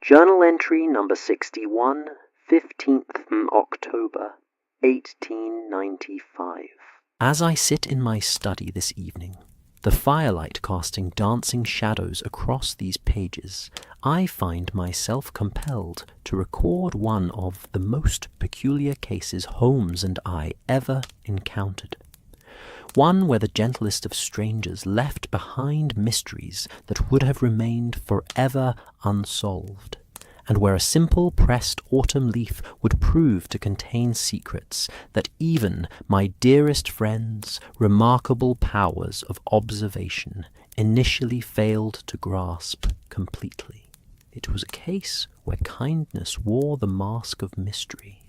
Journal entry number 61, 15th October, 1895. As I sit in my study this evening, the firelight casting dancing shadows across these pages, I find myself compelled to record one of the most peculiar cases Holmes and I ever encountered. One where the gentlest of strangers left behind mysteries that would have remained forever unsolved, and where a simple pressed autumn leaf would prove to contain secrets that even my dearest friend's remarkable powers of observation initially failed to grasp completely. It was a case where kindness wore the mask of mystery,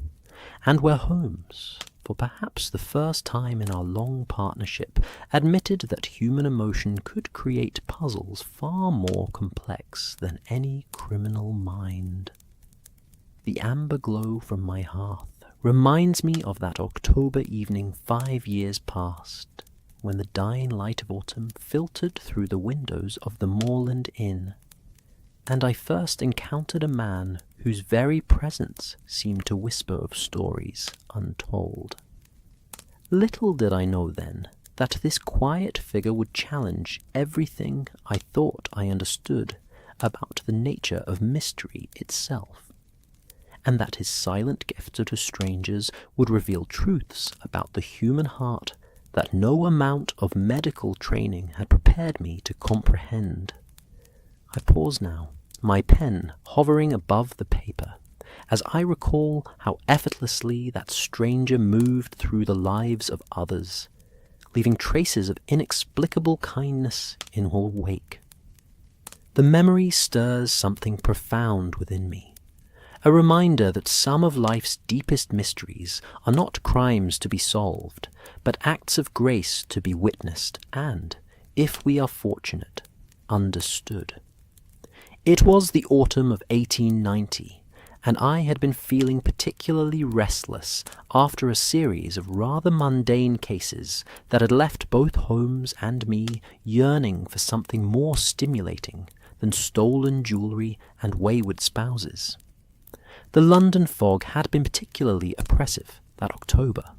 and where Holmes, for perhaps the first time in our long partnership, admitted that human emotion could create puzzles far more complex than any criminal mind. The amber glow from my hearth reminds me of that October evening 5 years past, when the dying light of autumn filtered through the windows of the Moorland Inn, and I first encountered a man whose very presence seemed to whisper of stories untold. Little did I know then that this quiet figure would challenge everything I thought I understood about the nature of mystery itself, and that his silent gifts to strangers would reveal truths about the human heart that no amount of medical training had prepared me to comprehend. I pause now, my pen hovering above the paper, as I recall how effortlessly that stranger moved through the lives of others, leaving traces of inexplicable kindness in her wake. The memory stirs something profound within me, a reminder that some of life's deepest mysteries are not crimes to be solved, but acts of grace to be witnessed and, if we are fortunate, understood. It was the autumn of 1890, and I had been feeling particularly restless after a series of rather mundane cases that had left both Holmes and me yearning for something more stimulating than stolen jewellery and wayward spouses. The London fog had been particularly oppressive that October,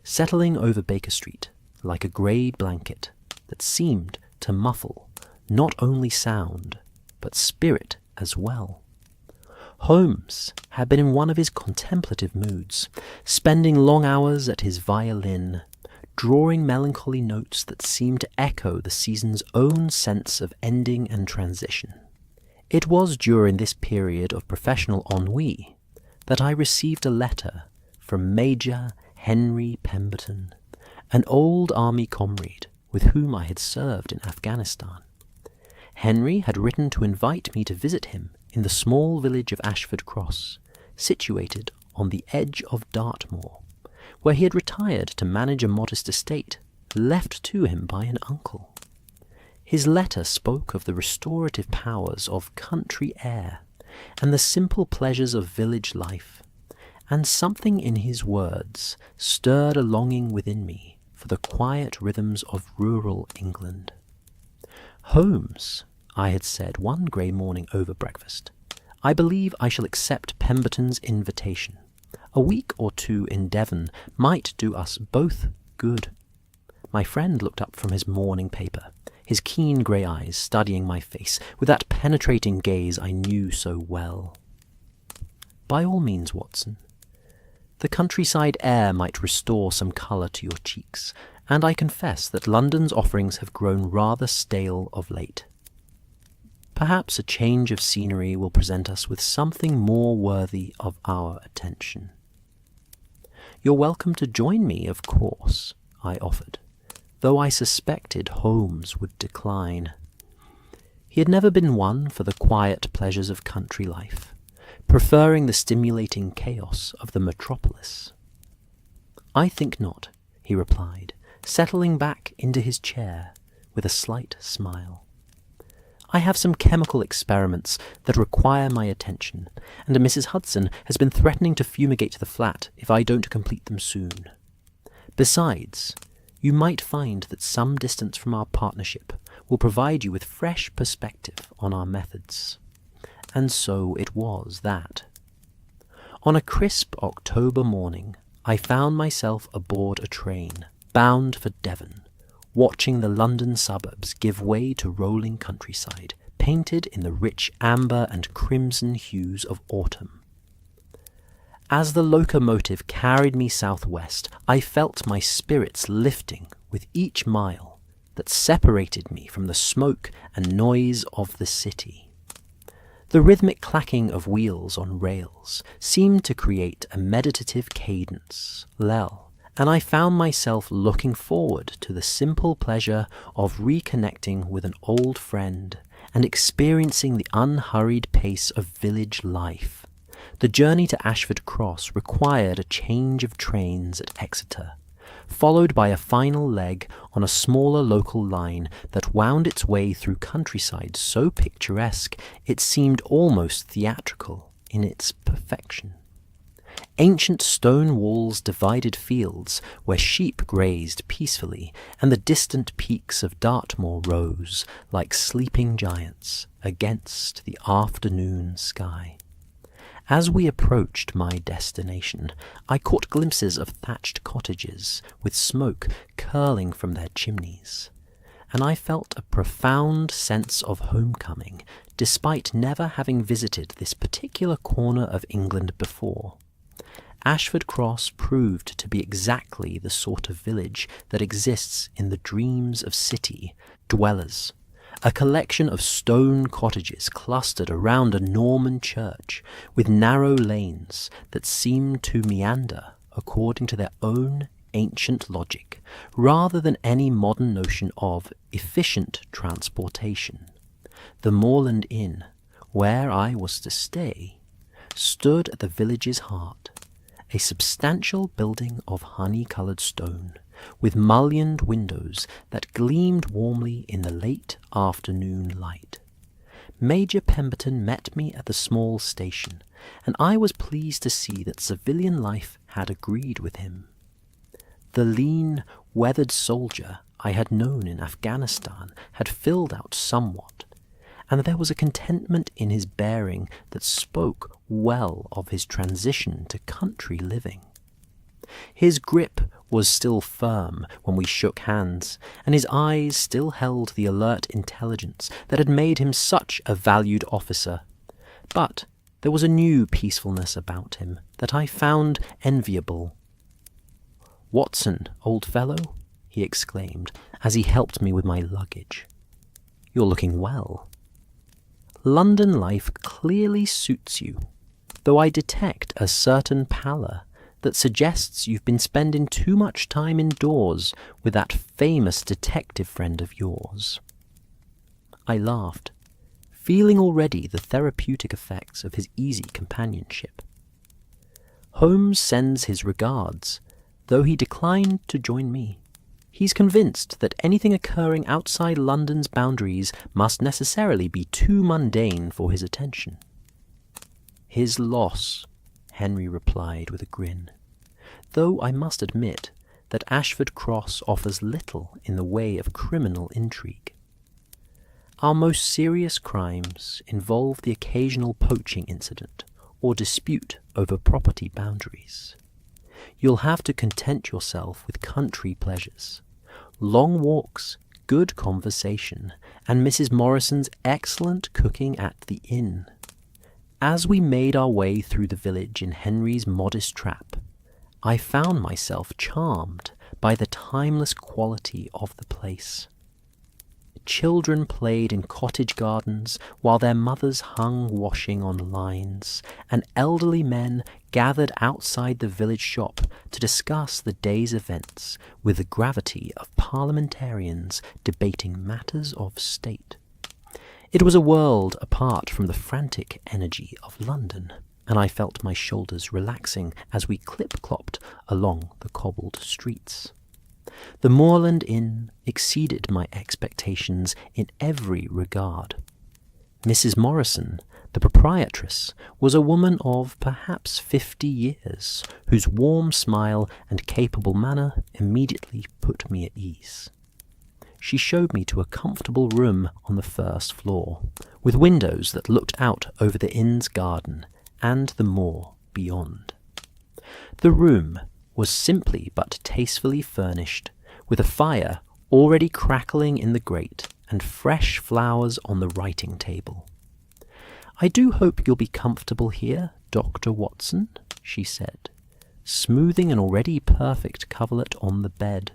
settling over Baker Street like a grey blanket that seemed to muffle not only sound, but spirit as well. Holmes had been in one of his contemplative moods, spending long hours at his violin, drawing melancholy notes that seemed to echo the season's own sense of ending and transition. It was during this period of professional ennui that I received a letter from Major Henry Pemberton, an old army comrade with whom I had served in Afghanistan. Henry had written to invite me to visit him in the small village of Ashford Cross, situated on the edge of Dartmoor, where he had retired to manage a modest estate left to him by an uncle. His letter spoke of the restorative powers of country air and the simple pleasures of village life, and something in his words stirred a longing within me for the quiet rhythms of rural England. Holmes, I had said one grey morning over breakfast, I believe I shall accept Pemberton's invitation. A week or two in Devon might do us both good. My friend looked up from his morning paper, his keen grey eyes studying my face with that penetrating gaze I knew so well. By all means, Watson. The countryside air might restore some colour to your cheeks, and I confess that London's offerings have grown rather stale of late. Perhaps a change of scenery will present us with something more worthy of our attention. You're welcome to join me, of course, I offered, though I suspected Holmes would decline. He had never been one for the quiet pleasures of country life, preferring the stimulating chaos of the metropolis. I think not, he replied, settling back into his chair with a slight smile. I have some chemical experiments that require my attention, and Mrs. Hudson has been threatening to fumigate the flat if I don't complete them soon. Besides, you might find that some distance from our partnership will provide you with fresh perspective on our methods. And so it was that, on a crisp October morning, I found myself aboard a train bound for Devon, watching the London suburbs give way to rolling countryside, painted in the rich amber and crimson hues of autumn. As the locomotive carried me southwest, I felt my spirits lifting with each mile that separated me from the smoke and noise of the city. The rhythmic clacking of wheels on rails seemed to create a meditative cadence, Lel, and I found myself looking forward to the simple pleasure of reconnecting with an old friend and experiencing the unhurried pace of village life. The journey to Ashford Cross required a change of trains at Exeter, followed by a final leg on a smaller local line that wound its way through countryside so picturesque it seemed almost theatrical in its perfection. Ancient stone walls divided fields where sheep grazed peacefully, and the distant peaks of Dartmoor rose like sleeping giants against the afternoon sky. As we approached my destination, I caught glimpses of thatched cottages with smoke curling from their chimneys, and I felt a profound sense of homecoming, despite never having visited this particular corner of England before. Ashford Cross proved to be exactly the sort of village that exists in the dreams of city dwellers. A collection of stone cottages clustered around a Norman church, with narrow lanes that seemed to meander according to their own ancient logic, rather than any modern notion of efficient transportation. The Moorland Inn, where I was to stay, stood at the village's heart, a substantial building of honey-coloured stone, with mullioned windows that gleamed warmly in the late afternoon light. Major Pemberton met me at the small station, and I was pleased to see that civilian life had agreed with him. The lean, weathered soldier I had known in Afghanistan had filled out somewhat, and there was a contentment in his bearing that spoke well of his transition to country living. His grip was still firm when we shook hands, and his eyes still held the alert intelligence that had made him such a valued officer. But there was a new peacefulness about him that I found enviable. "Watson, old fellow," he exclaimed as he helped me with my luggage. "You're looking well. London life clearly suits you, though I detect a certain pallor that suggests you've been spending too much time indoors with that famous detective friend of yours." I laughed, feeling already the therapeutic effects of his easy companionship. "Holmes sends his regards, though he declined to join me. He's convinced that anything occurring outside London's boundaries must necessarily be too mundane for his attention." "His loss," Henry replied with a grin, "though I must admit that Ashford Cross offers little in the way of criminal intrigue. Our most serious crimes involve the occasional poaching incident or dispute over property boundaries. You'll have to content yourself with country pleasures, long walks, good conversation, and Mrs. Morrison's excellent cooking at the inn." As we made our way through the village in Henry's modest trap, I found myself charmed by the timeless quality of the place. Children played in cottage gardens while their mothers hung washing on lines, and elderly men gathered outside the village shop to discuss the day's events with the gravity of parliamentarians debating matters of state. It was a world apart from the frantic energy of London, and I felt my shoulders relaxing as we clip-clopped along the cobbled streets. The Moorland Inn exceeded my expectations in every regard. Mrs. Morrison, the proprietress, was a woman of perhaps 50 years, whose warm smile and capable manner immediately put me at ease. She showed me to a comfortable room on the first floor, with windows that looked out over the inn's garden and the moor beyond. The room was simply but tastefully furnished, with a fire already crackling in the grate and fresh flowers on the writing table. "I do hope you'll be comfortable here, Dr. Watson," she said, smoothing an already perfect coverlet on the bed.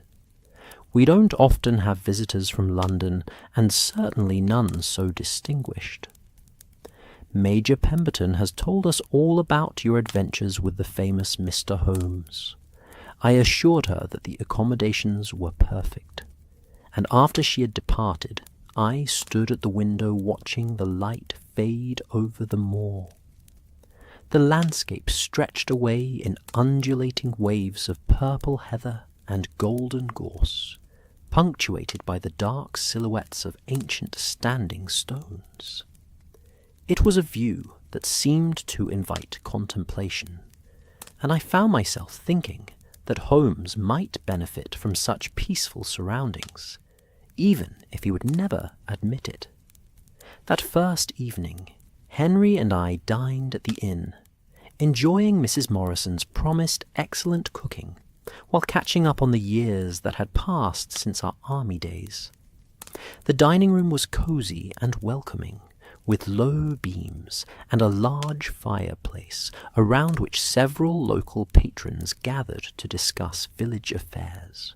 "We don't often have visitors from London, and certainly none so distinguished. Major Pemberton has told us all about your adventures with the famous Mr. Holmes." I assured her that the accommodations were perfect, and after she had departed, I stood at the window watching the light fade over the moor. The landscape stretched away in undulating waves of purple heather and golden gorse, punctuated by the dark silhouettes of ancient standing stones. It was a view that seemed to invite contemplation, and I found myself thinking that Holmes might benefit from such peaceful surroundings, even if he would never admit it. That first evening, Henry and I dined at the inn, enjoying Mrs. Morrison's promised excellent cooking, while catching up on the years that had passed since our army days. The dining room was cosy and welcoming, with low beams and a large fireplace around which several local patrons gathered to discuss village affairs.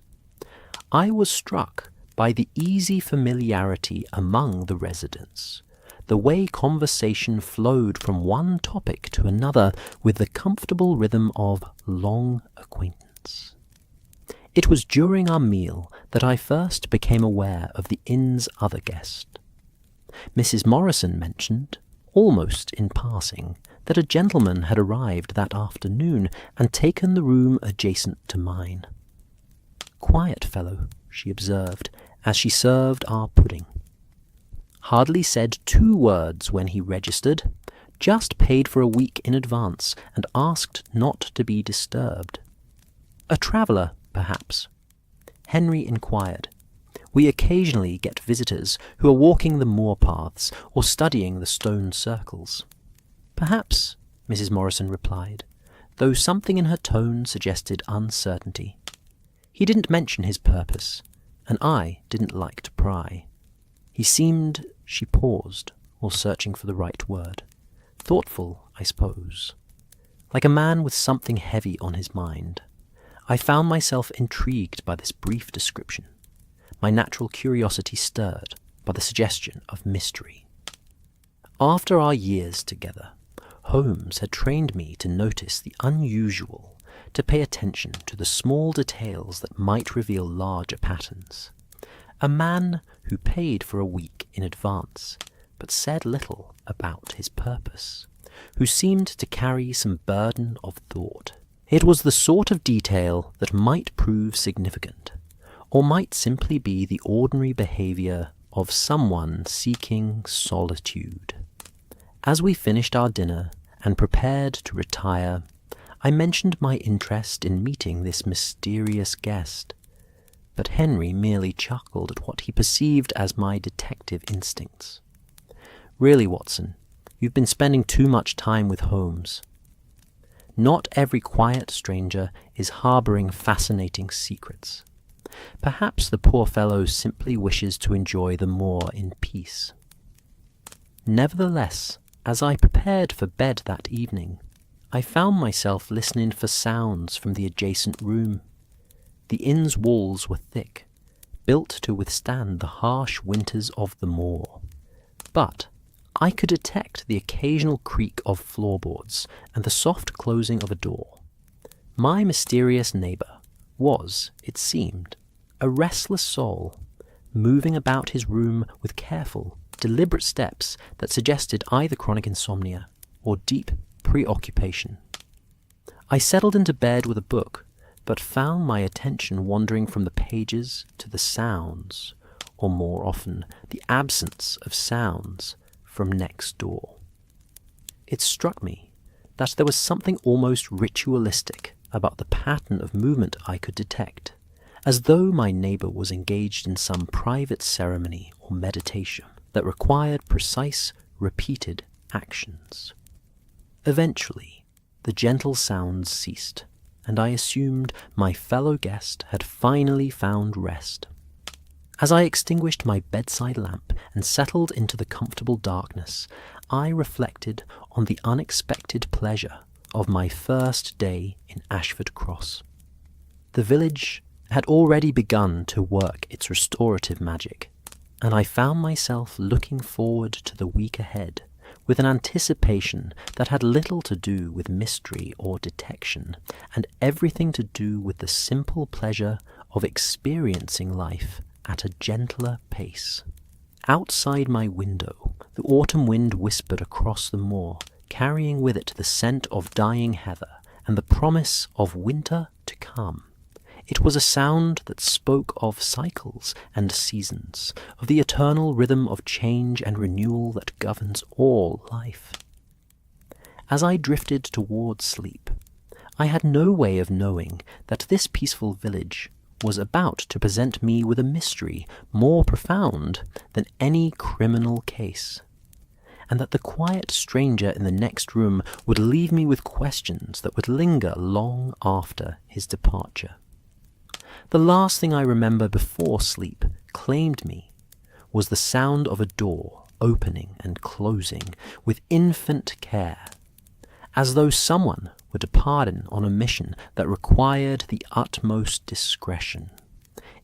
I was struck by the easy familiarity among the residents, the way conversation flowed from one topic to another with the comfortable rhythm of long acquaintance. It was during our meal that I first became aware of the inn's other guest. Mrs. Morrison mentioned, almost in passing, that a gentleman had arrived that afternoon and taken the room adjacent to mine. "Quiet fellow," she observed, as she served our pudding. "Hardly said 2 words when he registered, just paid for a week in advance and asked not to be disturbed. A traveller, perhaps?" Henry inquired. "We occasionally get visitors who are walking the moor paths or studying the stone circles." "Perhaps," Mrs. Morrison replied, though something in her tone suggested uncertainty. "He didn't mention his purpose, and I didn't like to pry. He seemed—" She paused, while searching for the right word. "Thoughtful, I suppose. Like a man with something heavy on his mind." I found myself intrigued by this brief description, my natural curiosity stirred by the suggestion of mystery. After our years together, Holmes had trained me to notice the unusual, to pay attention to the small details that might reveal larger patterns. A man who paid for a week in advance, but said little about his purpose, who seemed to carry some burden of thought. It was the sort of detail that might prove significant, or might simply be the ordinary behaviour of someone seeking solitude. As we finished our dinner and prepared to retire, I mentioned my interest in meeting this mysterious guest, but Henry merely chuckled at what he perceived as my detective instincts. "Really, Watson, you've been spending too much time with Holmes. Not every quiet stranger is harbouring fascinating secrets. Perhaps the poor fellow simply wishes to enjoy the moor in peace." Nevertheless, as I prepared for bed that evening, I found myself listening for sounds from the adjacent room. The inn's walls were thick, built to withstand the harsh winters of the moor, but I could detect the occasional creak of floorboards and the soft closing of a door. My mysterious neighbour was, it seemed, a restless soul, moving about his room with careful, deliberate steps that suggested either chronic insomnia or deep preoccupation. I settled into bed with a book, but found my attention wandering from the pages to the sounds, or more often, the absence of sounds, from next door. It struck me that there was something almost ritualistic about the pattern of movement I could detect, as though my neighbour was engaged in some private ceremony or meditation. that required precise, repeated actions. Eventually, the gentle sounds ceased, and I assumed my fellow guest had finally found rest. As I extinguished my bedside lamp and settled into the comfortable darkness, I reflected on the unexpected pleasure of my first day in Ashford Cross. The village had already begun to work its restorative magic, and I found myself looking forward to the week ahead with an anticipation that had little to do with mystery or detection, and everything to do with the simple pleasure of experiencing life at a gentler pace. Outside my window, the autumn wind whispered across the moor, carrying with it the scent of dying heather and the promise of winter to come. It was a sound that spoke of cycles and seasons, of the eternal rhythm of change and renewal that governs all life. As I drifted towards sleep, I had no way of knowing that this peaceful village was about to present me with a mystery more profound than any criminal case, and that the quiet stranger in the next room would leave me with questions that would linger long after his departure. The last thing I remember before sleep claimed me was the sound of a door opening and closing with infant care, as though someone were departing on a mission that required the utmost discretion.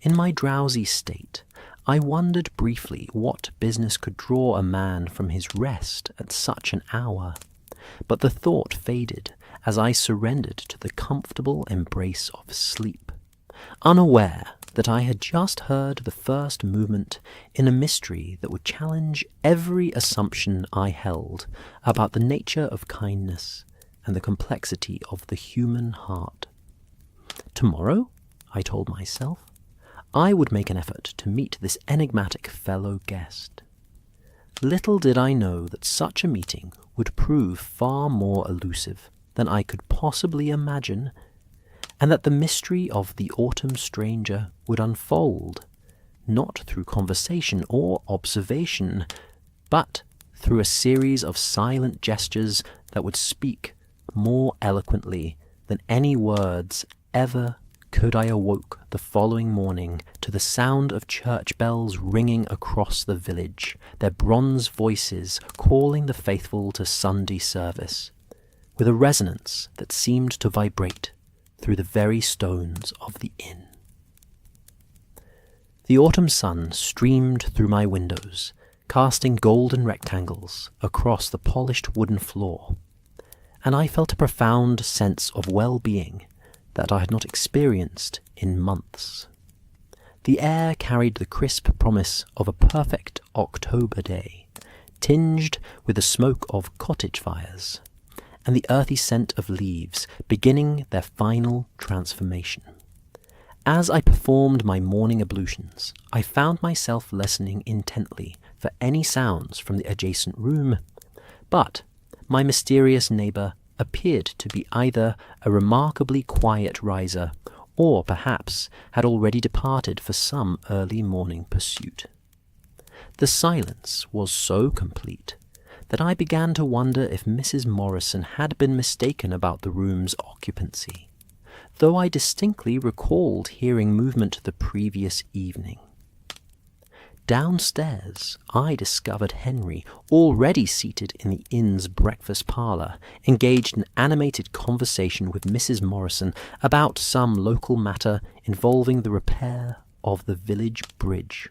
In my drowsy state, I wondered briefly what business could draw a man from his rest at such an hour, but the thought faded as I surrendered to the comfortable embrace of sleep, unaware that I had just heard the first movement in a mystery that would challenge every assumption I held about the nature of kindness and the complexity of the human heart. Tomorrow, I told myself, I would make an effort to meet this enigmatic fellow guest. Little did I know that such a meeting would prove far more elusive than I could possibly imagine, and that the mystery of the autumn stranger would unfold, not through conversation or observation, but through a series of silent gestures that would speak more eloquently than any words ever could. I awoke the following morning to the sound of church bells ringing across the village, their bronze voices calling the faithful to Sunday service, with a resonance that seemed to vibrate through the very stones of the inn. The autumn sun streamed through my windows, casting golden rectangles across the polished wooden floor, and I felt a profound sense of well-being that I had not experienced in months. The air carried the crisp promise of a perfect October day, tinged with the smoke of cottage fires, and the earthy scent of leaves beginning their final transformation. As I performed my morning ablutions, I found myself listening intently for any sounds from the adjacent room, but my mysterious neighbour appeared to be either a remarkably quiet riser or perhaps had already departed for some early morning pursuit. The silence was so complete that I began to wonder if Mrs. Morrison had been mistaken about the room's occupancy, though I distinctly recalled hearing movement the previous evening. Downstairs, I discovered Henry, already seated in the inn's breakfast parlour, engaged in animated conversation with Mrs. Morrison about some local matter involving the repair of the village bridge.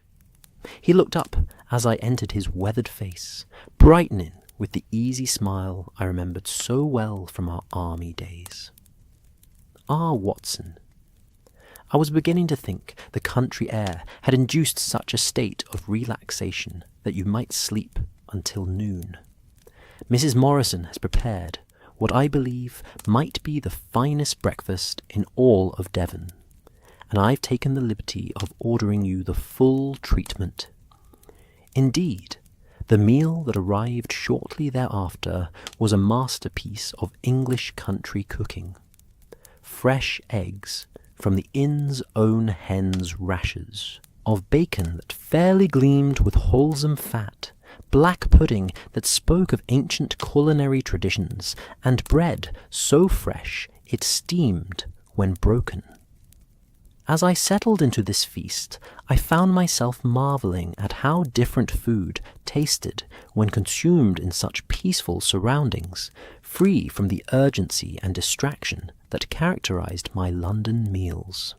He looked up as I entered his weathered face, brightening with the easy smile I remembered so well from our army days. "Ah, Watson, I was beginning to think the country air had induced such a state of relaxation that you might sleep until noon. Mrs. Morrison has prepared what I believe might be the finest breakfast in all of Devon, and I've taken the liberty of ordering you the full treatment. Indeed, the meal that arrived shortly thereafter was a masterpiece of English country cooking. Fresh eggs from the inn's own hen's rashers, of bacon that fairly gleamed with wholesome fat, black pudding that spoke of ancient culinary traditions, and bread so fresh it steamed when broken. As I settled into this feast, I found myself marveling at how different food tasted when consumed in such peaceful surroundings, free from the urgency and distraction that characterized my London meals.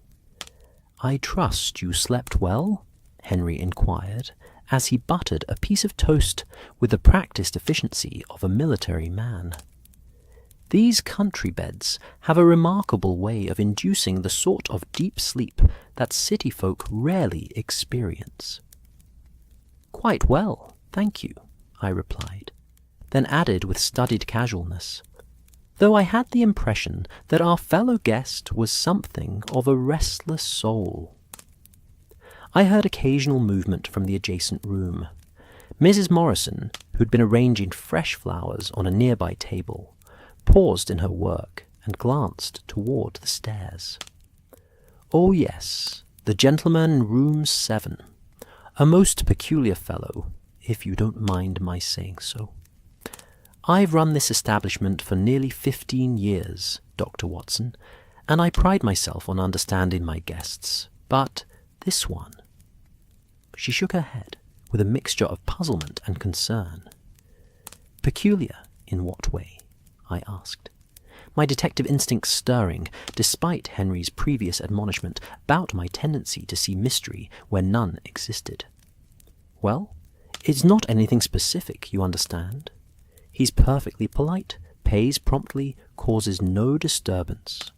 "I trust you slept well?" Henry inquired, as he buttered a piece of toast with the practiced efficiency of a military man. These country beds have a remarkable way of inducing the sort of deep sleep that city folk rarely experience. "Quite well, thank you," I replied, then added with studied casualness, though I had the impression that our fellow guest was something of a restless soul. I heard occasional movement from the adjacent room. Mrs. Morrison, who'd been arranging fresh flowers on a nearby table, paused in her work and glanced toward the stairs. "Oh yes, the gentleman in room 7. A most peculiar fellow, if you don't mind my saying so. I've run this establishment for nearly 15 years, Dr. Watson, and I pride myself on understanding my guests, but this one—" She shook her head with a mixture of puzzlement and concern. "Peculiar in what way?" I asked, my detective instincts stirring, despite Henry's previous admonishment about my tendency to see mystery where none existed. "Well, it's not anything specific, you understand. He's perfectly polite, pays promptly, causes no disturbance.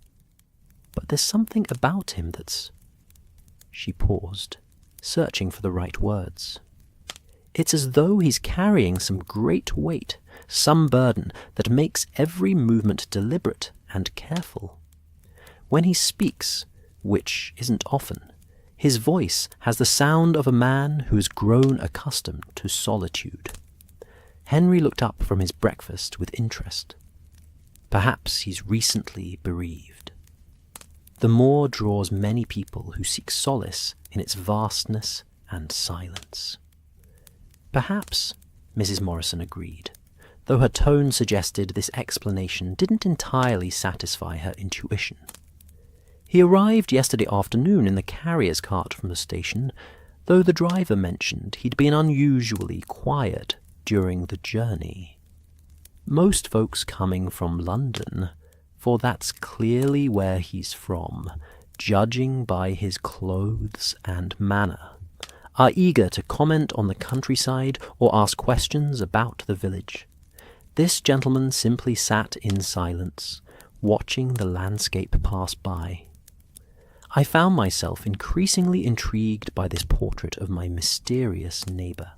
But there's something about him that's—" She paused, searching for the right words. "It's as though he's carrying some great weight, some burden that makes every movement deliberate and careful. When he speaks, which isn't often, his voice has the sound of a man who has grown accustomed to solitude." Henry looked up from his breakfast with interest. "Perhaps he's recently bereaved. The moor draws many people who seek solace in its vastness and silence." "Perhaps," Mrs. Morrison agreed, though her tone suggested this explanation didn't entirely satisfy her intuition. "He arrived yesterday afternoon in the carrier's cart from the station, though the driver mentioned he'd been unusually quiet during the journey. Most folks coming from London, for that's clearly where he's from, judging by his clothes and manner, are eager to comment on the countryside or ask questions about the village. This gentleman simply sat in silence, watching the landscape pass by. I found myself increasingly intrigued by this portrait of my mysterious neighbour.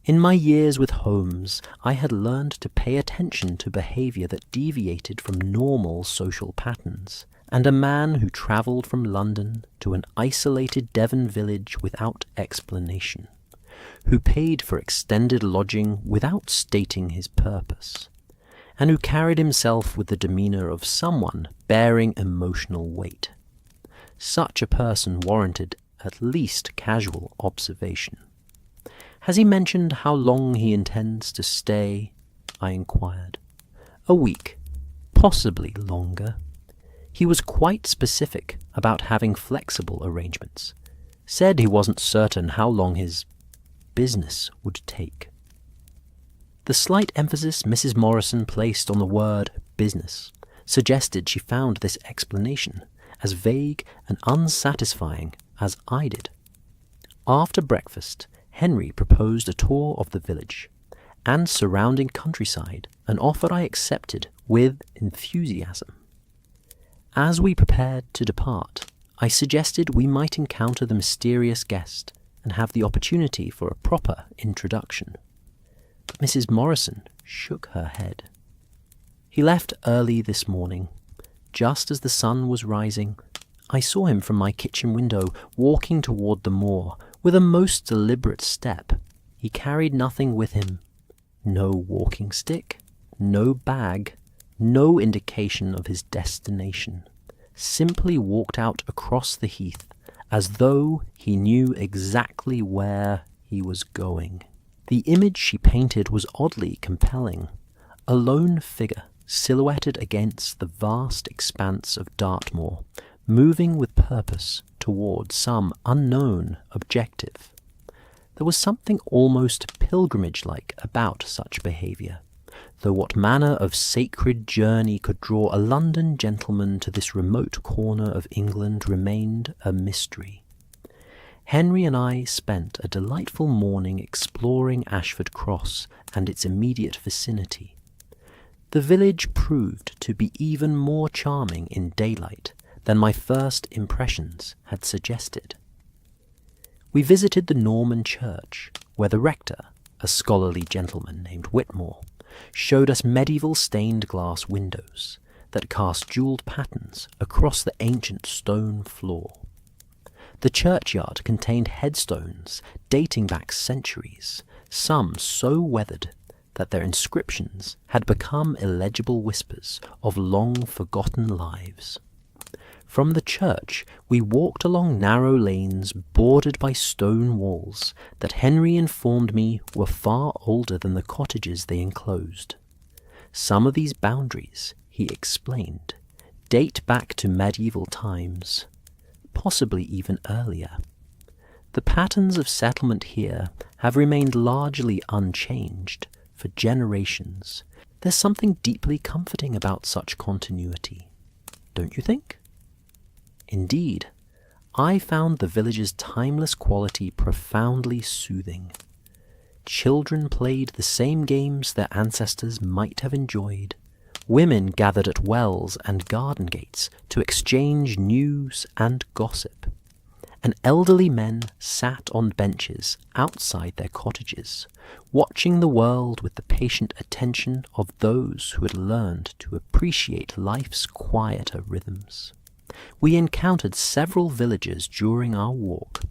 In my years with Holmes, I had learned to pay attention to behaviour that deviated from normal social patterns, and a man who travelled from London to an isolated Devon village without explanation, who paid for extended lodging without stating his purpose, and who carried himself with the demeanour of someone bearing emotional weight. Such a person warranted at least casual observation. "Has he mentioned how long he intends to stay?" I inquired. "A week, possibly longer. He was quite specific about having flexible arrangements. Said he wasn't certain how long his business would take." The slight emphasis Mrs. Morrison placed on the word business suggested she found this explanation as vague and unsatisfying as I did. After breakfast, Henry proposed a tour of the village and surrounding countryside, an offer I accepted with enthusiasm. As we prepared to depart, I suggested we might encounter the mysterious guest and have the opportunity for a proper introduction. But Mrs. Morrison shook her head. "He left early this morning. Just as the sun was rising, I saw him from my kitchen window walking toward the moor with a most deliberate step. He carried nothing with him. No walking stick, no bag, no indication of his destination. Simply walked out across the heath as though he knew exactly where he was going. The image she painted was oddly compelling. A lone figure, silhouetted against the vast expanse of Dartmoor, moving with purpose towards some unknown objective. There was something almost pilgrimage-like about such behaviour, though what manner of sacred journey could draw a London gentleman to this remote corner of England remained a mystery. Henry and I spent a delightful morning exploring Ashford Cross and its immediate vicinity. The village proved to be even more charming in daylight than my first impressions had suggested. We visited the Norman church, where the rector, a scholarly gentleman named Whitmore, showed us medieval stained-glass windows that cast jewelled patterns across the ancient stone floor. The churchyard contained headstones dating back centuries, some so weathered that their inscriptions had become illegible whispers of long-forgotten lives. From the church we walked along narrow lanes bordered by stone walls that Henry informed me were far older than the cottages they enclosed. Some of these boundaries, he explained, date back to medieval times, possibly even earlier. The patterns of settlement here have remained largely unchanged for generations. There's something deeply comforting about such continuity, don't you think? Indeed, I found the village's timeless quality profoundly soothing. Children played the same games their ancestors might have enjoyed. Women gathered at wells and garden gates to exchange news and gossip. And elderly men sat on benches outside their cottages, watching the world with the patient attention of those who had learned to appreciate life's quieter rhythms. We encountered several villagers during our walk,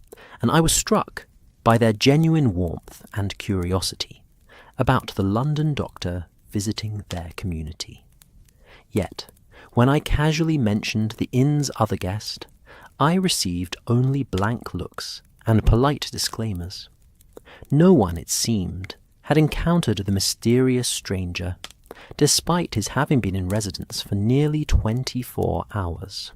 and I was struck by their genuine warmth and curiosity about the London doctor visiting their community. Yet, when I casually mentioned the inn's other guest, I received only blank looks and polite disclaimers. No one, it seemed, had encountered the mysterious stranger, despite his having been in residence for nearly 24 hours.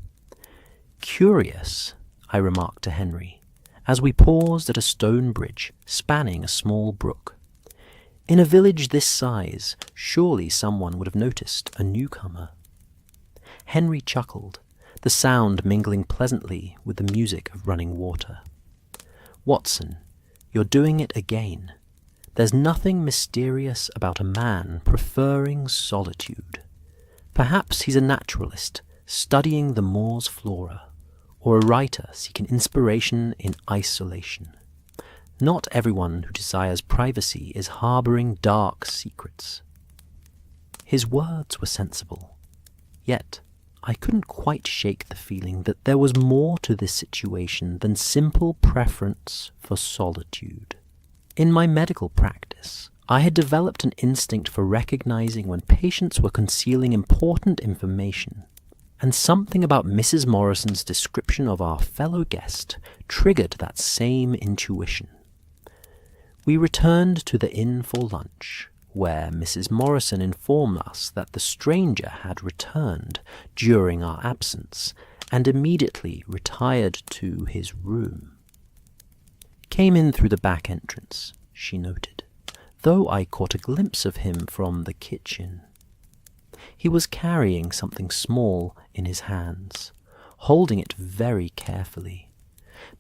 "Curious," I remarked to Henry, as we paused at a stone bridge spanning a small brook. "In a village this size, surely someone would have noticed a newcomer." Henry chuckled, the sound mingling pleasantly with the music of running water. "Watson, you're doing it again. There's nothing mysterious about a man preferring solitude. Perhaps he's a naturalist studying the moor's flora, or a writer seeking inspiration in isolation. Not everyone who desires privacy is harbouring dark secrets." His words were sensible, yet I couldn't quite shake the feeling that there was more to this situation than simple preference for solitude. In my medical practice, I had developed an instinct for recognizing when patients were concealing important information, and something about Mrs. Morrison's description of our fellow guest triggered that same intuition. We returned to the inn for lunch, where Mrs. Morrison informed us that the stranger had returned during our absence and immediately retired to his room. "Came in through the back entrance," she noted, though I caught a glimpse of him from the kitchen. He was carrying something small in his hands, holding it very carefully,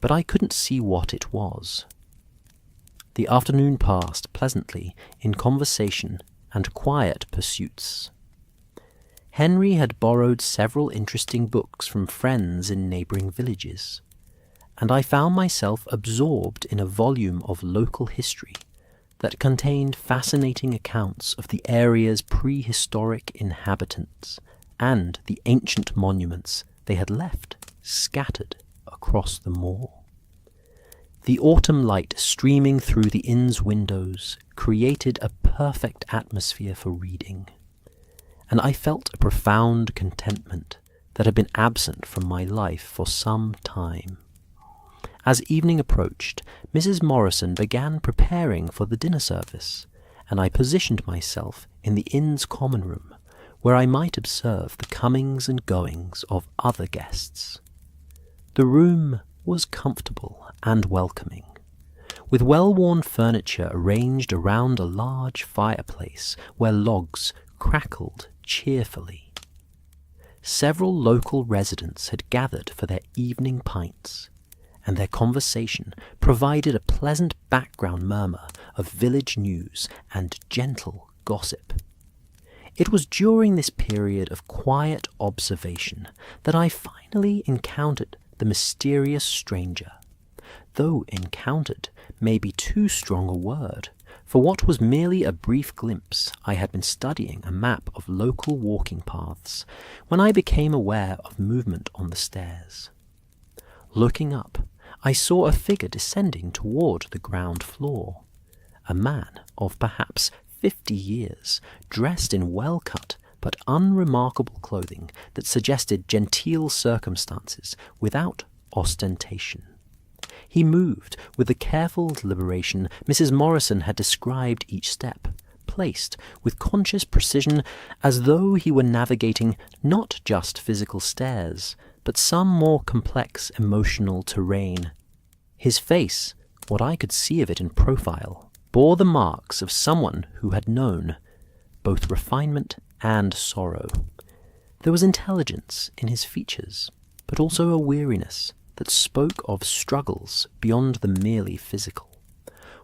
but I couldn't see what it was. The afternoon passed pleasantly in conversation and quiet pursuits. Henry had borrowed several interesting books from friends in neighbouring villages, and I found myself absorbed in a volume of local history that contained fascinating accounts of the area's prehistoric inhabitants and the ancient monuments they had left scattered across the moor. The autumn light streaming through the inn's windows created a perfect atmosphere for reading, and I felt a profound contentment that had been absent from my life for some time. As evening approached, Mrs. Morrison began preparing for the dinner service, and I positioned myself in the inn's common room, where I might observe the comings and goings of other guests. The room was comfortable and welcoming, with well-worn furniture arranged around a large fireplace where logs crackled cheerfully. Several local residents had gathered for their evening pints, and their conversation provided a pleasant background murmur of village news and gentle gossip. It was during this period of quiet observation that I finally encountered the mysterious stranger, though encountered may be too strong a word. For what was merely a brief glimpse, I had been studying a map of local walking paths when I became aware of movement on the stairs. Looking up, I saw a figure descending toward the ground floor. A man of perhaps 50 years, dressed in well-cut but unremarkable clothing that suggested genteel circumstances without ostentation. He moved with the careful deliberation Mrs. Morrison had described each step, placed with conscious precision as though he were navigating not just physical stairs, but some more complex emotional terrain. His face, what I could see of it in profile, bore the marks of someone who had known both refinement and sorrow. There was intelligence in his features, but also a weariness that spoke of struggles beyond the merely physical.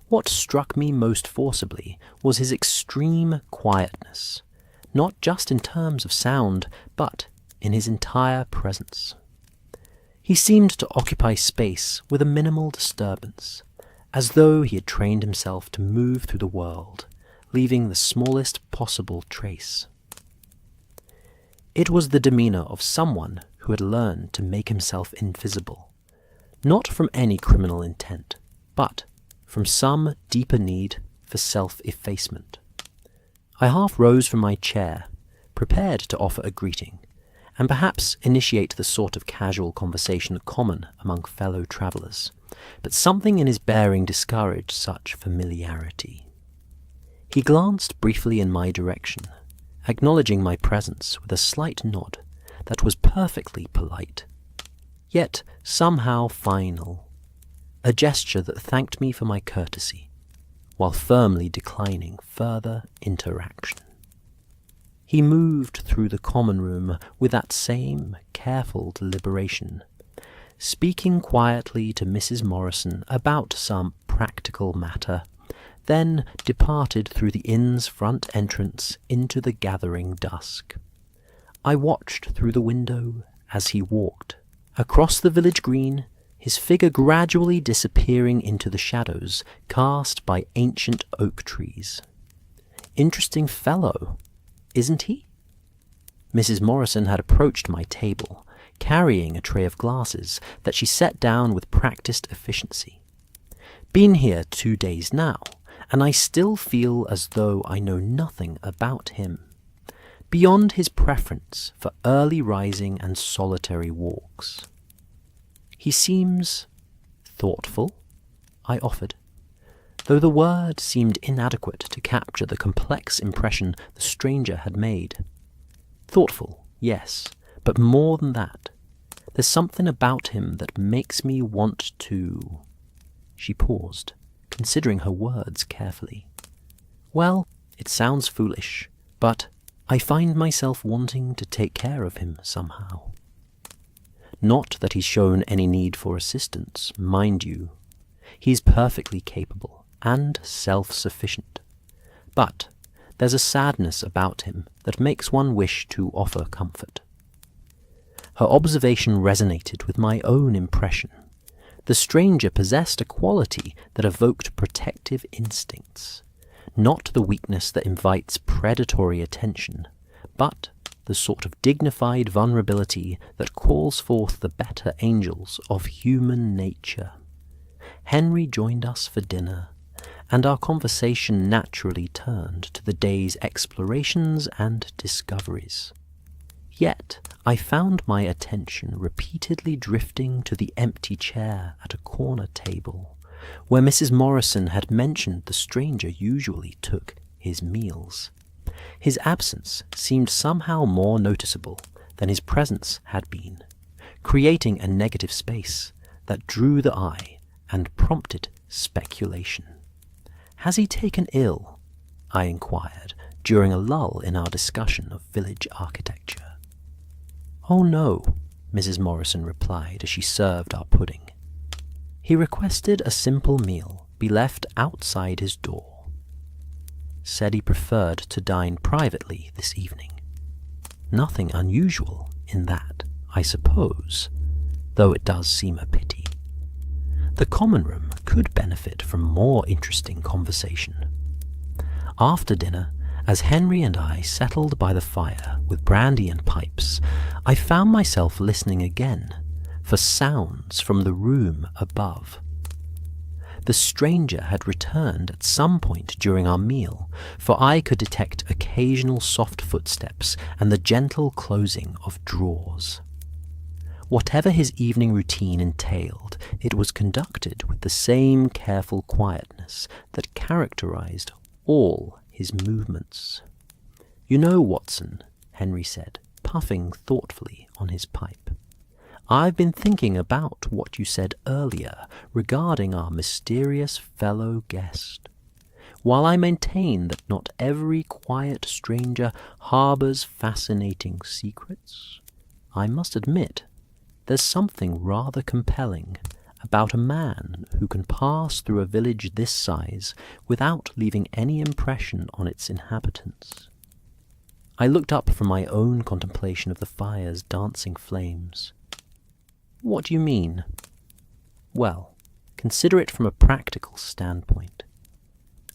What struck me most forcibly was his extreme quietness, not just in terms of sound, but in his entire presence. He seemed to occupy space with a minimal disturbance, as though he had trained himself to move through the world, leaving the smallest possible trace. It was the demeanor of someone who had learned to make himself invisible, not from any criminal intent, but from some deeper need for self-effacement. I half rose from my chair, prepared to offer a greeting, and perhaps initiate the sort of casual conversation common among fellow travellers, but something in his bearing discouraged such familiarity. He glanced briefly in my direction, acknowledging my presence with a slight nod that was perfectly polite, yet somehow final, a gesture that thanked me for my courtesy, while firmly declining further interaction. He moved through the common room with that same careful deliberation, speaking quietly to Mrs. Morrison about some practical matter, then departed through the inn's front entrance into the gathering dusk. I watched through the window as he walked. Across the village green, his figure gradually disappearing into the shadows cast by ancient oak trees. Interesting fellow, isn't he? Mrs. Morrison had approached my table, carrying a tray of glasses that she set down with practiced efficiency. Been here 2 days now, and I still feel as though I know nothing about him, beyond his preference for early rising and solitary walks. He seems thoughtful, I offered, though the word seemed inadequate to capture the complex impression the stranger had made. Thoughtful, yes, but more than that. There's something about him that makes me want to... She paused, considering her words carefully. Well, it sounds foolish, but I find myself wanting to take care of him somehow. Not that he's shown any need for assistance, mind you. He's perfectly capable and self-sufficient. But there's a sadness about him that makes one wish to offer comfort. Her observation resonated with my own impression. The stranger possessed a quality that evoked protective instincts, not the weakness that invites predatory attention, but the sort of dignified vulnerability that calls forth the better angels of human nature. Henry joined us for dinner, and our conversation naturally turned to the day's explorations and discoveries. Yet I found my attention repeatedly drifting to the empty chair at a corner table, where Mrs. Morrison had mentioned the stranger usually took his meals. His absence seemed somehow more noticeable than his presence had been, creating a negative space that drew the eye and prompted speculation. "Has he taken ill?" I inquired during a lull in our discussion of village architecture. "Oh no," Mrs. Morrison replied as she served our pudding. "He requested a simple meal be left outside his door. Said he preferred to dine privately this evening. Nothing unusual in that, I suppose, though it does seem a pity. The common room could benefit from more interesting conversation." After dinner, as Henry and I settled by the fire with brandy and pipes, I found myself listening again for sounds from the room above. The stranger had returned at some point during our meal, for I could detect occasional soft footsteps and the gentle closing of drawers. Whatever his evening routine entailed, it was conducted with the same careful quietness that characterized all his movements. "You know, Watson," Henry said, puffing thoughtfully on his pipe, "I've been thinking about what you said earlier regarding our mysterious fellow guest. While I maintain that not every quiet stranger harbors fascinating secrets, I must admit there's something rather compelling about a man who can pass through a village this size without leaving any impression on its inhabitants." I looked up from my own contemplation of the fire's dancing flames. "What do you mean?" "Well, consider it from a practical standpoint.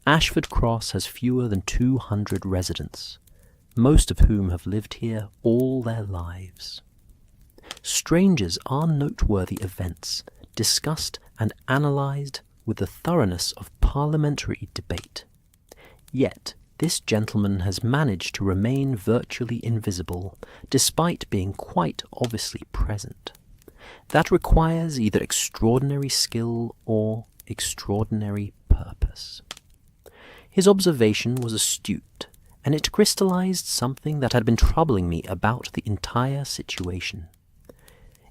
Ashford Cross has fewer than 200 residents, most of whom have lived here all their lives. Strangers are noteworthy events discussed and analysed with the thoroughness of parliamentary debate. Yet this gentleman has managed to remain virtually invisible, despite being quite obviously present. That requires either extraordinary skill or extraordinary purpose." His observation was astute, and it crystallized something that had been troubling me about the entire situation.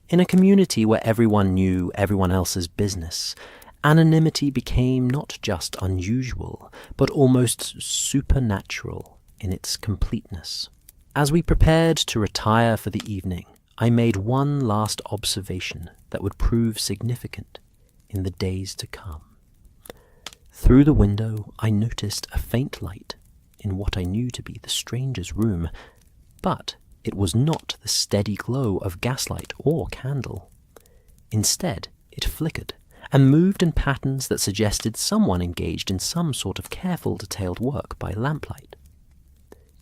In a community where everyone knew everyone else's business, anonymity became not just unusual, but almost supernatural in its completeness. As we prepared to retire for the evening, I made one last observation that would prove significant in the days to come. Through the window I noticed a faint light in what I knew to be the stranger's room, but it was not the steady glow of gaslight or candle. Instead, it flickered and moved in patterns that suggested someone engaged in some sort of careful, detailed work by lamplight.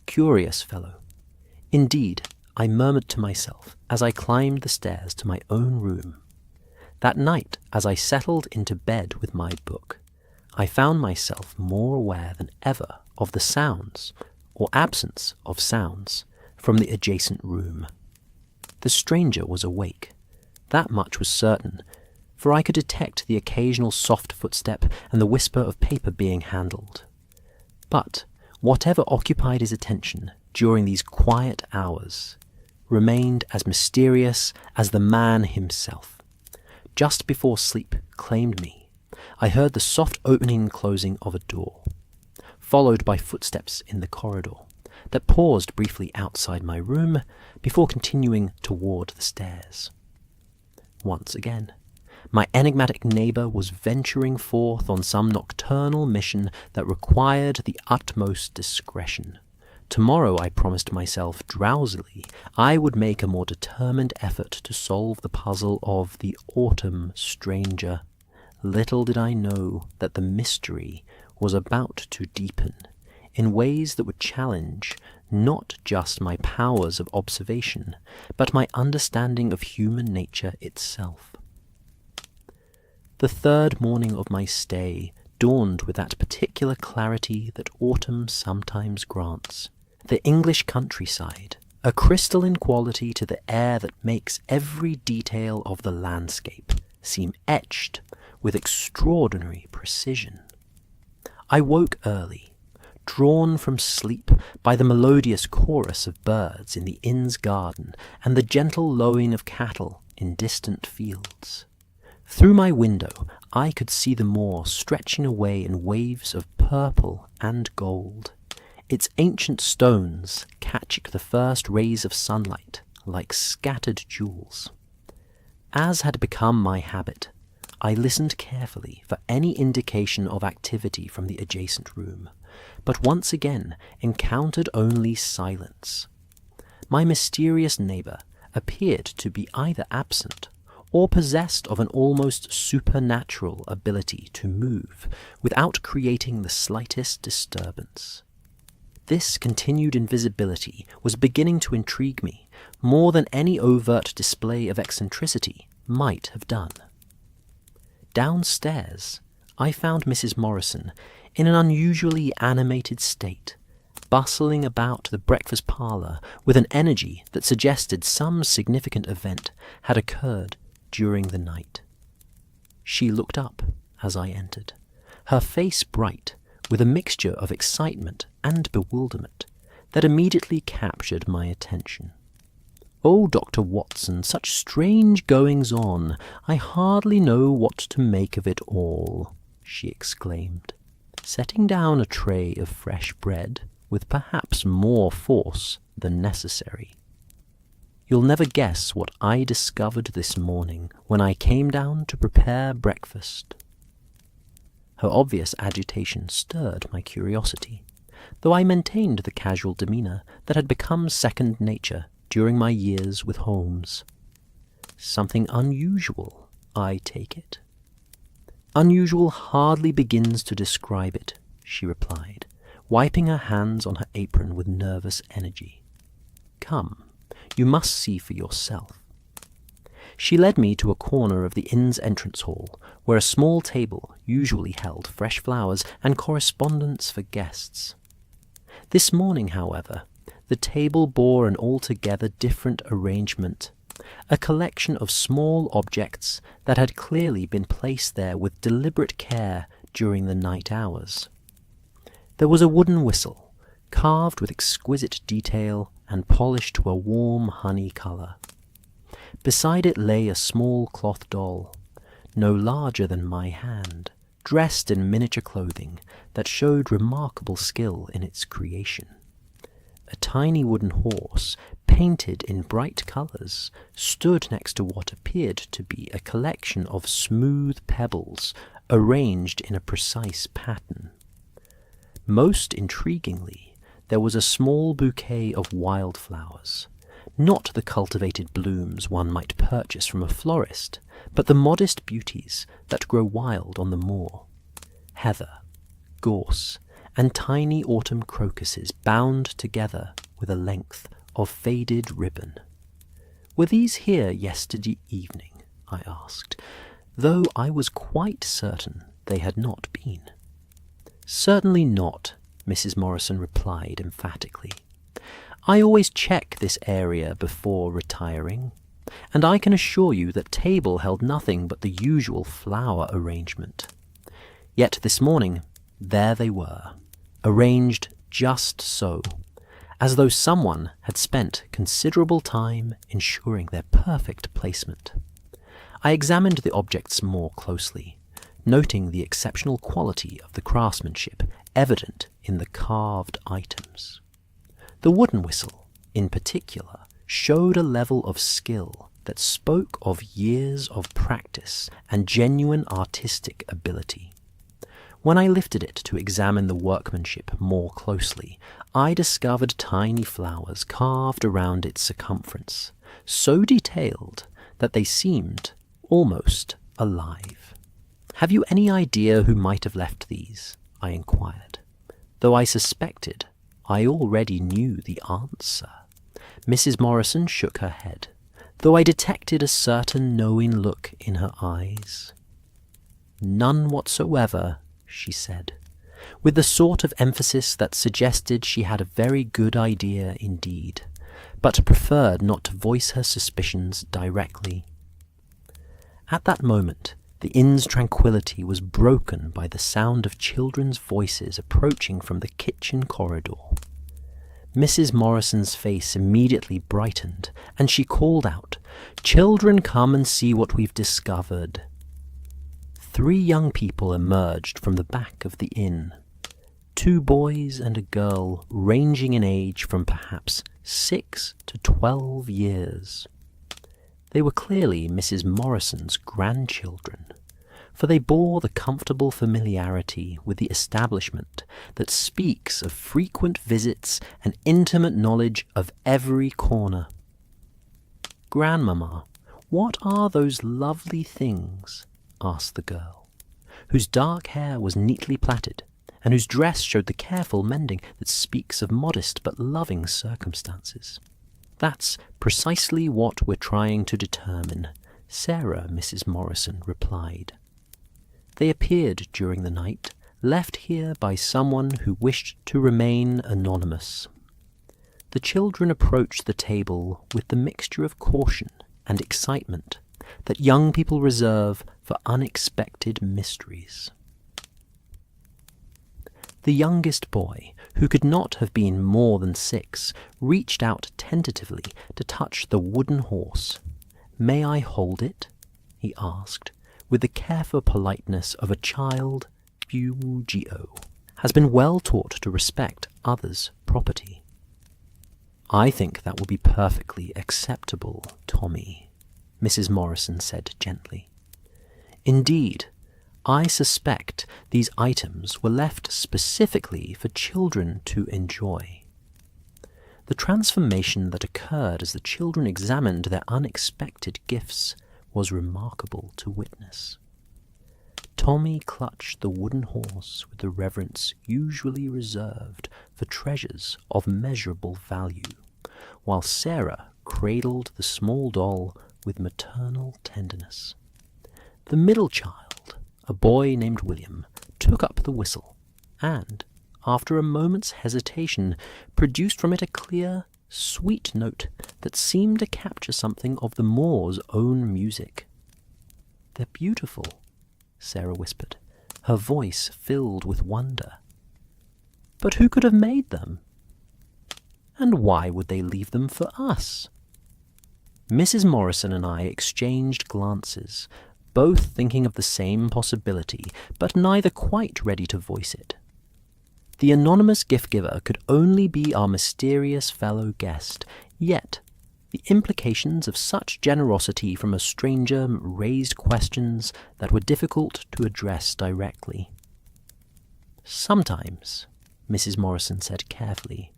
Curious fellow. Indeed, I murmured to myself as I climbed the stairs to my own room. That night, as I settled into bed with my book, I found myself more aware than ever of the sounds, or absence of sounds, from the adjacent room. The stranger was awake. That much was certain, for I could detect the occasional soft footstep and the whisper of paper being handled. But whatever occupied his attention during these quiet hours remained as mysterious as the man himself. Just before sleep claimed me, I heard the soft opening and closing of a door, followed by footsteps in the corridor that paused briefly outside my room before continuing toward the stairs. Once again, my enigmatic neighbour was venturing forth on some nocturnal mission that required the utmost discretion. Tomorrow, I promised myself drowsily, I would make a more determined effort to solve the puzzle of the autumn stranger. Little did I know that the mystery was about to deepen in ways that would challenge not just my powers of observation, but my understanding of human nature itself. The third morning of my stay dawned with that particular clarity that autumn sometimes grants. The English countryside a crystalline quality to the air that makes every detail of the landscape seem etched with extraordinary precision. I woke early, drawn from sleep by the melodious chorus of birds in the inn's garden and the gentle lowing of cattle in distant fields. Through my window I could see the moor stretching away in waves of purple and gold, its ancient stones catching the first rays of sunlight like scattered jewels. As had become my habit, I listened carefully for any indication of activity from the adjacent room, but once again encountered only silence. My mysterious neighbour appeared to be either absent or possessed of an almost supernatural ability to move without creating the slightest disturbance. This continued invisibility was beginning to intrigue me more than any overt display of eccentricity might have done. Downstairs, I found Mrs. Morrison in an unusually animated state, bustling about the breakfast parlour with an energy that suggested some significant event had occurred during the night. She looked up as I entered, her face bright with a mixture of excitement and bewilderment that immediately captured my attention. "Oh, Dr. Watson, such strange goings-on! I hardly know what to make of it all," she exclaimed, setting down a tray of fresh bread with perhaps more force than necessary. "You'll never guess what I discovered this morning when I came down to prepare breakfast." Her obvious agitation stirred my curiosity, though I maintained the casual demeanour that had become second nature during my years with Holmes. "Something unusual, I take it?" "Unusual hardly begins to describe it," she replied, wiping her hands on her apron with nervous energy. "Come, you must see for yourself." She led me to a corner of the inn's entrance hall, where a small table usually held fresh flowers and correspondence for guests. This morning, however, the table bore an altogether different arrangement, a collection of small objects that had clearly been placed there with deliberate care during the night hours. There was a wooden whistle, carved with exquisite detail and polished to a warm honey colour. Beside it lay a small cloth doll, no larger than my hand, dressed in miniature clothing that showed remarkable skill in its creation. A tiny wooden horse, painted in bright colours, stood next to what appeared to be a collection of smooth pebbles arranged in a precise pattern. Most intriguingly, there was a small bouquet of wildflowers, not the cultivated blooms one might purchase from a florist, but the modest beauties that grow wild on the moor: heather, gorse, and tiny autumn crocuses bound together with a length of faded ribbon. "Were these here yesterday evening?" I asked, though I was quite certain they had not been. "Certainly not," Mrs. Morrison replied emphatically. "I always check this area before retiring, and I can assure you that table held nothing but the usual flower arrangement. Yet this morning, there they were, arranged just so, as though someone had spent considerable time ensuring their perfect placement. I examined the objects more closely, noting the exceptional quality of the craftsmanship evident in the carved items. The wooden whistle, in particular, showed a level of skill that spoke of years of practice and genuine artistic ability. When I lifted it to examine the workmanship more closely, I discovered tiny flowers carved around its circumference, so detailed that they seemed almost alive. "Have you any idea who might have left these?" I inquired, though I suspected I already knew the answer. Mrs. Morrison shook her head, though I detected a certain knowing look in her eyes. "None whatsoever," she said, with the sort of emphasis that suggested she had a very good idea indeed. but preferred not to voice her suspicions directly. At that moment, the inn's tranquillity was broken by the sound of children's voices approaching from the kitchen corridor. Mrs. Morrison's face immediately brightened, and she called out, "Children, come and see what we've discovered." 3 young people emerged from the back of the inn. 2 boys and a girl ranging in age from perhaps 6 to 12 years. They were clearly Mrs. Morrison's grandchildren, for they bore the comfortable familiarity with the establishment that speaks of frequent visits and intimate knowledge of every corner. "Grandmamma, what are those lovely things?" asked the girl, whose dark hair was neatly plaited, and whose dress showed the careful mending that speaks of modest but loving circumstances. "That's precisely what we're trying to determine," Sarah, Mrs. Morrison, replied. "They appeared during the night, left here by someone who wished to remain anonymous." The children approached the table with the mixture of caution and excitement that young people reserve for unexpected mysteries. The youngest boy, who could not have been more than 6, reached out tentatively to touch the wooden horse. "May I hold it?" he asked, with the careful politeness of a child who has been well taught to respect others' property. "I think that will be perfectly acceptable, Tommy," Mrs. Morrison said gently. "Indeed, I suspect these items were left specifically for children to enjoy." The transformation that occurred as the children examined their unexpected gifts was remarkable to witness. Tommy clutched the wooden horse with the reverence usually reserved for treasures of measurable value, while Sarah cradled the small doll with maternal tenderness. The middle child, a boy named William, took up the whistle, and, after a moment's hesitation, produced from it a clear, sweet note that seemed to capture something of the Moor's own music. "They're beautiful," Sarah whispered, her voice filled with wonder. "But who could have made them? And why would they leave them for us?" Mrs. Morrison and I exchanged glances, both thinking of the same possibility, but neither quite ready to voice it. The anonymous gift-giver could only be our mysterious fellow guest, yet the implications of such generosity from a stranger raised questions that were difficult to address directly. "Sometimes," Mrs. Morrison said carefully,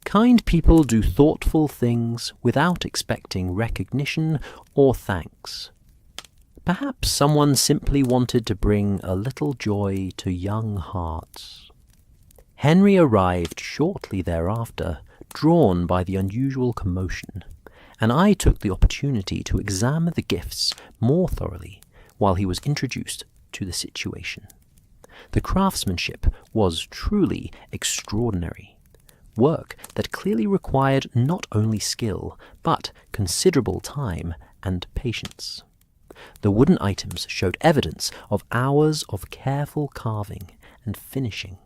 "kind people do thoughtful things without expecting recognition or thanks. Perhaps someone simply wanted to bring a little joy to young hearts." Henry arrived shortly thereafter, drawn by the unusual commotion, and I took the opportunity to examine the gifts more thoroughly while he was introduced to the situation. The craftsmanship was truly extraordinary, work that clearly required not only skill, but considerable time and patience. The wooden items showed evidence of hours of careful carving and finishing,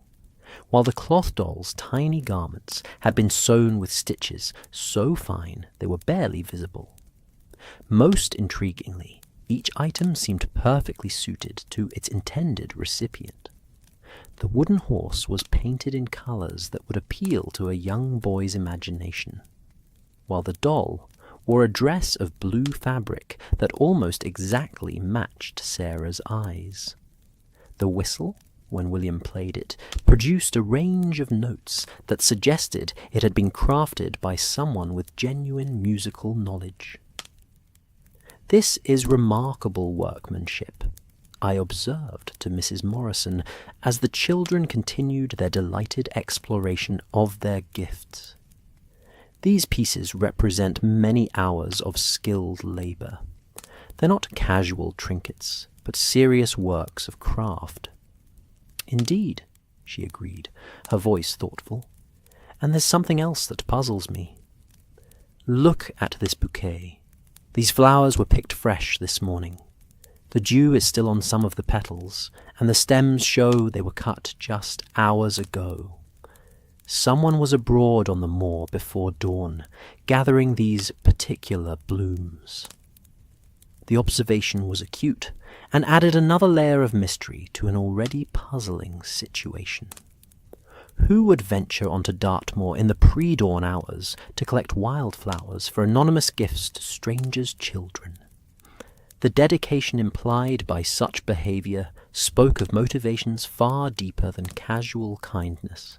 while the cloth doll's tiny garments had been sewn with stitches so fine they were barely visible. Most intriguingly, each item seemed perfectly suited to its intended recipient. The wooden horse was painted in colors that would appeal to a young boy's imagination, while the doll wore a dress of blue fabric that almost exactly matched Sarah's eyes. The whistle, when William played it, produced a range of notes that suggested it had been crafted by someone with genuine musical knowledge. "This is remarkable workmanship," I observed to Mrs. Morrison as the children continued their delighted exploration of their gifts. "These pieces represent many hours of skilled labor. They're not casual trinkets, but serious works of craft." "Indeed," she agreed, her voice thoughtful. "And there's something else that puzzles me. Look at this bouquet. These flowers were picked fresh this morning. The dew is still on some of the petals, and the stems show they were cut just hours ago. Someone was abroad on the moor before dawn, gathering these particular blooms. The observation was acute, and added another layer of mystery to an already puzzling situation. Who would venture onto Dartmoor in the pre-dawn hours to collect wildflowers for anonymous gifts to strangers' children? The dedication implied by such behaviour spoke of motivations far deeper than casual kindness.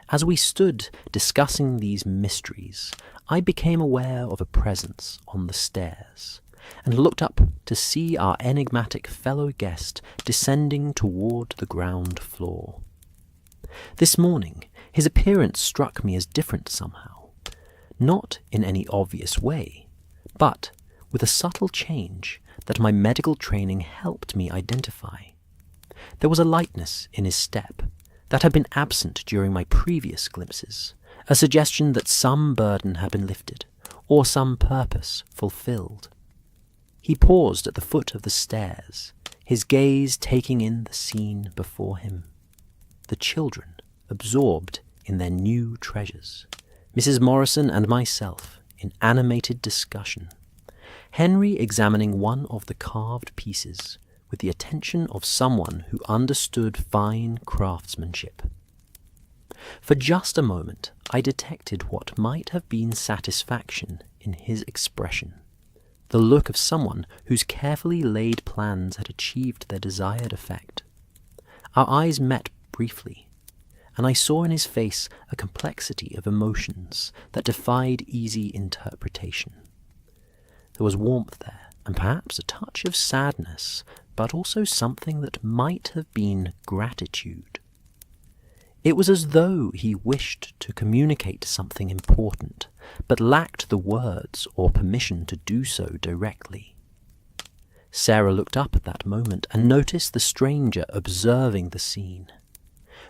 As we stood discussing these mysteries, I became aware of a presence on the stairs, and looked up to see our enigmatic fellow guest descending toward the ground floor. This morning, his appearance struck me as different somehow, not in any obvious way, but with a subtle change that my medical training helped me identify. There was a lightness in his step that had been absent during my previous glimpses, a suggestion that some burden had been lifted, or some purpose fulfilled. He paused at the foot of the stairs, his gaze taking in the scene before him. The children, absorbed in their new treasures, Mrs. Morrison and myself in animated discussion, Henry examining one of the carved pieces with the attention of someone who understood fine craftsmanship. For just a moment I detected what might have been satisfaction in his expression, the look of someone whose carefully laid plans had achieved their desired effect. Our eyes met briefly, and I saw in his face a complexity of emotions that defied easy interpretation. There was warmth there, and perhaps a touch of sadness, but also something that might have been gratitude. It was as though he wished to communicate something important, but lacked the words or permission to do so directly. Sarah looked up at that moment and noticed the stranger observing the scene.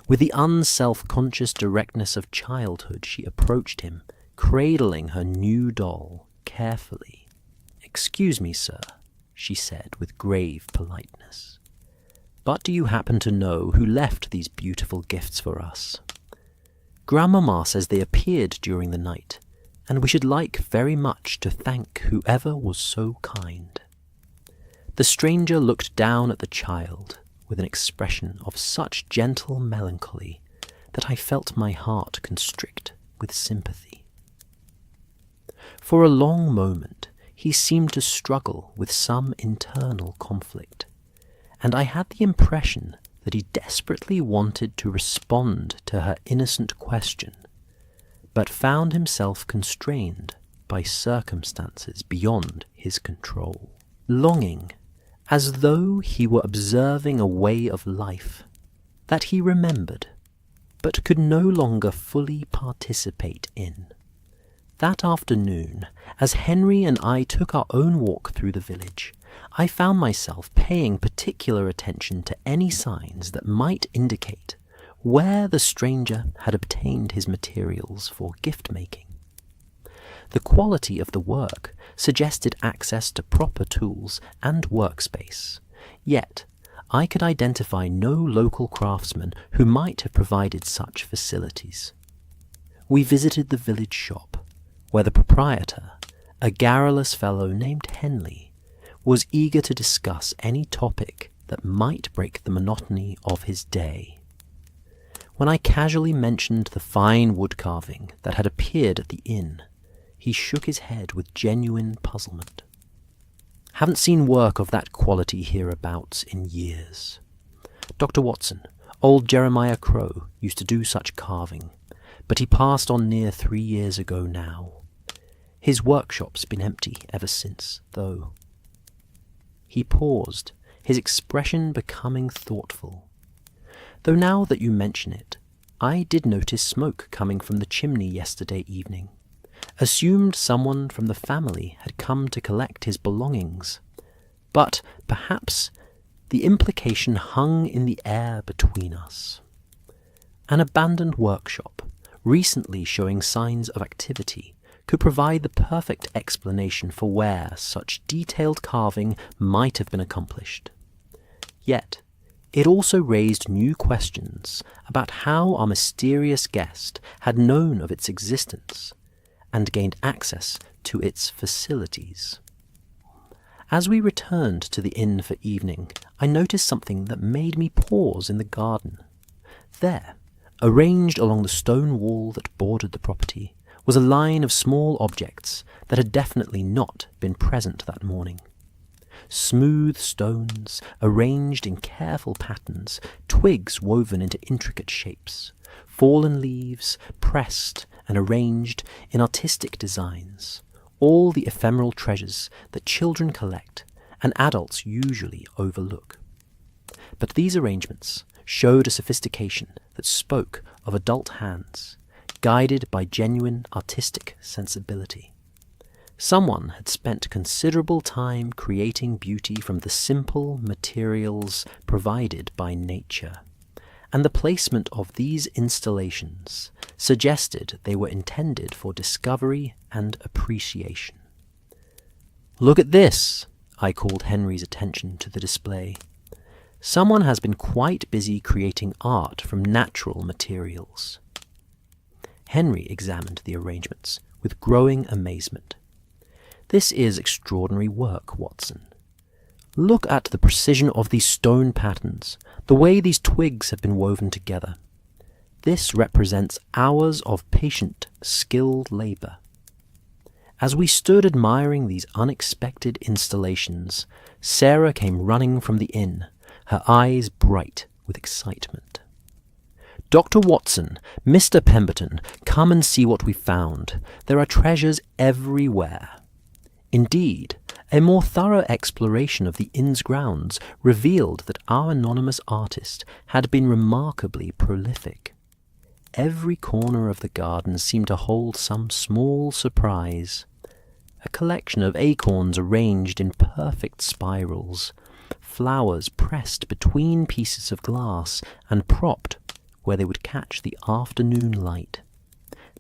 With the unself-conscious directness of childhood, she approached him, cradling her new doll carefully. "Excuse me, sir," she said with grave politeness, "but do you happen to know who left these beautiful gifts for us? Grandmamma says they appeared during the night, and we should like very much to thank whoever was so kind." The stranger looked down at the child with an expression of such gentle melancholy that I felt my heart constrict with sympathy. For a long moment he seemed to struggle with some internal conflict, and I had the impression that he desperately wanted to respond to her innocent question, but found himself constrained by circumstances beyond his control, longing, as though he were observing a way of life that he remembered, but could no longer fully participate in. That afternoon, as Henry and I took our own walk through the village, I found myself paying particular attention to any signs that might indicate where the stranger had obtained his materials for gift-making. The quality of the work suggested access to proper tools and workspace, yet I could identify no local craftsman who might have provided such facilities. We visited the village shop, where the proprietor, a garrulous fellow named Henley, was eager to discuss any topic that might break the monotony of his day. When I casually mentioned the fine wood-carving that had appeared at the inn, he shook his head with genuine puzzlement. "Haven't seen work of that quality hereabouts in years. Dr. Watson, old Jeremiah Crow, used to do such carving, but he passed on near 3 years ago now. His workshop's been empty ever since, though." He paused, his expression becoming thoughtful. "Though now that you mention it, I did notice smoke coming from the chimney yesterday evening. Assumed someone from the family had come to collect his belongings, but perhaps the implication hung in the air between us. An abandoned workshop, recently showing signs of activity, could provide the perfect explanation for where such detailed carving might have been accomplished. Yet, it also raised new questions about how our mysterious guest had known of its existence and gained access to its facilities. As we returned to the inn for evening, I noticed something that made me pause in the garden. There, arranged along the stone wall that bordered the property, was a line of small objects that had definitely not been present that morning. Smooth stones, arranged in careful patterns, twigs woven into intricate shapes, fallen leaves pressed and arranged in artistic designs, all the ephemeral treasures that children collect and adults usually overlook. But these arrangements showed a sophistication that spoke of adult hands, guided by genuine artistic sensibility. Someone had spent considerable time creating beauty from the simple materials provided by nature, and the placement of these installations suggested they were intended for discovery and appreciation. "Look at this!" I called Henry's attention to the display. "Someone has been quite busy creating art from natural materials." Henry examined the arrangements with growing amazement. "This is extraordinary work, Watson. Look at the precision of these stone patterns, the way these twigs have been woven together. This represents hours of patient, skilled labor." As we stood admiring these unexpected installations, Sarah came running from the inn, her eyes bright with excitement. "Dr. Watson, Mr. Pemberton, come and see what we found. There are treasures everywhere." Indeed, a more thorough exploration of the inn's grounds revealed that our anonymous artist had been remarkably prolific. Every corner of the garden seemed to hold some small surprise. A collection of acorns arranged in perfect spirals, flowers pressed between pieces of glass and propped where they would catch the afternoon light,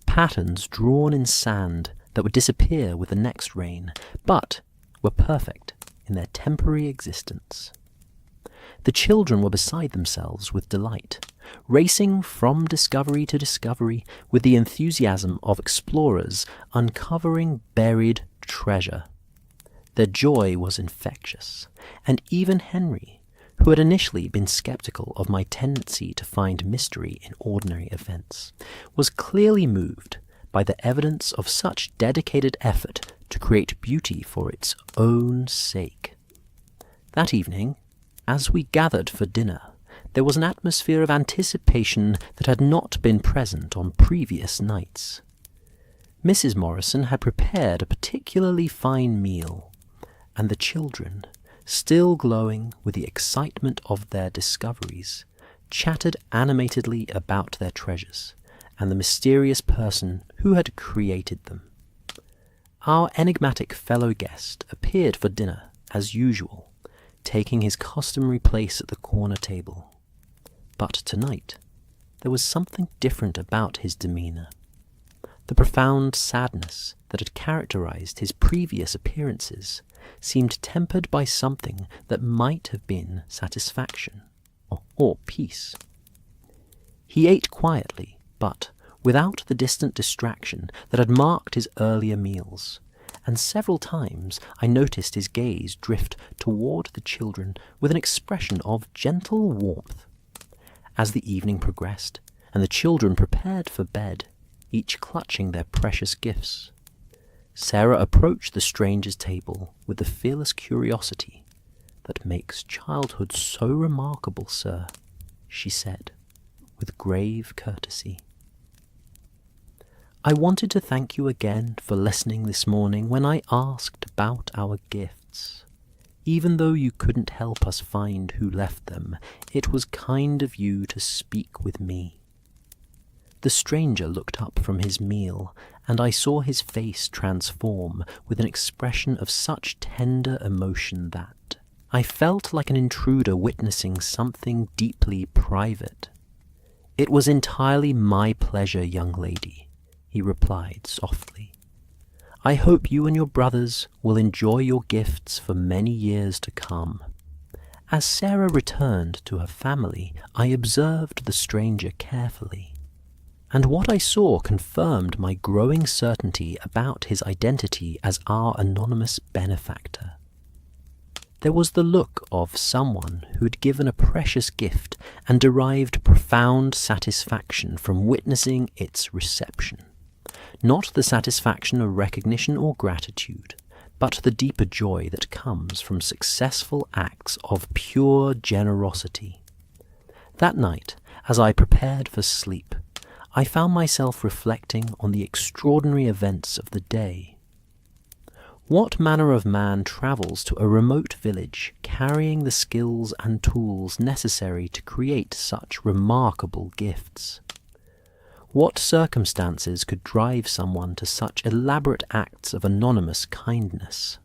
patterns drawn in sand that would disappear with the next rain, but were perfect in their temporary existence. The children were beside themselves with delight, racing from discovery to discovery with the enthusiasm of explorers uncovering buried treasure. Their joy was infectious, and even Henry, who had initially been skeptical of my tendency to find mystery in ordinary events, was clearly moved by the evidence of such dedicated effort to create beauty for its own sake. That evening, as we gathered for dinner, there was an atmosphere of anticipation that had not been present on previous nights. Mrs. Morrison had prepared a particularly fine meal, and the children, still glowing with the excitement of their discoveries, chatted animatedly about their treasures and the mysterious person who had created them. Our enigmatic fellow guest appeared for dinner as usual, taking his customary place at the corner table. But tonight, there was something different about his demeanor. The profound sadness that had characterized his previous appearances seemed tempered by something that might have been satisfaction or peace. He ate quietly, but without the distant distraction that had marked his earlier meals, and several times I noticed his gaze drift toward the children with an expression of gentle warmth. As the evening progressed, and the children prepared for bed, each clutching their precious gifts, Sarah approached the stranger's table with the fearless curiosity that makes childhood so remarkable, sir, she said, with grave courtesy. "I wanted to thank you again for listening this morning when I asked about our gifts. Even though you couldn't help us find who left them, it was kind of you to speak with me." The stranger looked up from his meal, and I saw his face transform with an expression of such tender emotion that I felt like an intruder witnessing something deeply private. "It was entirely my pleasure, young lady," he replied softly. I hope you and your brothers will enjoy your gifts for many years to come." As Sarah returned to her family, I observed the stranger carefully, and what I saw confirmed my growing certainty about his identity as our anonymous benefactor. There was the look of someone who had given a precious gift and derived profound satisfaction from witnessing its reception. Not the satisfaction of recognition or gratitude, but the deeper joy that comes from successful acts of pure generosity. That night, as I prepared for sleep, I found myself reflecting on the extraordinary events of the day. What manner of man travels to a remote village carrying the skills and tools necessary to create such remarkable gifts? What circumstances could drive someone to such elaborate acts of anonymous kindness?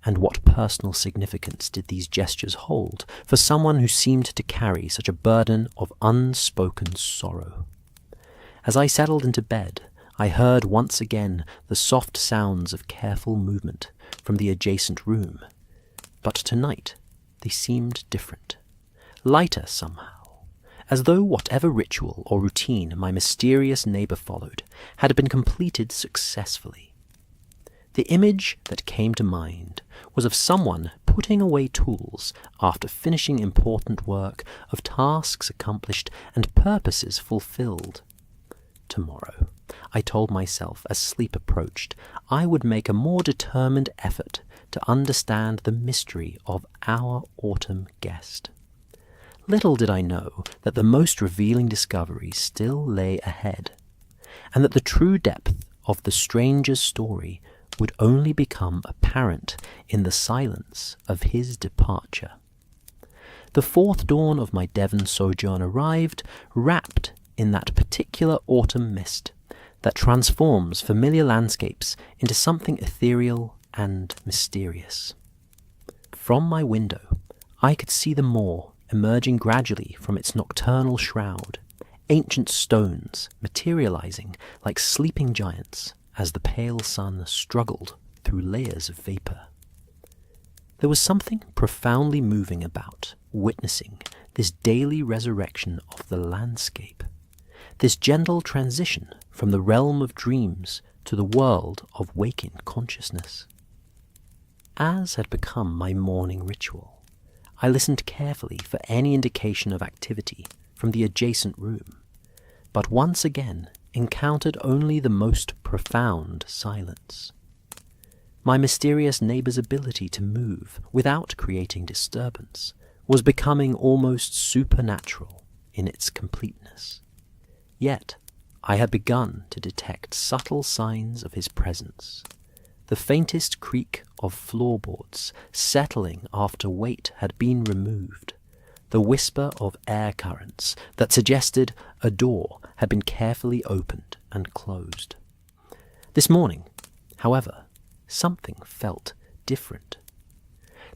And what personal significance did these gestures hold for someone who seemed to carry such a burden of unspoken sorrow? As I settled into bed, I heard once again the soft sounds of careful movement from the adjacent room, but tonight they seemed different, lighter somehow, as though whatever ritual or routine my mysterious neighbour followed had been completed successfully. The image that came to mind was of someone putting away tools after finishing important work, of tasks accomplished and purposes fulfilled. Tomorrow, I told myself as sleep approached, I would make a more determined effort to understand the mystery of our autumn guest. Little did I know that the most revealing discoveries still lay ahead, and that the true depth of the stranger's story would only become apparent in the silence of his departure. The fourth dawn of my Devon sojourn arrived, wrapped in that particular autumn mist that transforms familiar landscapes into something ethereal and mysterious. From my window, I could see the moor emerging gradually from its nocturnal shroud, ancient stones materializing like sleeping giants as the pale sun struggled through layers of vapor. There was something profoundly moving about witnessing this daily resurrection of the landscape, this gentle transition from the realm of dreams to the world of waking consciousness. As had become my morning ritual, I listened carefully for any indication of activity from the adjacent room, but once again encountered only the most profound silence. My mysterious neighbour's ability to move without creating disturbance was becoming almost supernatural in its completeness. Yet I had begun to detect subtle signs of his presence. The faintest creak of floorboards settling after weight had been removed, the whisper of air currents that suggested a door had been carefully opened and closed. This morning, however, something felt different.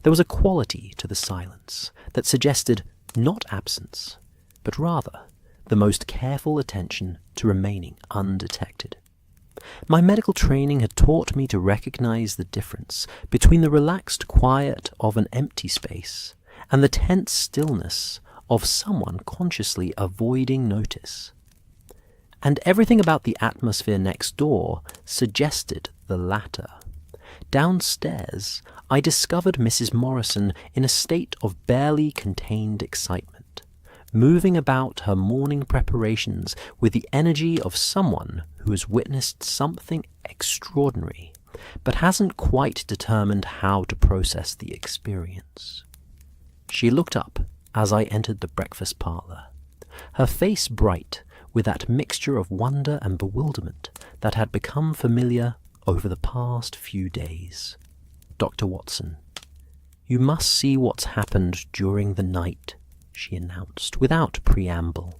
There was a quality to the silence that suggested not absence, but rather the most careful attention to remaining undetected. My medical training had taught me to recognize the difference between the relaxed quiet of an empty space and the tense stillness of someone consciously avoiding notice. And everything about the atmosphere next door suggested the latter. Downstairs, I discovered Mrs. Morrison in a state of barely contained excitement, moving about her morning preparations with the energy of someone who has witnessed something extraordinary, but hasn't quite determined how to process the experience. She looked up as I entered the breakfast parlour, her face bright with that mixture of wonder and bewilderment that had become familiar over the past few days. "Dr. Watson, you must see what's happened during the night," she announced without preamble.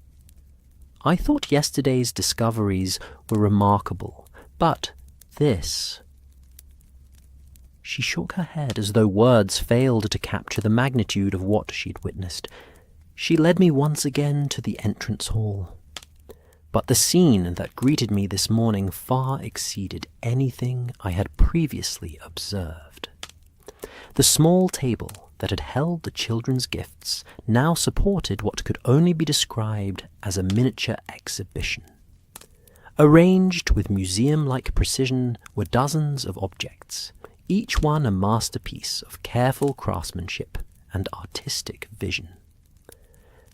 "I thought yesterday's discoveries were remarkable, but this—" She shook her head as though words failed to capture the magnitude of what she'd witnessed. She led me once again to the entrance hall. But the scene that greeted me this morning far exceeded anything I had previously observed. The small table that had held the children's gifts now supported what could only be described as a miniature exhibition. Arranged with museum-like precision were dozens of objects, each one a masterpiece of careful craftsmanship and artistic vision.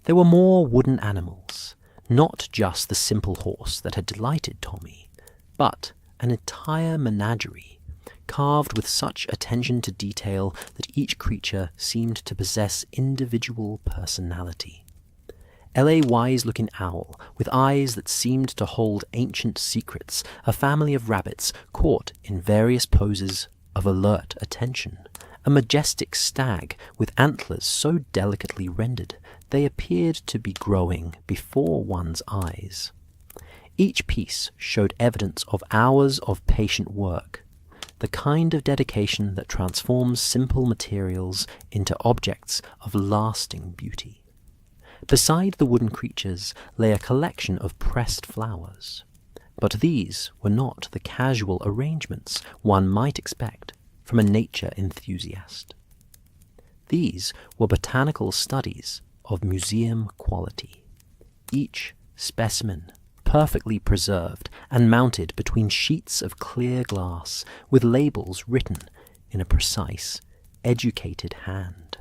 There were more wooden animals, not just the simple horse that had delighted Tommy, but an entire menagerie, carved with such attention to detail that each creature seemed to possess individual personality. A wise-looking owl, with eyes that seemed to hold ancient secrets, a family of rabbits caught in various poses of alert attention, a majestic stag with antlers so delicately rendered they appeared to be growing before one's eyes. Each piece showed evidence of hours of patient work, the kind of dedication that transforms simple materials into objects of lasting beauty. Beside the wooden creatures lay a collection of pressed flowers, but these were not the casual arrangements one might expect from a nature enthusiast. These were botanical studies of museum quality, each specimen perfectly preserved and mounted between sheets of clear glass with labels written in a precise, educated hand.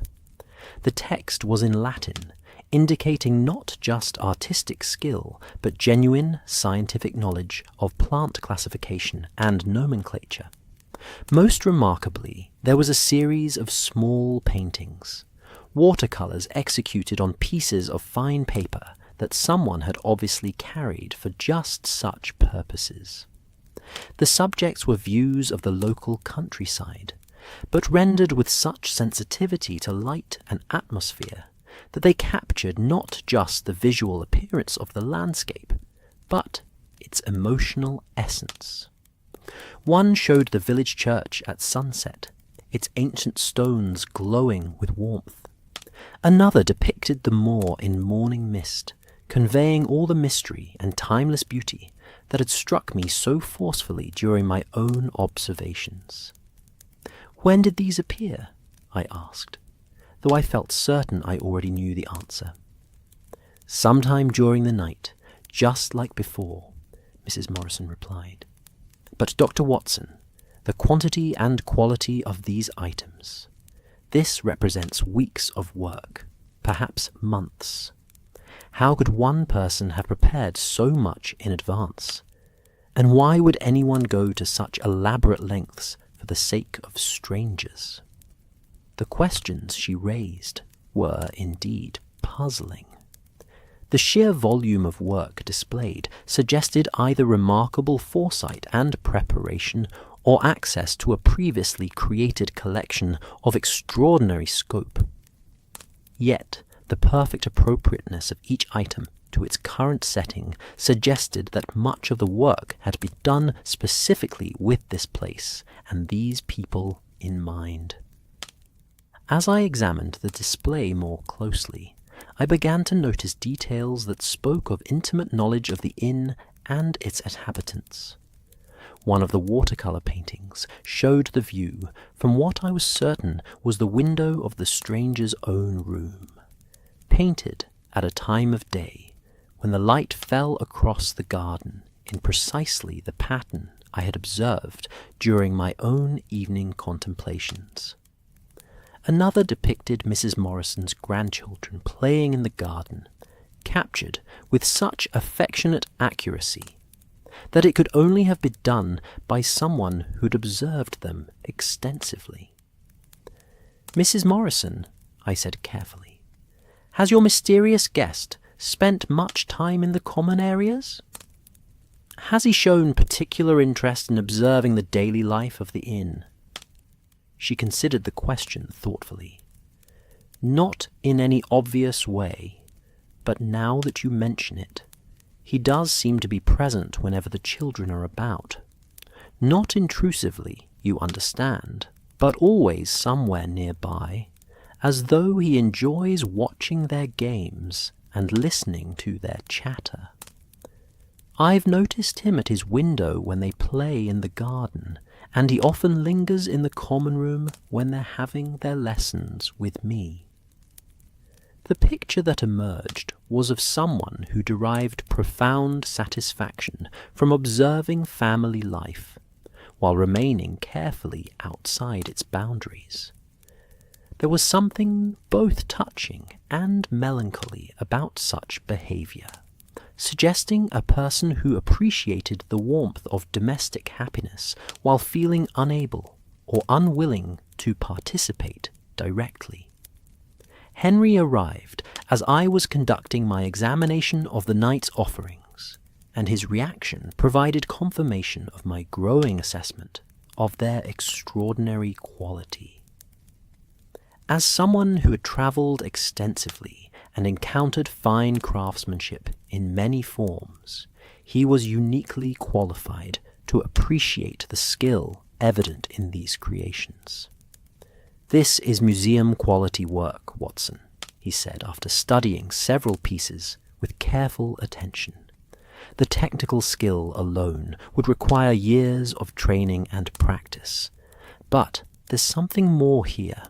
The text was in Latin, indicating not just artistic skill, but genuine scientific knowledge of plant classification and nomenclature. Most remarkably, there was a series of small paintings, watercolors executed on pieces of fine paper that someone had obviously carried for just such purposes. The subjects were views of the local countryside, but rendered with such sensitivity to light and atmosphere that they captured not just the visual appearance of the landscape, but its emotional essence. One showed the village church at sunset, its ancient stones glowing with warmth. Another depicted the moor in morning mist, conveying all the mystery and timeless beauty that had struck me so forcefully during my own observations. "When did these appear?" I asked, though I felt certain I already knew the answer. "Sometime during the night, just like before," Mrs. Morrison replied. "But Dr. Watson, the quantity and quality of these items. This represents weeks of work, perhaps months. How could one person have prepared so much in advance? And why would anyone go to such elaborate lengths for the sake of strangers?" The questions she raised were indeed puzzling. The sheer volume of work displayed suggested either remarkable foresight and preparation or access to a previously created collection of extraordinary scope. Yet, the perfect appropriateness of each item to its current setting suggested that much of the work had been done specifically with this place and these people in mind. As I examined the display more closely, I began to notice details that spoke of intimate knowledge of the inn and its inhabitants. One of the watercolor paintings showed the view from what I was certain was the window of the stranger's own room, painted at a time of day when the light fell across the garden in precisely the pattern I had observed during my own evening contemplations. Another depicted Mrs. Morrison's grandchildren playing in the garden, captured with such affectionate accuracy that it could only have been done by someone who'd observed them extensively. "Mrs. Morrison," I said carefully, "has your mysterious guest spent much time in the common areas? Has he shown particular interest in observing the daily life of the inn?" She considered the question thoughtfully. "Not in any obvious way, but now that you mention it, he does seem to be present whenever the children are about. Not intrusively, you understand, but always somewhere nearby, as though he enjoys watching their games and listening to their chatter." I've noticed him at his window when they play in the garden, and he often lingers in the common room when they're having their lessons with me." The picture that emerged was of someone who derived profound satisfaction from observing family life, while remaining carefully outside its boundaries. There was something both touching and melancholy about such behaviour, suggesting a person who appreciated the warmth of domestic happiness while feeling unable or unwilling to participate directly. Henry arrived as I was conducting my examination of the night's offerings, and his reaction provided confirmation of my growing assessment of their extraordinary quality. As someone who had travelled extensively and encountered fine craftsmanship in many forms, he was uniquely qualified to appreciate the skill evident in these creations. "This is museum-quality work, Watson," he said after studying several pieces with careful attention. "The technical skill alone would require years of training and practice. But there's something more here.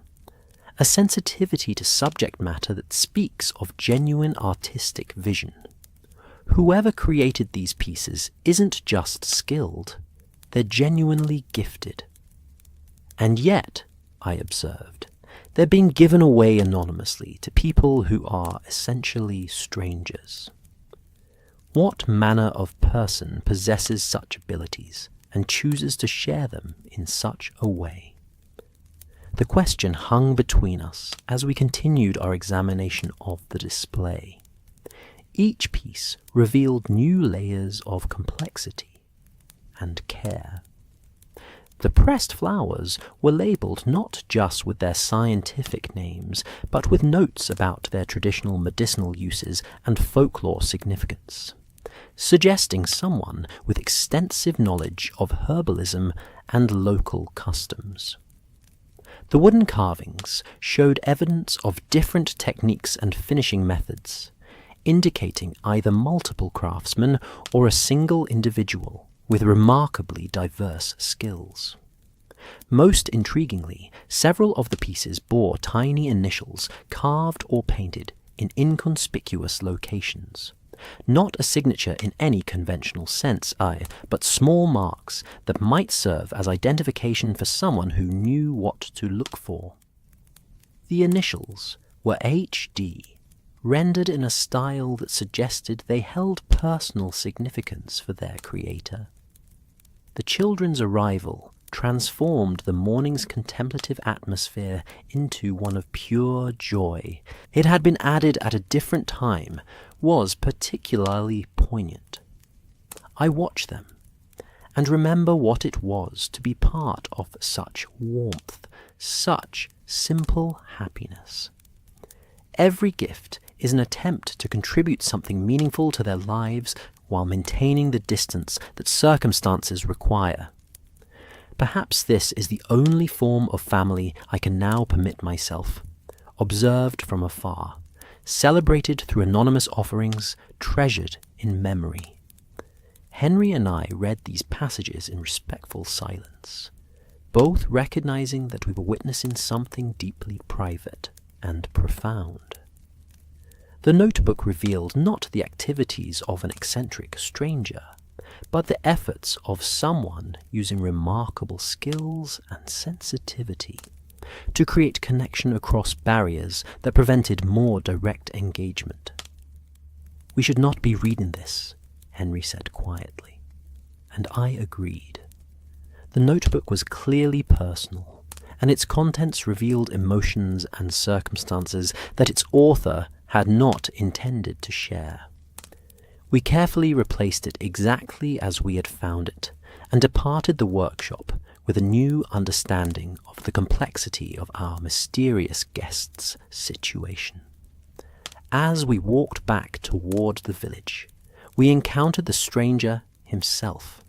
A sensitivity to subject matter that speaks of genuine artistic vision. Whoever created these pieces isn't just skilled, they're genuinely gifted. And yet," I observed, "they're being given away anonymously to people who are essentially strangers. What manner of person possesses such abilities and chooses to share them in such a way?" The question hung between us as we continued our examination of the display. Each piece revealed new layers of complexity and care. The pressed flowers were labelled not just with their scientific names, but with notes about their traditional medicinal uses and folklore significance, suggesting someone with extensive knowledge of herbalism and local customs. The wooden carvings showed evidence of different techniques and finishing methods, indicating either multiple craftsmen or a single individual with remarkably diverse skills. Most intriguingly, several of the pieces bore tiny initials carved or painted in inconspicuous locations. Not a signature in any conventional sense, but small marks that might serve as identification for someone who knew what to look for. The initials were H.D., rendered in a style that suggested they held personal significance for their creator. The children's arrival transformed the morning's contemplative atmosphere into one of pure joy. It had been added at a different time, was particularly poignant. I watch them, and remember what it was to be part of such warmth, such simple happiness. Every gift is an attempt to contribute something meaningful to their lives while maintaining the distance that circumstances require. Perhaps this is the only form of family I can now permit myself, observed from afar, celebrated through anonymous offerings, treasured in memory. Henry and I read these passages in respectful silence, both recognizing that we were witnessing something deeply private and profound. The notebook revealed not the activities of an eccentric stranger, but the efforts of someone using remarkable skills and sensitivity to create connection across barriers that prevented more direct engagement. "We should not be reading this," Henry said quietly, and I agreed. The notebook was clearly personal, and its contents revealed emotions and circumstances that its author had not intended to share. We carefully replaced it exactly as we had found it, and departed the workshop with a new understanding of the complexity of our mysterious guest's situation. As we walked back toward the village, we encountered the stranger himself,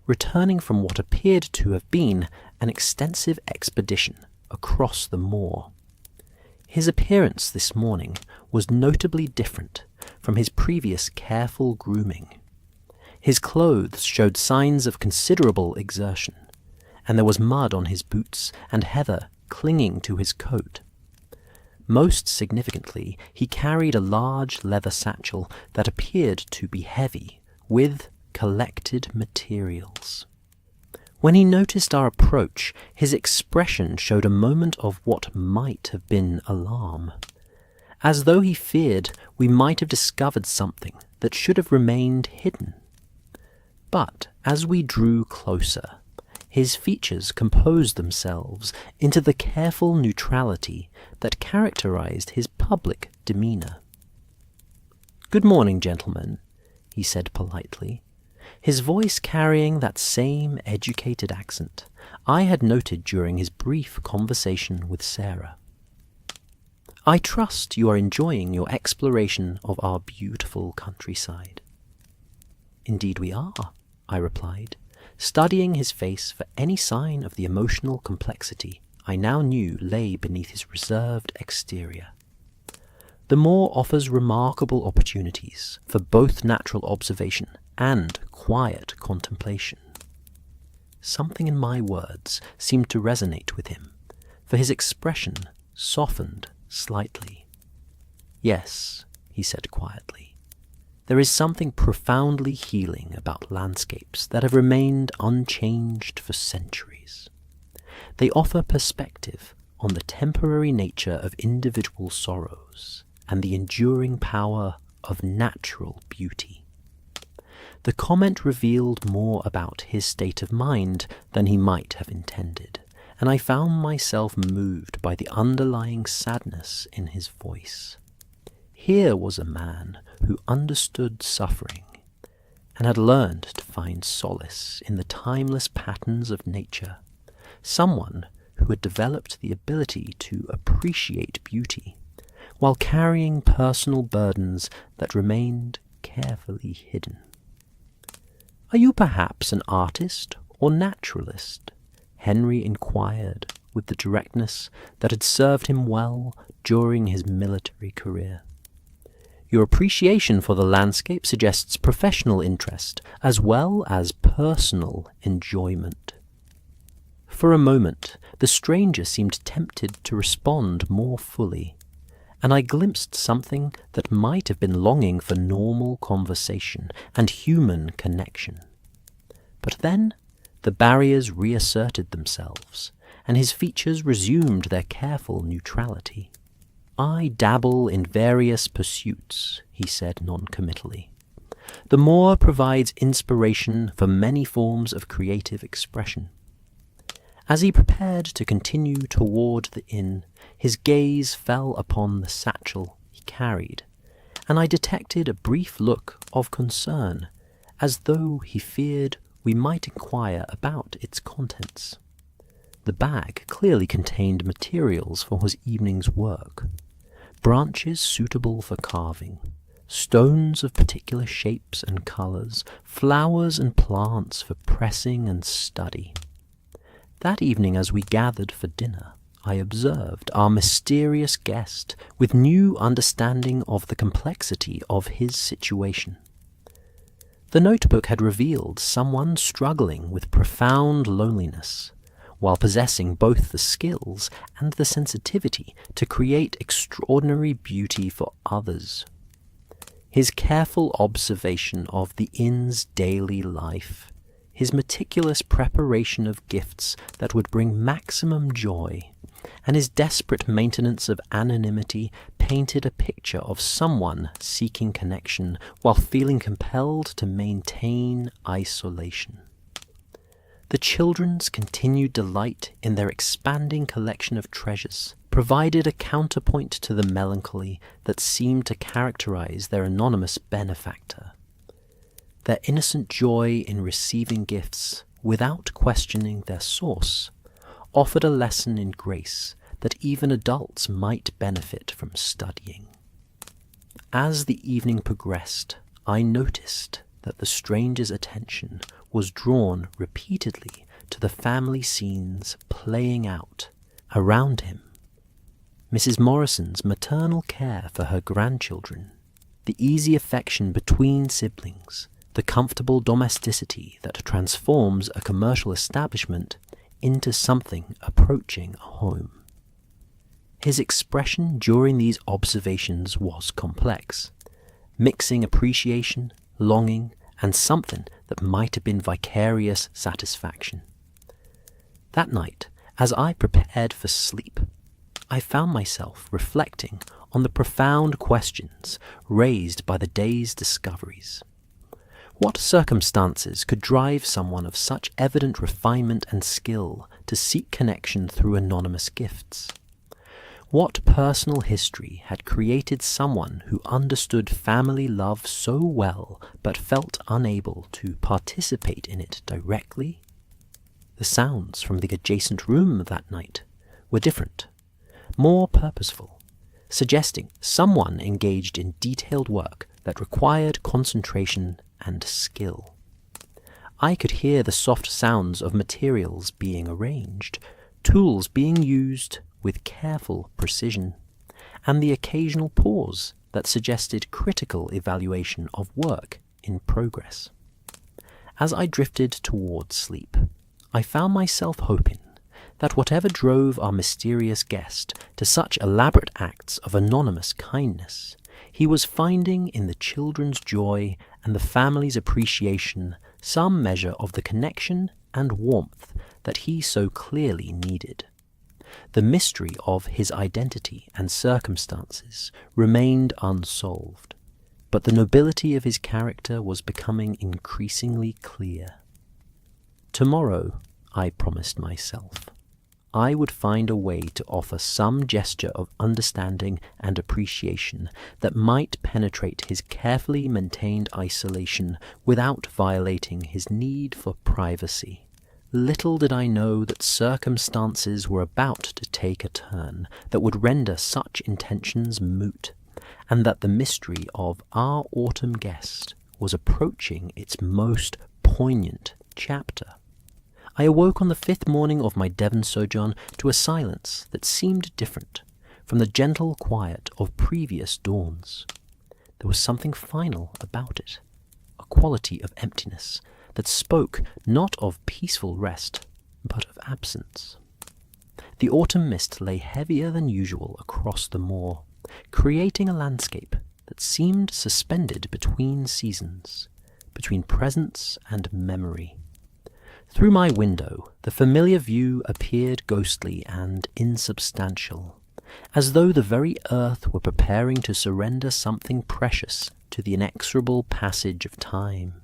returning from what appeared to have been an extensive expedition across the moor. His appearance this morning was notably different from his previous careful grooming. His clothes showed signs of considerable exertion, and there was mud on his boots and heather clinging to his coat. Most significantly, he carried a large leather satchel that appeared to be heavy, with collected materials. When he noticed our approach, his expression showed a moment of what might have been alarm, as though he feared we might have discovered something that should have remained hidden. But as we drew closer, his features composed themselves into the careful neutrality that characterized his public demeanor. "Good morning, gentlemen," he said politely, his voice carrying that same educated accent I had noted during his brief conversation with Sarah. "I trust you are enjoying your exploration of our beautiful countryside." "Indeed we are," I replied, studying his face for any sign of the emotional complexity I now knew lay beneath his reserved exterior. The moor offers remarkable opportunities for both natural observation and quiet contemplation. Something in my words seemed to resonate with him, for his expression softened slightly. "Yes," he said quietly, "there is something profoundly healing about landscapes that have remained unchanged for centuries. They offer perspective on the temporary nature of individual sorrows and the enduring power of natural beauty." The comment revealed more about his state of mind than he might have intended, and I found myself moved by the underlying sadness in his voice. Here was a man who understood suffering and had learned to find solace in the timeless patterns of nature, someone who had developed the ability to appreciate beauty while carrying personal burdens that remained carefully hidden. "Are you perhaps an artist or naturalist?" Henry inquired with the directness that had served him well during his military career. "Your appreciation for the landscape suggests professional interest as well as personal enjoyment." For a moment, the stranger seemed tempted to respond more fully, and I glimpsed something that might have been longing for normal conversation and human connection. But then the barriers reasserted themselves, and his features resumed their careful neutrality. "I dabble in various pursuits," he said noncommittally. "The moor provides inspiration for many forms of creative expression." As he prepared to continue toward the inn, his gaze fell upon the satchel he carried, and I detected a brief look of concern, as though he feared we might inquire about its contents. The bag clearly contained materials for his evening's work: branches suitable for carving, stones of particular shapes and colors, flowers and plants for pressing and study. That evening, as we gathered for dinner, I observed our mysterious guest with new understanding of the complexity of his situation. The notebook had revealed someone struggling with profound loneliness, while possessing both the skills and the sensitivity to create extraordinary beauty for others. His careful observation of the inn's daily life, his meticulous preparation of gifts that would bring maximum joy, and his desperate maintenance of anonymity painted a picture of someone seeking connection while feeling compelled to maintain isolation. The children's continued delight in their expanding collection of treasures provided a counterpoint to the melancholy that seemed to characterize their anonymous benefactor. Their innocent joy in receiving gifts, without questioning their source, offered a lesson in grace that even adults might benefit from studying. As the evening progressed, I noticed that the stranger's attention was drawn repeatedly to the family scenes playing out around him. Mrs. Morrison's maternal care for her grandchildren, the easy affection between siblings, the comfortable domesticity that transforms a commercial establishment into something approaching a home. His expression during these observations was complex, mixing appreciation, longing, and something that might have been vicarious satisfaction. That night, as I prepared for sleep, I found myself reflecting on the profound questions raised by the day's discoveries. What circumstances could drive someone of such evident refinement and skill to seek connection through anonymous gifts? What personal history had created someone who understood family love so well but felt unable to participate in it directly? The sounds from the adjacent room that night were different, more purposeful, suggesting someone engaged in detailed work that required concentration and skill. I could hear the soft sounds of materials being arranged, tools being used with careful precision, and the occasional pause that suggested critical evaluation of work in progress. As I drifted towards sleep, I found myself hoping that whatever drove our mysterious guest to such elaborate acts of anonymous kindness, he was finding in the children's joy and the family's appreciation some measure of the connection and warmth that he so clearly needed. The mystery of his identity and circumstances remained unsolved, but the nobility of his character was becoming increasingly clear. Tomorrow, I promised myself, I would find a way to offer some gesture of understanding and appreciation that might penetrate his carefully maintained isolation without violating his need for privacy. Little did I know that circumstances were about to take a turn that would render such intentions moot, and that the mystery of our autumn guest was approaching its most poignant chapter. I awoke on the 5th morning of my Devon sojourn to a silence that seemed different from the gentle quiet of previous dawns. There was something final about it, a quality of emptiness that spoke not of peaceful rest, but of absence. The autumn mist lay heavier than usual across the moor, creating a landscape that seemed suspended between seasons, between presence and memory. Through my window, the familiar view appeared ghostly and insubstantial, as though the very earth were preparing to surrender something precious to the inexorable passage of time.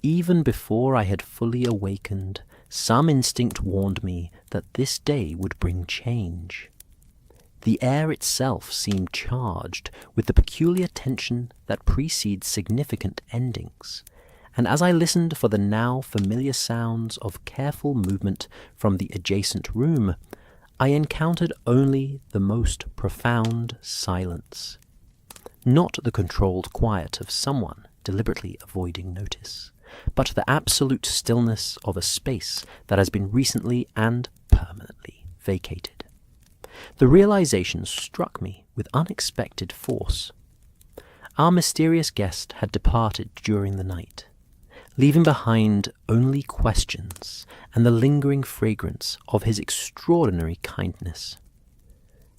Even before I had fully awakened, some instinct warned me that this day would bring change. The air itself seemed charged with the peculiar tension that precedes significant endings, and as I listened for the now familiar sounds of careful movement from the adjacent room, I encountered only the most profound silence, not the controlled quiet of someone deliberately avoiding notice, but the absolute stillness of a space that has been recently and permanently vacated. The realization struck me with unexpected force. Our mysterious guest had departed during the night, leaving behind only questions and the lingering fragrance of his extraordinary kindness.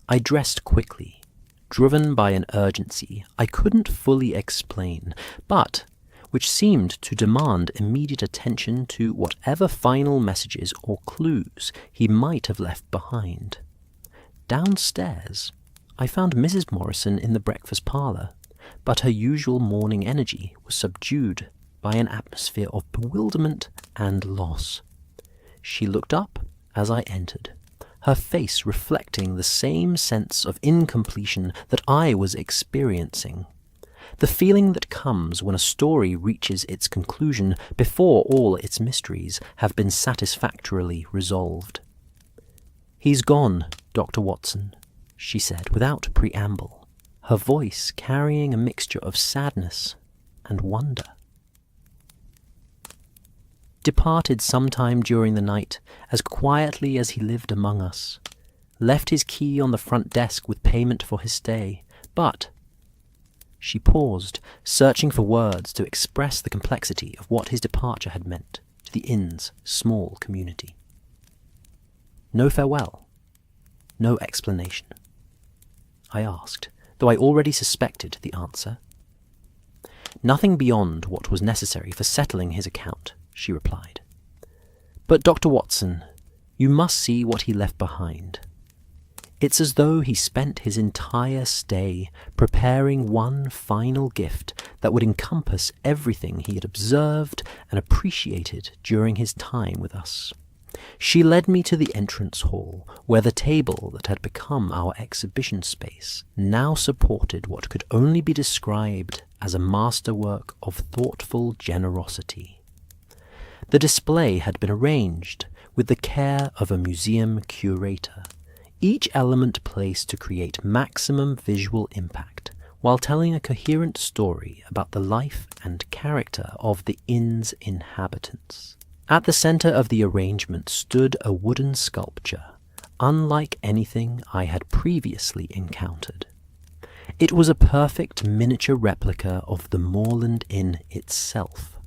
I dressed quickly, driven by an urgency I couldn't fully explain, but which seemed to demand immediate attention to whatever final messages or clues he might have left behind. Downstairs, I found Mrs. Morrison in the breakfast parlour, but her usual morning energy was subdued by an atmosphere of bewilderment and loss. She looked up as I entered, her face reflecting the same sense of incompletion that I was experiencing. The feeling that comes when a story reaches its conclusion before all its mysteries have been satisfactorily resolved. "He's gone, Dr. Watson," she said without preamble, her voice carrying a mixture of sadness and wonder. "Departed sometime during the night, as quietly as he lived among us. Left his key on the front desk with payment for his stay, but She paused, searching for words to express the complexity of what his departure had meant to the inn's small community. No farewell? No explanation? I asked, though I already suspected the answer. Nothing beyond what was necessary for settling his account, she replied. But Dr. Watson, you must see what he left behind. It's as though he spent his entire stay preparing one final gift that would encompass everything he had observed and appreciated during his time with us. She led me to the entrance hall, where the table that had become our exhibition space now supported what could only be described as a masterwork of thoughtful generosity. The display had been arranged with the care of a museum curator, each element placed to create maximum visual impact while telling a coherent story about the life and character of the inn's inhabitants. At the center of the arrangement stood a wooden sculpture, unlike anything I had previously encountered. It was a perfect miniature replica of the Moorland Inn itself,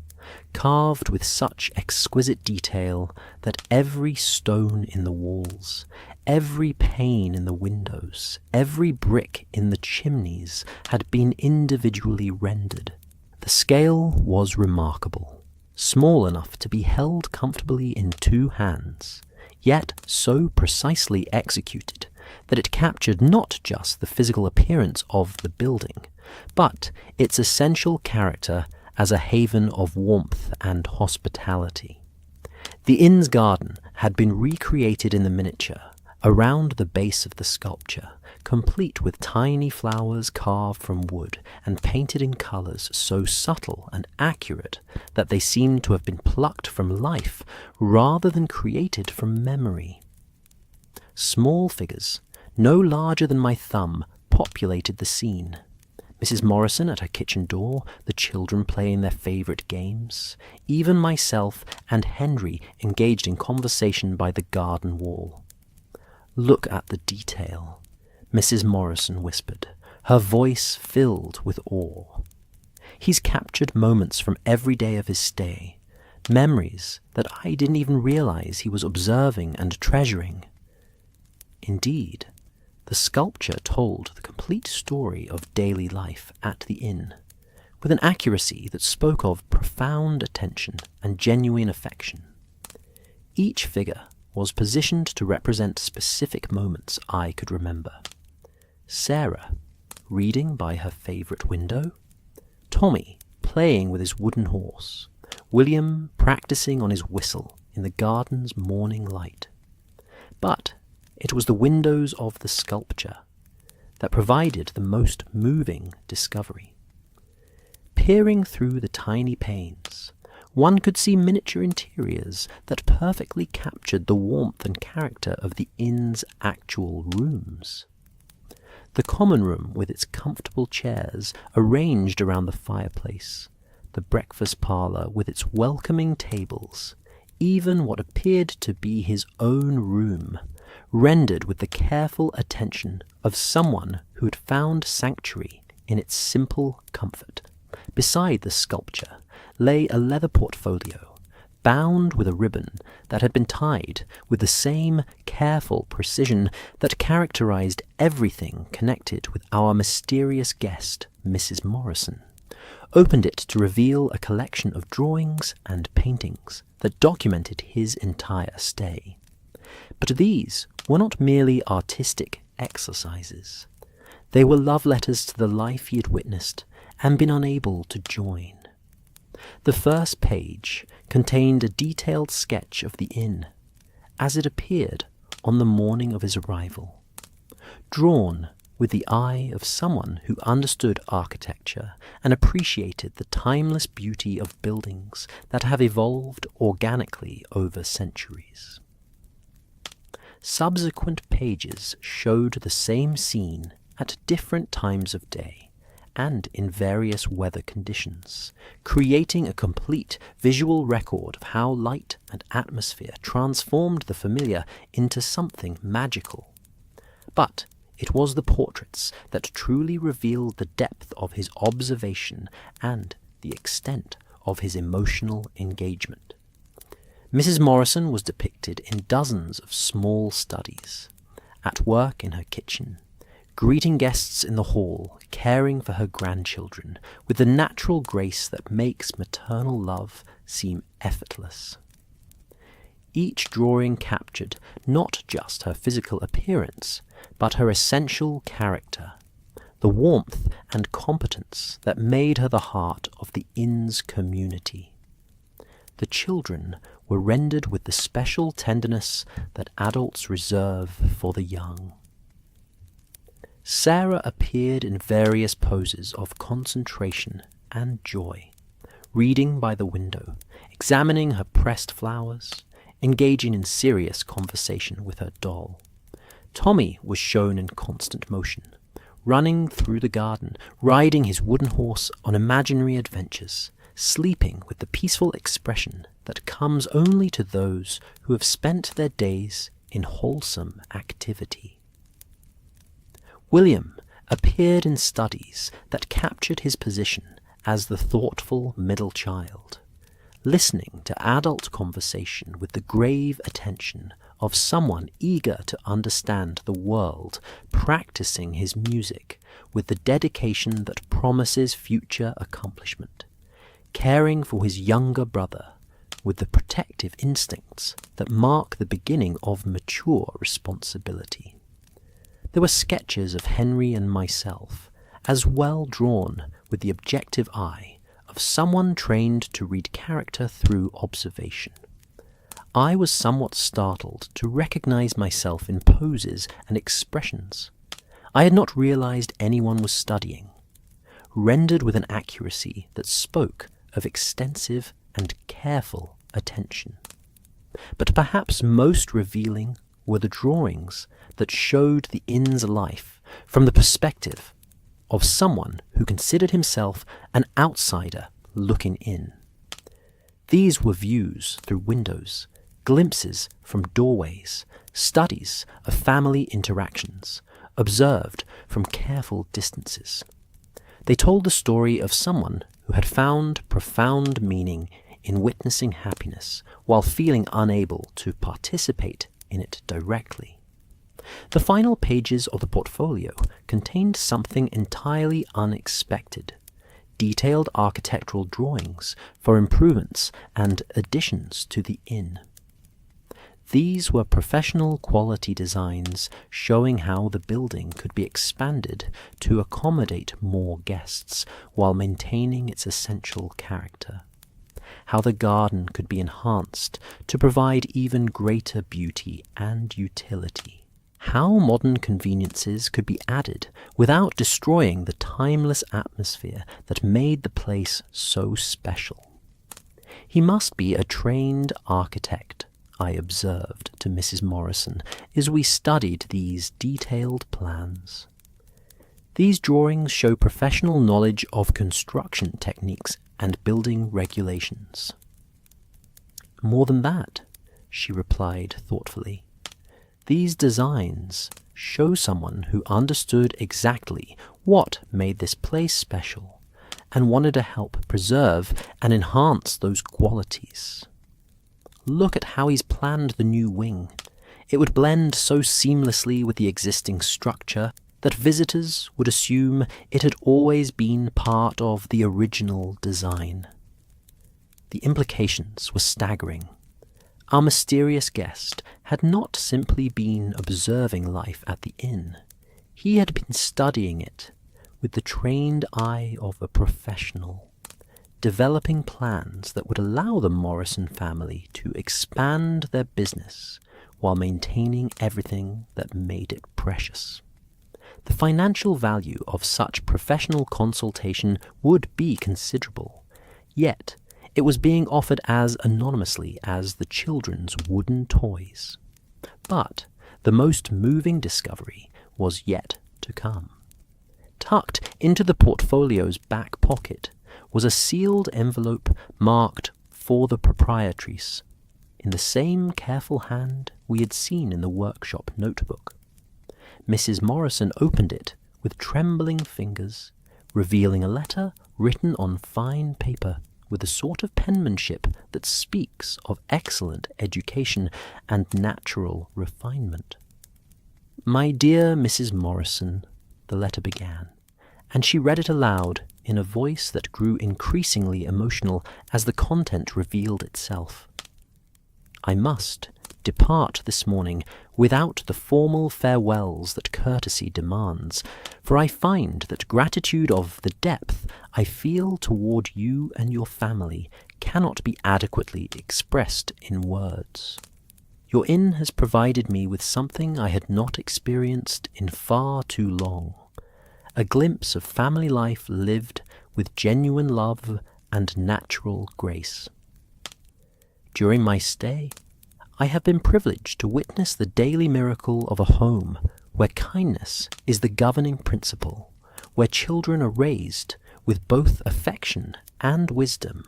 carved with such exquisite detail that every stone in the walls, every pane in the windows, every brick in the chimneys had been individually rendered. The scale was remarkable, small enough to be held comfortably in 2 hands, yet so precisely executed that it captured not just the physical appearance of the building, but its essential character as a haven of warmth and hospitality. The inn's garden had been recreated in the miniature, around the base of the sculpture, complete with tiny flowers carved from wood and painted in colours so subtle and accurate that they seemed to have been plucked from life rather than created from memory. Small figures, no larger than my thumb, populated the scene. Mrs. Morrison at her kitchen door, the children playing their favourite games, even myself and Henry engaged in conversation by the garden wall. "Look at the detail," Mrs. Morrison whispered, her voice filled with awe. "He's captured moments from every day of his stay, memories that I didn't even realize he was observing and treasuring." Indeed, the sculpture told the complete story of daily life at the inn, with an accuracy that spoke of profound attention and genuine affection. Each figure was positioned to represent specific moments I could remember. Sarah, reading by her favourite window, Tommy, playing with his wooden horse, William practising on his whistle in the garden's morning light. But it was the windows of the sculpture that provided the most moving discovery. Peering through the tiny panes, one could see miniature interiors that perfectly captured the warmth and character of the inn's actual rooms. The common room with its comfortable chairs arranged around the fireplace, the breakfast parlour with its welcoming tables, even what appeared to be his own room, rendered with the careful attention of someone who had found sanctuary in its simple comfort. Beside the sculpture lay a leather portfolio, bound with a ribbon that had been tied with the same careful precision that characterized everything connected with our mysterious guest, Mrs. Morrison. Opened it to reveal a collection of drawings and paintings that documented his entire stay. But these were not merely artistic exercises. They were love letters to the life he had witnessed and been unable to join. The first page contained a detailed sketch of the inn, as it appeared on the morning of his arrival, drawn with the eye of someone who understood architecture and appreciated the timeless beauty of buildings that have evolved organically over centuries. Subsequent pages showed the same scene at different times of day and in various weather conditions, creating a complete visual record of how light and atmosphere transformed the familiar into something magical. But it was the portraits that truly revealed the depth of his observation and the extent of his emotional engagement. Mrs. Morrison was depicted in dozens of small studies, at work in her kitchen, greeting guests in the hall, caring for her grandchildren with the natural grace that makes maternal love seem effortless. Each drawing captured not just her physical appearance, but her essential character, the warmth and competence that made her the heart of the inn's community. The children were rendered with the special tenderness that adults reserve for the young. Sarah appeared in various poses of concentration and joy, reading by the window, examining her pressed flowers, engaging in serious conversation with her doll. Tommy was shown in constant motion, running through the garden, riding his wooden horse on imaginary adventures, sleeping with the peaceful expression that comes only to those who have spent their days in wholesome activity. William appeared in studies that captured his position as the thoughtful middle child, listening to adult conversation with the grave attention of someone eager to understand the world, practicing his music with the dedication that promises future accomplishment, caring for his younger brother with the protective instincts that mark the beginning of mature responsibility. There were sketches of Henry and myself, as well drawn with the objective eye of someone trained to read character through observation. I was somewhat startled to recognize myself in poses and expressions I had not realized anyone was studying, rendered with an accuracy that spoke of extensive and careful attention. But perhaps most revealing were the drawings that showed the inn's life from the perspective of someone who considered himself an outsider looking in. These were views through windows, glimpses from doorways, studies of family interactions, observed from careful distances. They told the story of someone who had found profound meaning in witnessing happiness while feeling unable to participate in it directly. The final pages of the portfolio contained something entirely unexpected: detailed architectural drawings for improvements and additions to the inn. These were professional quality designs showing how the building could be expanded to accommodate more guests while maintaining its essential character, how the garden could be enhanced to provide even greater beauty and utility, how modern conveniences could be added without destroying the timeless atmosphere that made the place so special. He must be a trained architect, I observed to Mrs. Morrison as we studied these detailed plans. These drawings show professional knowledge of construction techniques and building regulations. More than that, she replied thoughtfully. These designs show someone who understood exactly what made this place special and wanted to help preserve and enhance those qualities. Look at how he's planned the new wing. It would blend so seamlessly with the existing structure that visitors would assume it had always been part of the original design. The implications were staggering. Our mysterious guest had not simply been observing life at the inn. He had been studying it with the trained eye of a professional, developing plans that would allow the Morrison family to expand their business while maintaining everything that made it precious. The financial value of such professional consultation would be considerable, yet it was being offered as anonymously as the children's wooden toys. But the most moving discovery was yet to come. Tucked into the portfolio's back pocket was a sealed envelope marked "For the Proprietress," in the same careful hand we had seen in the workshop notebook. Mrs. Morrison opened it with trembling fingers, revealing a letter written on fine paper with a sort of penmanship that speaks of excellent education and natural refinement. "My dear Mrs. Morrison," the letter began, and she read it aloud in a voice that grew increasingly emotional as the content revealed itself. "I must depart this morning without the formal farewells that courtesy demands, for I find that gratitude of the depth I feel toward you and your family cannot be adequately expressed in words. Your inn has provided me with something I had not experienced in far too long, a glimpse of family life lived with genuine love and natural grace. During my stay, I have been privileged to witness the daily miracle of a home where kindness is the governing principle, where children are raised with both affection and wisdom,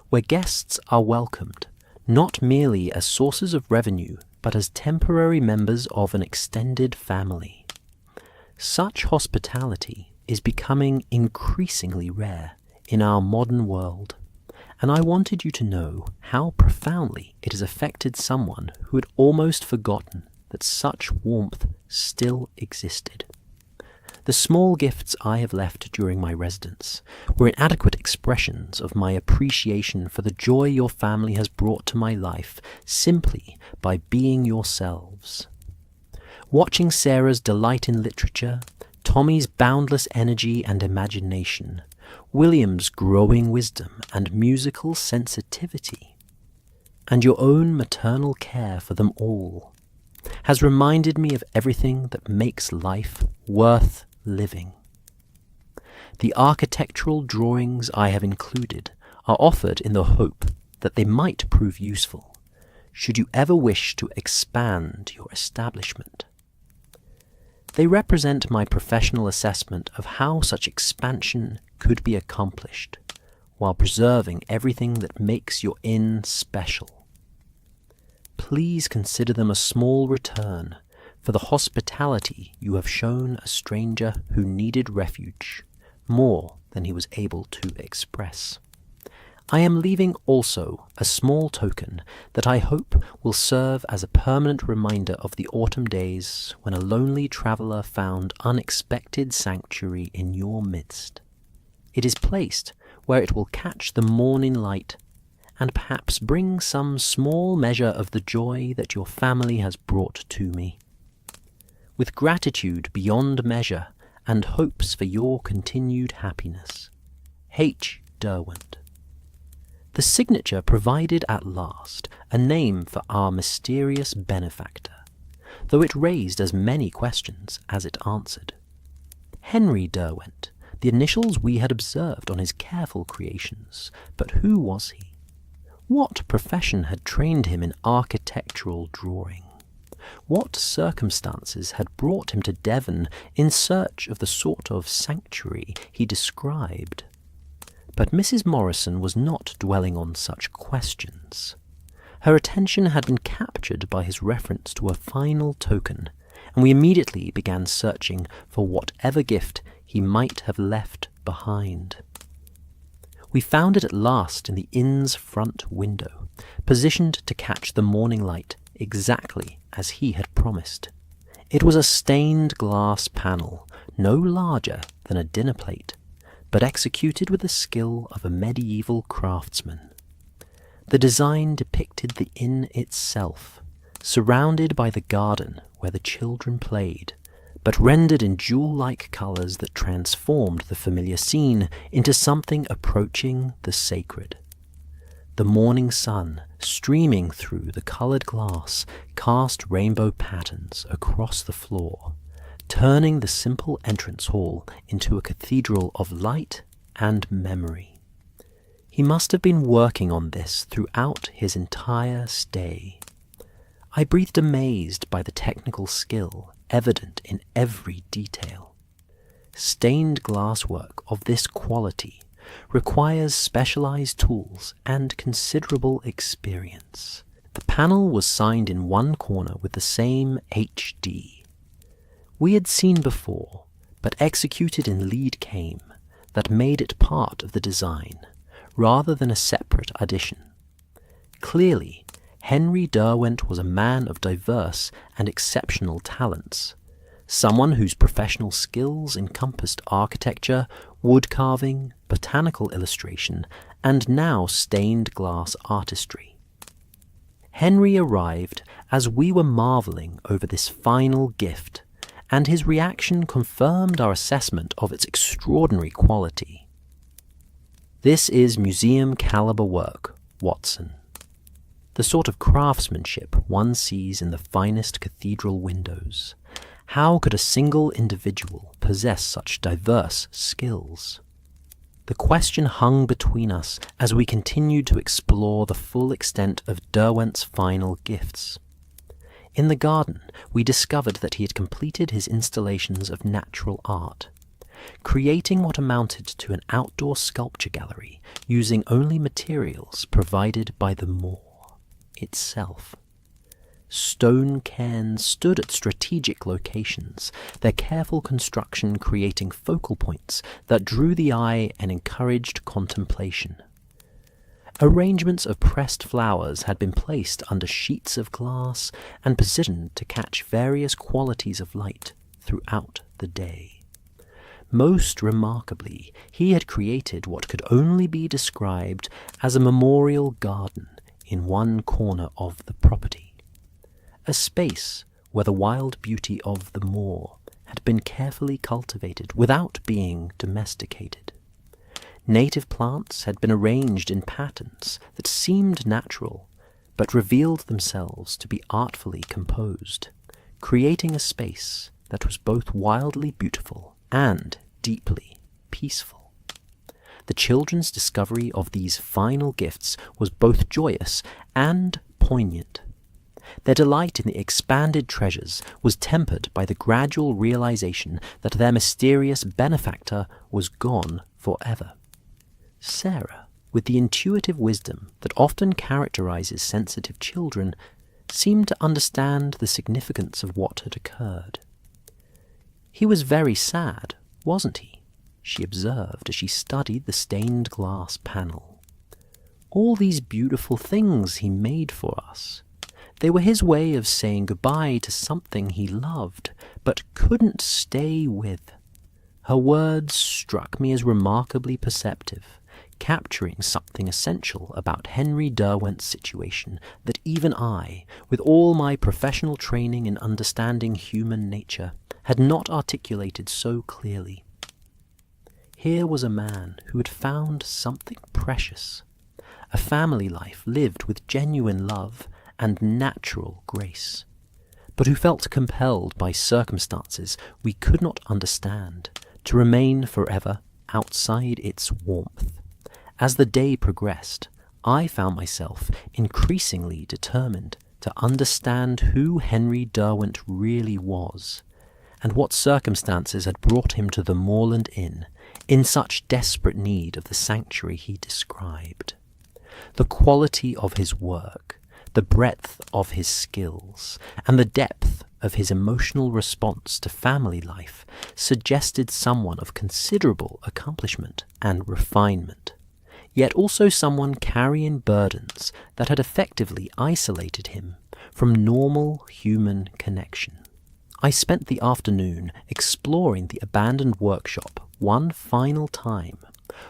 where guests are welcomed not merely as sources of revenue, but as temporary members of an extended family. Such hospitality is becoming increasingly rare in our modern world, and I wanted you to know how profoundly it has affected someone who had almost forgotten that such warmth still existed. The small gifts I have left during my residence were inadequate expressions of my appreciation for the joy your family has brought to my life simply by being yourselves. Watching Sarah's delight in literature, Tommy's boundless energy and imagination, William's growing wisdom and musical sensitivity, and your own maternal care for them all, has reminded me of everything that makes life worth living. The architectural drawings I have included are offered in the hope that they might prove useful, should you ever wish to expand your establishment. They represent my professional assessment of how such expansion could be accomplished, while preserving everything that makes your inn special. Please consider them a small return for the hospitality you have shown a stranger who needed refuge more than he was able to express. I am leaving also a small token that I hope will serve as a permanent reminder of the autumn days when a lonely traveller found unexpected sanctuary in your midst. It is placed where it will catch the morning light and perhaps bring some small measure of the joy that your family has brought to me. With gratitude beyond measure and hopes for your continued happiness, H. Derwent. The signature provided at last a name for our mysterious benefactor, though it raised as many questions as it answered. Henry Derwent, the initials we had observed on his careful creations, but who was he? What profession had trained him in architectural drawing? What circumstances had brought him to Devon in search of the sort of sanctuary he described? But Mrs. Morrison was not dwelling on such questions. Her attention had been captured by his reference to a final token, and we immediately began searching for whatever gift he might have left behind. We found it at last in the inn's front window, positioned to catch the morning light exactly as he had promised. It was a stained glass panel, no larger than a dinner plate, but executed with the skill of a medieval craftsman. The design depicted the inn itself, surrounded by the garden where the children played, but rendered in jewel-like colours that transformed the familiar scene into something approaching the sacred. The morning sun, streaming through the coloured glass, cast rainbow patterns across the floor, turning the simple entrance hall into a cathedral of light and memory. He must have been working on this throughout his entire stay. I breathed amazed by the technical skill evident in every detail. Stained glass work of this quality requires specialized tools and considerable experience. The panel was signed in one corner with the same HD. we had seen before, but executed in lead came, that made it part of the design, rather than a separate addition. Clearly, Henry Derwent was a man of diverse and exceptional talents, someone whose professional skills encompassed architecture, wood carving, botanical illustration, and now stained glass artistry. Henry arrived as we were marvelling over this final gift, and his reaction confirmed our assessment of its extraordinary quality. "This is museum-caliber work, Watson. The sort of craftsmanship one sees in the finest cathedral windows. How could a single individual possess such diverse skills?" The question hung between us as we continued to explore the full extent of Derwent's final gifts. In the garden, we discovered that he had completed his installations of natural art, creating what amounted to an outdoor sculpture gallery using only materials provided by the moor itself. Stone cairns stood at strategic locations, their careful construction creating focal points that drew the eye and encouraged contemplation. Arrangements of pressed flowers had been placed under sheets of glass and positioned to catch various qualities of light throughout the day. Most remarkably, he had created what could only be described as a memorial garden in one corner of the property. A space where the wild beauty of the moor had been carefully cultivated without being domesticated. Native plants had been arranged in patterns that seemed natural, but revealed themselves to be artfully composed, creating a space that was both wildly beautiful and deeply peaceful. The children's discovery of these final gifts was both joyous and poignant. Their delight in the expanded treasures was tempered by the gradual realization that their mysterious benefactor was gone forever. Sarah, with the intuitive wisdom that often characterizes sensitive children, seemed to understand the significance of what had occurred. "He was very sad, wasn't he?" she observed as she studied the stained glass panel. "All these beautiful things he made for us. They were his way of saying goodbye to something he loved, but couldn't stay with." Her words struck me as remarkably perceptive, capturing something essential about Henry Derwent's situation that even I, with all my professional training in understanding human nature, had not articulated so clearly. Here was a man who had found something precious, a family life lived with genuine love and natural grace, but who felt compelled by circumstances we could not understand to remain forever outside its warmth. As the day progressed, I found myself increasingly determined to understand who Henry Derwent really was, and what circumstances had brought him to the Moorland Inn in such desperate need of the sanctuary he described. The quality of his work, the breadth of his skills, and the depth of his emotional response to family life suggested someone of considerable accomplishment and refinement, yet also someone carrying burdens that had effectively isolated him from normal human connection. I spent the afternoon exploring the abandoned workshop one final time,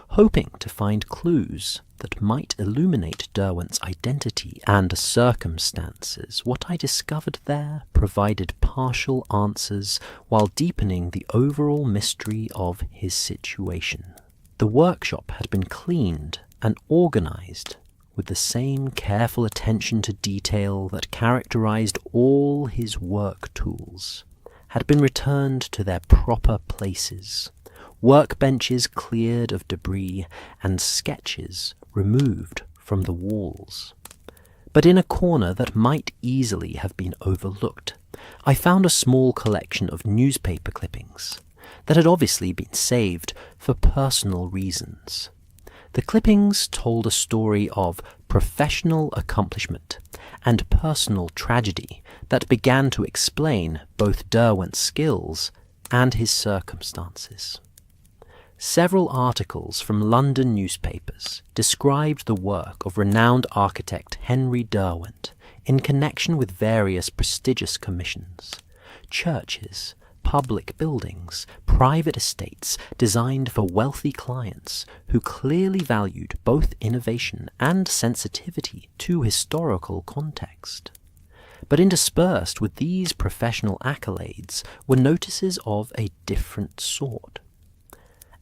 hoping to find clues that might illuminate Derwent's identity and circumstances. What I discovered there provided partial answers while deepening the overall mystery of his situation. The workshop had been cleaned and organized with the same careful attention to detail that characterized all his work tools, had been returned to their proper places, workbenches cleared of debris and sketches removed from the walls. But in a corner that might easily have been overlooked, I found a small collection of newspaper clippings that had obviously been saved for personal reasons. The clippings told a story of professional accomplishment and personal tragedy that began to explain both Derwent's skills and his circumstances. Several articles from London newspapers described the work of renowned architect Henry Derwent in connection with various prestigious commissions, churches, public buildings, private estates designed for wealthy clients who clearly valued both innovation and sensitivity to historical context. But interspersed with these professional accolades were notices of a different sort.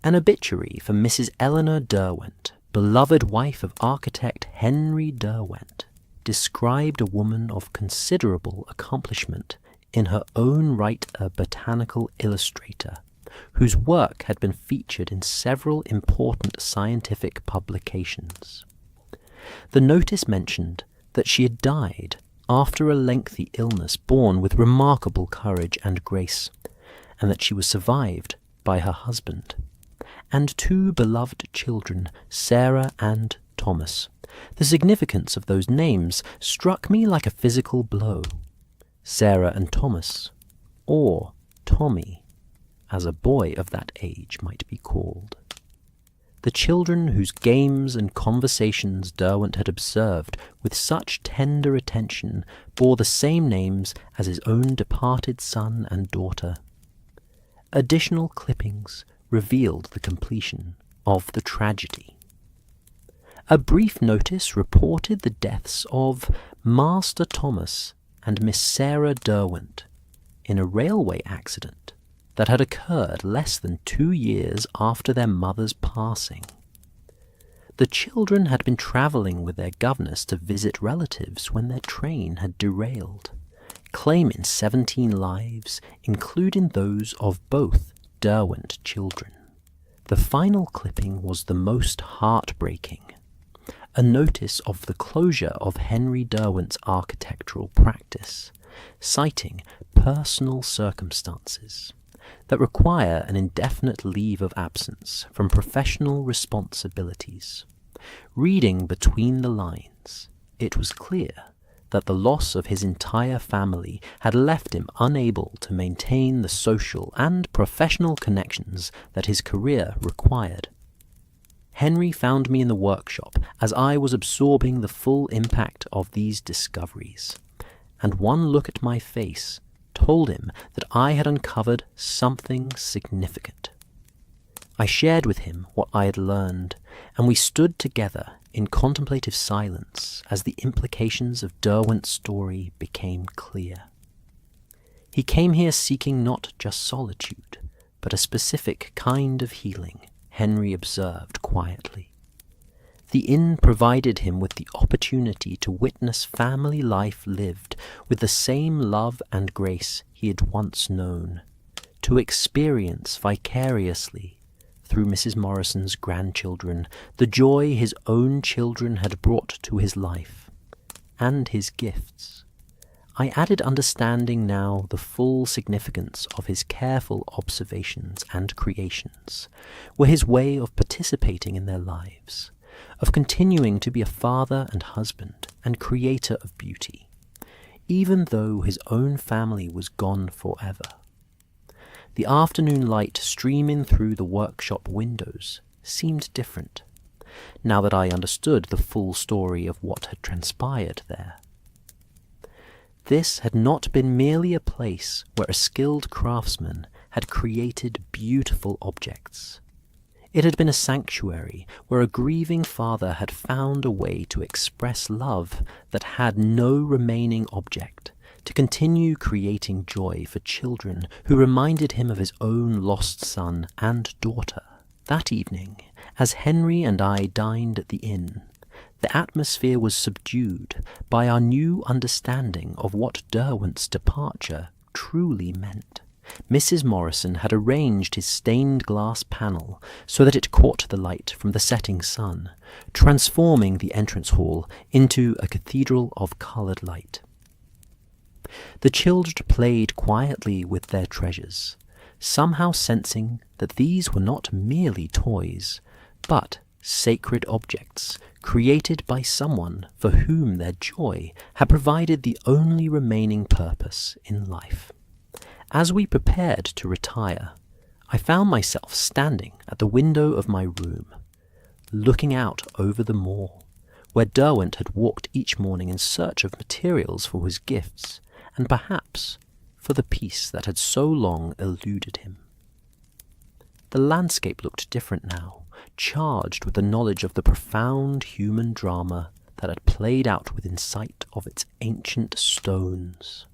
An obituary for Mrs. Eleanor Derwent, beloved wife of architect Henry Derwent, described a woman of considerable accomplishment, in her own right a botanical illustrator, whose work had been featured in several important scientific publications. The notice mentioned that she had died after a lengthy illness borne with remarkable courage and grace, and that she was survived by her husband and two beloved children, Sarah and Thomas. The significance of those names struck me like a physical blow. Sarah and Thomas, or Tommy, as a boy of that age might be called. The children whose games and conversations Derwent had observed with such tender attention bore the same names as his own departed son and daughter. Additional clippings revealed the completion of the tragedy. A brief notice reported the deaths of Master Thomas and Miss Sarah Derwent in a railway accident that had occurred less than 2 years after their mother's passing. The children had been travelling with their governess to visit relatives when their train had derailed, claiming 17 lives, including those of both Derwent children. The final clipping was the most heartbreaking, a notice of the closure of Henry Derwent's architectural practice, citing personal circumstances that require an indefinite leave of absence from professional responsibilities. Reading between the lines, it was clear that the loss of his entire family had left him unable to maintain the social and professional connections that his career required. Henry found me in the workshop as I was absorbing the full impact of these discoveries, and one look at my face told him that I had uncovered something significant. I shared with him what I had learned, and we stood together in contemplative silence as the implications of Derwent's story became clear. He came here seeking not just solitude, but a specific kind of healing, Henry observed quietly. The inn provided him with the opportunity to witness family life lived with the same love and grace he had once known, to experience vicariously through Mrs. Morrison's grandchildren the joy his own children had brought to his life, and his gifts. I added understanding now the full significance of his careful observations and creations, were his way of participating in their lives, of continuing to be a father and husband and creator of beauty, even though his own family was gone forever. The afternoon light streaming through the workshop windows seemed different, now that I understood the full story of what had transpired there. This had not been merely a place where a skilled craftsman had created beautiful objects. It had been a sanctuary where a grieving father had found a way to express love that had no remaining object, to continue creating joy for children who reminded him of his own lost son and daughter. That evening, as Henry and I dined at the inn, the atmosphere was subdued by our new understanding of what Derwent's departure truly meant. Mrs. Morrison had arranged his stained glass panel so that it caught the light from the setting sun, transforming the entrance hall into a cathedral of coloured light. The children played quietly with their treasures, somehow sensing that these were not merely toys, but sacred objects created by someone for whom their joy had provided the only remaining purpose in life. As we prepared to retire, I found myself standing at the window of my room, looking out over the moor, where Derwent had walked each morning in search of materials for his gifts, and perhaps for the peace that had so long eluded him. The landscape looked different now, charged with the knowledge of the profound human drama that had played out within sight of its ancient stones.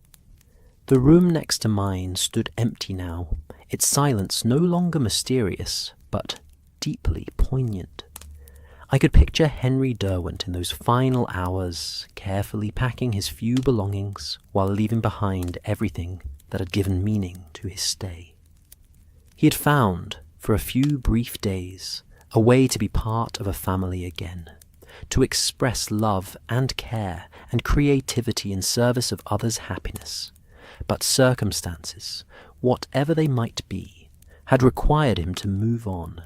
The room next to mine stood empty now, its silence no longer mysterious, but deeply poignant. I could picture Henry Derwent in those final hours, carefully packing his few belongings while leaving behind everything that had given meaning to his stay. He had found, for a few brief days, a way to be part of a family again, to express love and care and creativity in service of others' happiness. But circumstances, whatever they might be, had required him to move on,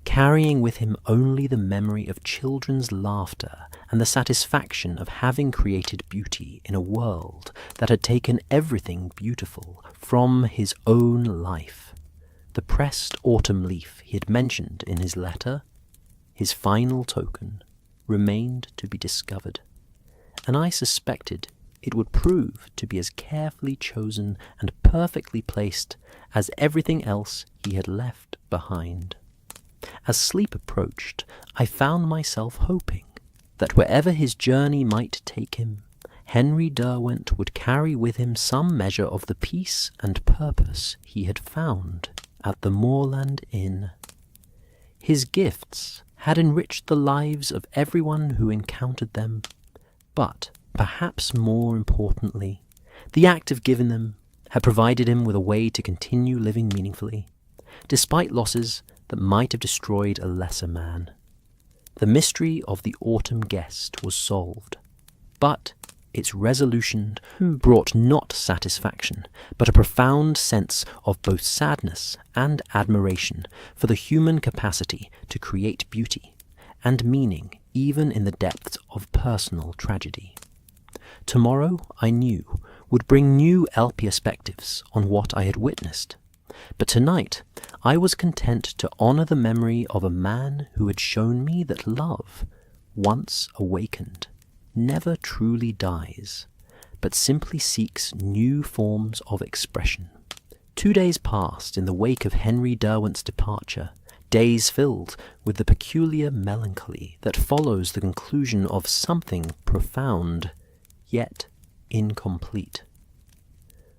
carrying with him only the memory of children's laughter and the satisfaction of having created beauty in a world that had taken everything beautiful from his own life. The pressed autumn leaf he had mentioned in his letter, his final token, remained to be discovered, and I suspected it would prove to be as carefully chosen and perfectly placed as everything else he had left behind. As sleep approached, I found myself hoping that wherever his journey might take him, Henry Derwent would carry with him some measure of the peace and purpose he had found at the Moorland Inn. His gifts had enriched the lives of everyone who encountered them, but perhaps more importantly, the act of giving them had provided him with a way to continue living meaningfully, despite losses that might have destroyed a lesser man. The mystery of the autumn guest was solved, but its resolution brought not satisfaction, but a profound sense of both sadness and admiration for the human capacity to create beauty and meaning even in the depths of personal tragedy. Tomorrow, I knew, would bring new perspectives on what I had witnessed, but tonight I was content to honour the memory of a man who had shown me that love, once awakened, never truly dies, but simply seeks new forms of expression. 2 days passed in the wake of Henry Derwent's departure, days filled with the peculiar melancholy that follows the conclusion of something profound, yet incomplete.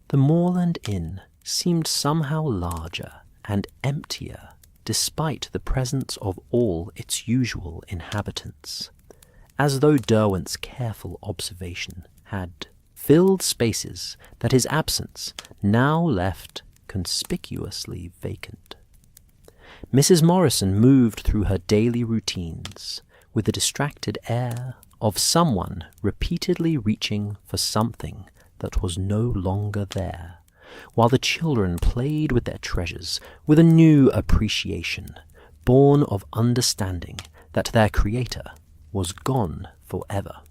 The Moorland Inn seemed somehow larger and emptier despite the presence of all its usual inhabitants, as though Derwent's careful observation had filled spaces that his absence now left conspicuously vacant. Mrs. Morrison moved through her daily routines with the distracted air of someone repeatedly reaching for something that was no longer there, while the children played with their treasures with a new appreciation, born of understanding that their creator was gone forever.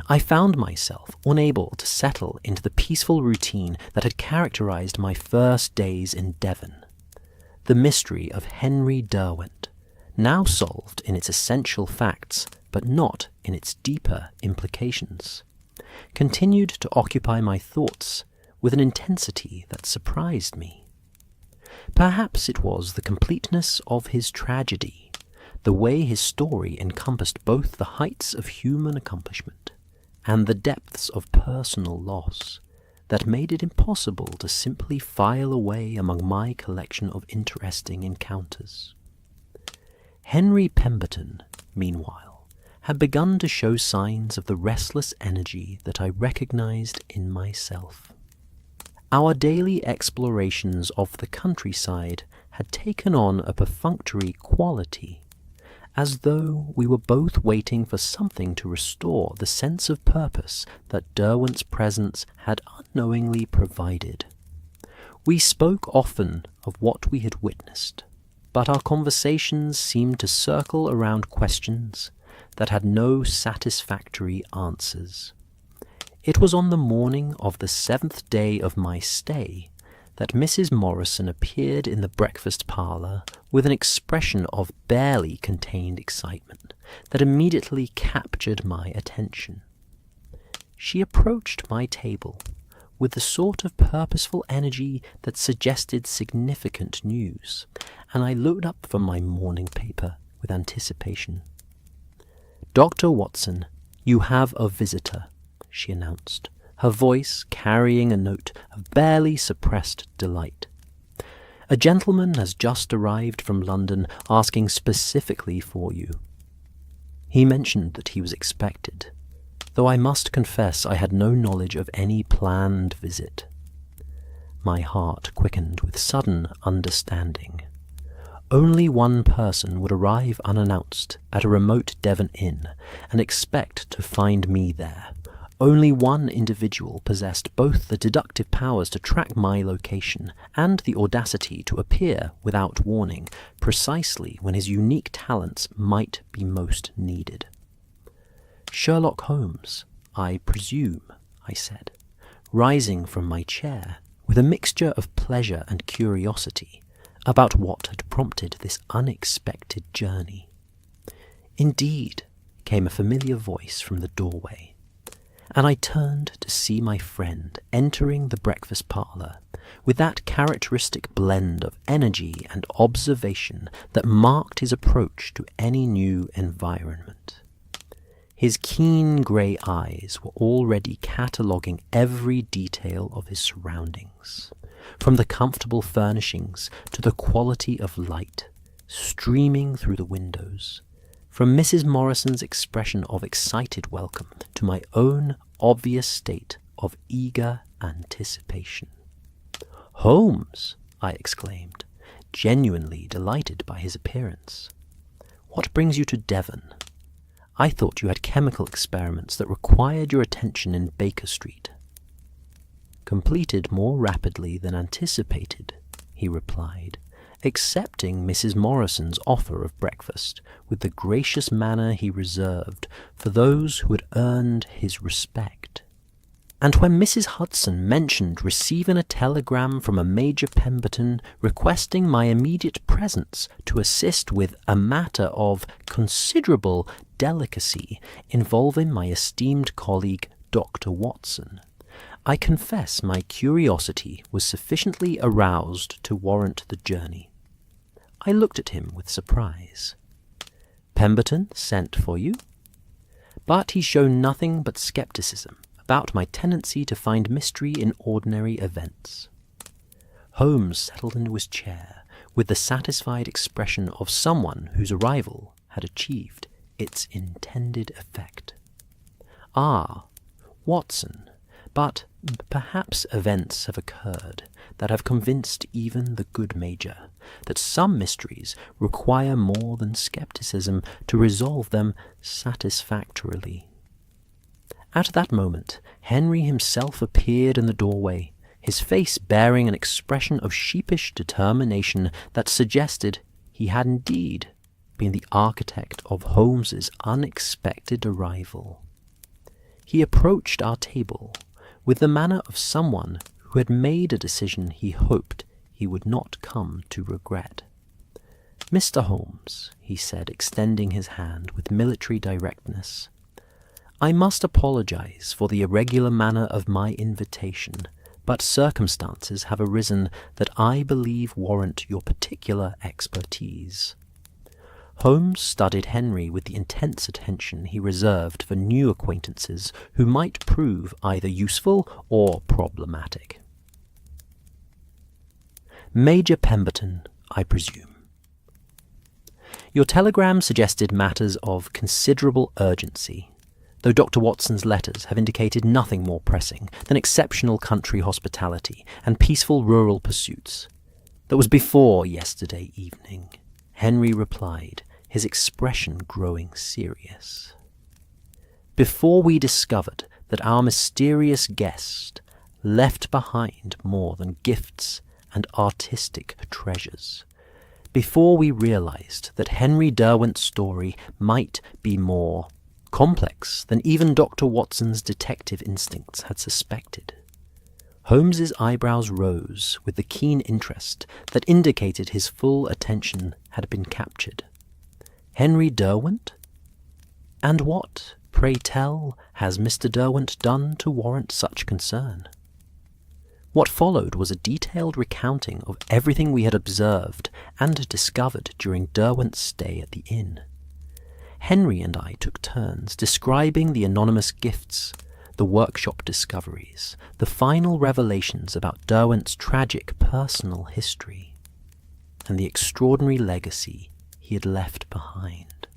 I found myself unable to settle into the peaceful routine that had characterized my first days in Devon. The mystery of Henry Derwent, now solved in its essential facts, but not in its deeper implications, continued to occupy my thoughts with an intensity that surprised me. Perhaps it was the completeness of his tragedy, the way his story encompassed both the heights of human accomplishment and the depths of personal loss, that made it impossible to simply file away among my collection of interesting encounters. Henry Pemberton, meanwhile, had begun to show signs of the restless energy that I recognized in myself. Our daily explorations of the countryside had taken on a perfunctory quality, as though we were both waiting for something to restore the sense of purpose that Derwent's presence had unknowingly provided. We spoke often of what we had witnessed, but our conversations seemed to circle around questions that had no satisfactory answers. It was on the morning of the 7th day of my stay that Mrs. Morrison appeared in the breakfast parlour with an expression of barely contained excitement that immediately captured my attention. She approached my table with the sort of purposeful energy that suggested significant news, and I looked up from my morning paper with anticipation. "Dr. Watson, you have a visitor," she announced, her voice carrying a note of barely suppressed delight. "A gentleman has just arrived from London asking specifically for you. He mentioned that he was expected, though I must confess I had no knowledge of any planned visit." My heart quickened with sudden understanding. Only one person would arrive unannounced at a remote Devon inn and expect to find me there. Only one individual possessed both the deductive powers to track my location and the audacity to appear without warning, precisely when his unique talents might be most needed. "Sherlock Holmes, I presume," I said, rising from my chair with a mixture of pleasure and curiosity about what had prompted this unexpected journey. "Indeed," came a familiar voice from the doorway, and I turned to see my friend entering the breakfast parlour with that characteristic blend of energy and observation that marked his approach to any new environment. His keen grey eyes were already cataloguing every detail of his surroundings, from the comfortable furnishings to the quality of light streaming through the windows, from Mrs. Morrison's expression of excited welcome to my own obvious state of eager anticipation. "Holmes!" I exclaimed, genuinely delighted by his appearance. "What brings you to Devon? I thought you had chemical experiments that required your attention in Baker Street." "Completed more rapidly than anticipated," he replied, accepting Mrs. Morrison's offer of breakfast with the gracious manner he reserved for those who had earned his respect. "And when Mrs. Hudson mentioned receiving a telegram from a Major Pemberton requesting my immediate presence to assist with a matter of considerable delicacy involving my esteemed colleague Dr. Watson, I confess my curiosity was sufficiently aroused to warrant the journey." I looked at him with surprise. "Pemberton sent for you?" But he showed nothing but scepticism about my tendency to find mystery in ordinary events. Holmes settled into his chair with the satisfied expression of someone whose arrival had achieved its intended effect. "Ah, Watson, but perhaps events have occurred that have convinced even the good Major that some mysteries require more than skepticism to resolve them satisfactorily." At that moment, Henry himself appeared in the doorway, his face bearing an expression of sheepish determination that suggested he had indeed been the architect of Holmes's unexpected arrival. He approached our table with the manner of someone who had made a decision he hoped he would not come to regret. "Mr. Holmes," he said, extending his hand with military directness, "I must apologize for the irregular manner of my invitation, but circumstances have arisen that I believe warrant your particular expertise." Holmes studied Henry with the intense attention he reserved for new acquaintances who might prove either useful or problematic. "Major Pemberton, I presume. Your telegram suggested matters of considerable urgency, though Dr. Watson's letters have indicated nothing more pressing than exceptional country hospitality and peaceful rural pursuits. That was before yesterday evening," Henry replied, his expression growing serious. "Before we discovered that our mysterious guest left behind more than gifts and artistic treasures, before we realized that Henry Derwent's story might be more complex than even Dr. Watson's detective instincts had suspected. Holmes's eyebrows rose with the keen interest that indicated his full attention had been captured. Henry Derwent? And what, pray tell, has Mr. Derwent done to warrant such concern? What followed was a detailed recounting of everything we had observed and discovered during Derwent's stay at the inn. Henry and I took turns describing the anonymous gifts, the workshop discoveries, the final revelations about Derwent's tragic personal history, and the extraordinary legacy he had left behind.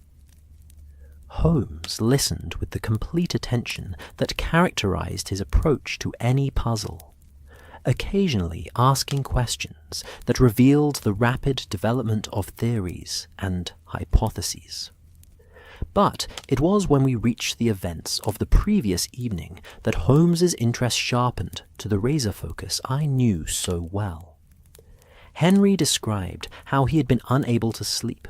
Holmes listened with the complete attention that characterized his approach to any puzzle, occasionally asking questions that revealed the rapid development of theories and hypotheses. But it was when we reached the events of the previous evening that Holmes's interest sharpened to the razor focus I knew so well. Henry described how he had been unable to sleep,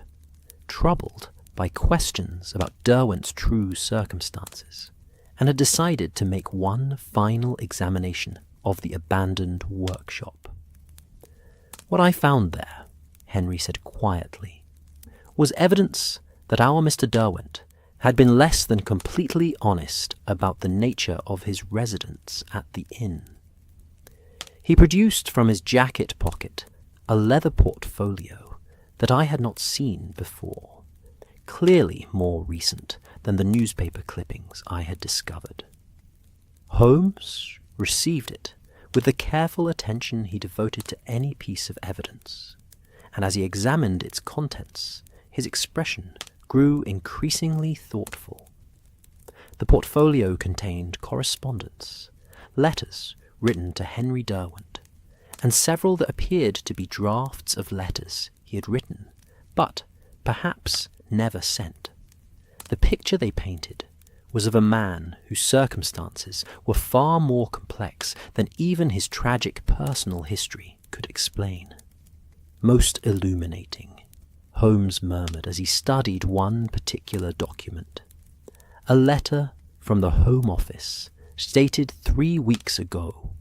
troubled by questions about Derwent's true circumstances, and had decided to make one final examination of the abandoned workshop. What I found there, Henry said quietly, was evidence that our Mr. Derwent had been less than completely honest about the nature of his residence at the inn. He produced from his jacket pocket a leather portfolio that I had not seen before, clearly more recent than the newspaper clippings I had discovered. Holmes received it with the careful attention he devoted to any piece of evidence, and as he examined its contents, his expression grew increasingly thoughtful. The portfolio contained correspondence, letters written to Henry Derwent, and several that appeared to be drafts of letters he had written, but perhaps never sent. The picture they painted was of a man whose circumstances were far more complex than even his tragic personal history could explain. Most illuminating, Holmes murmured as he studied one particular document. A letter from the Home Office, stated 3 weeks ago,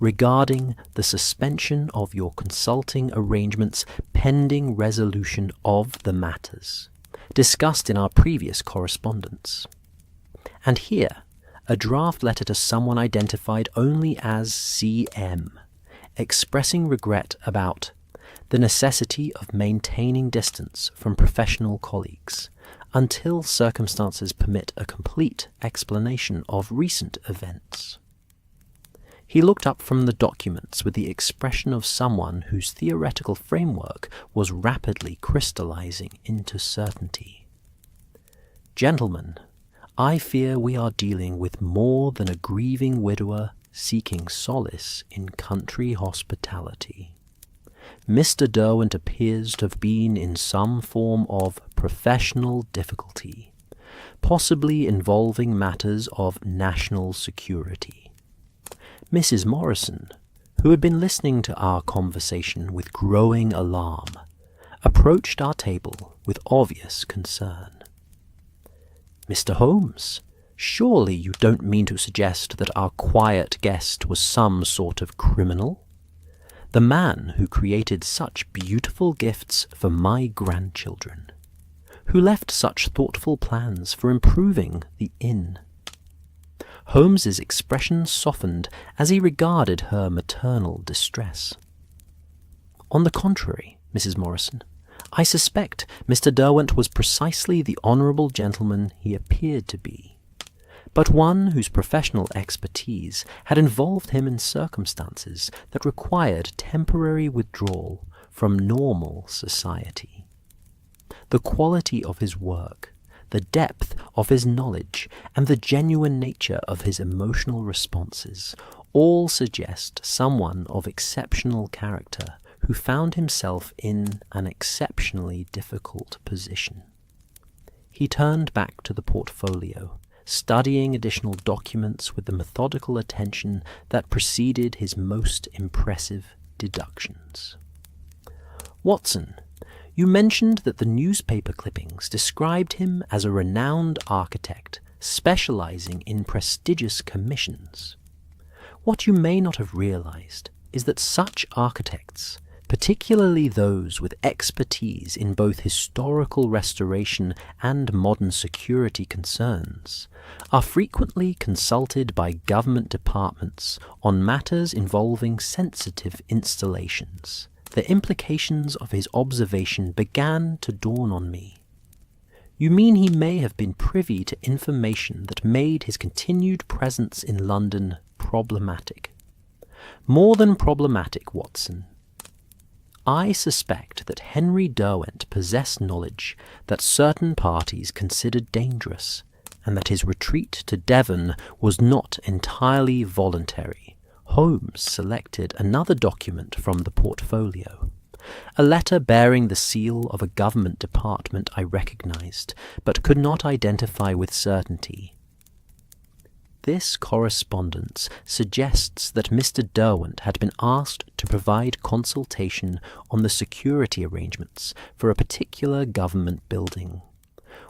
regarding the suspension of your consulting arrangements pending resolution of the matters discussed in our previous correspondence. And here, a draft letter to someone identified only as CM, expressing regret about the necessity of maintaining distance from professional colleagues until circumstances permit a complete explanation of recent events. He looked up from the documents with the expression of someone whose theoretical framework was rapidly crystallizing into certainty. Gentlemen, I fear we are dealing with more than a grieving widower seeking solace in country hospitality. Mr. Derwent appears to have been in some form of professional difficulty, possibly involving matters of national security. Mrs. Morrison, who had been listening to our conversation with growing alarm, approached our table with obvious concern. Mr. Holmes, surely you don't mean to suggest that our quiet guest was some sort of criminal? The man who created such beautiful gifts for my grandchildren, who left such thoughtful plans for improving the inn. Holmes's expression softened as he regarded her maternal distress. On the contrary, Mrs. Morrison, I suspect Mr. Derwent was precisely the honourable gentleman he appeared to be, but one whose professional expertise had involved him in circumstances that required temporary withdrawal from normal society. The quality of his work, the depth of his knowledge, and the genuine nature of his emotional responses all suggest someone of exceptional character who found himself in an exceptionally difficult position. He turned back to the portfolio, studying additional documents with the methodical attention that preceded his most impressive deductions. Watson, You mentioned that the newspaper clippings described him as a renowned architect specializing in prestigious commissions. What you may not have realized is that such architects, particularly those with expertise in both historical restoration and modern security concerns, are frequently consulted by government departments on matters involving sensitive installations. The implications of his observation began to dawn on me. You mean he may have been privy to information that made his continued presence in London problematic? More than problematic, Watson. I suspect that Henry Derwent possessed knowledge that certain parties considered dangerous, and that his retreat to Devon was not entirely voluntary. Holmes selected another document from the portfolio. A letter bearing the seal of a government department I recognized, but could not identify with certainty. This correspondence suggests that Mr. Derwent had been asked to provide consultation on the security arrangements for a particular government building.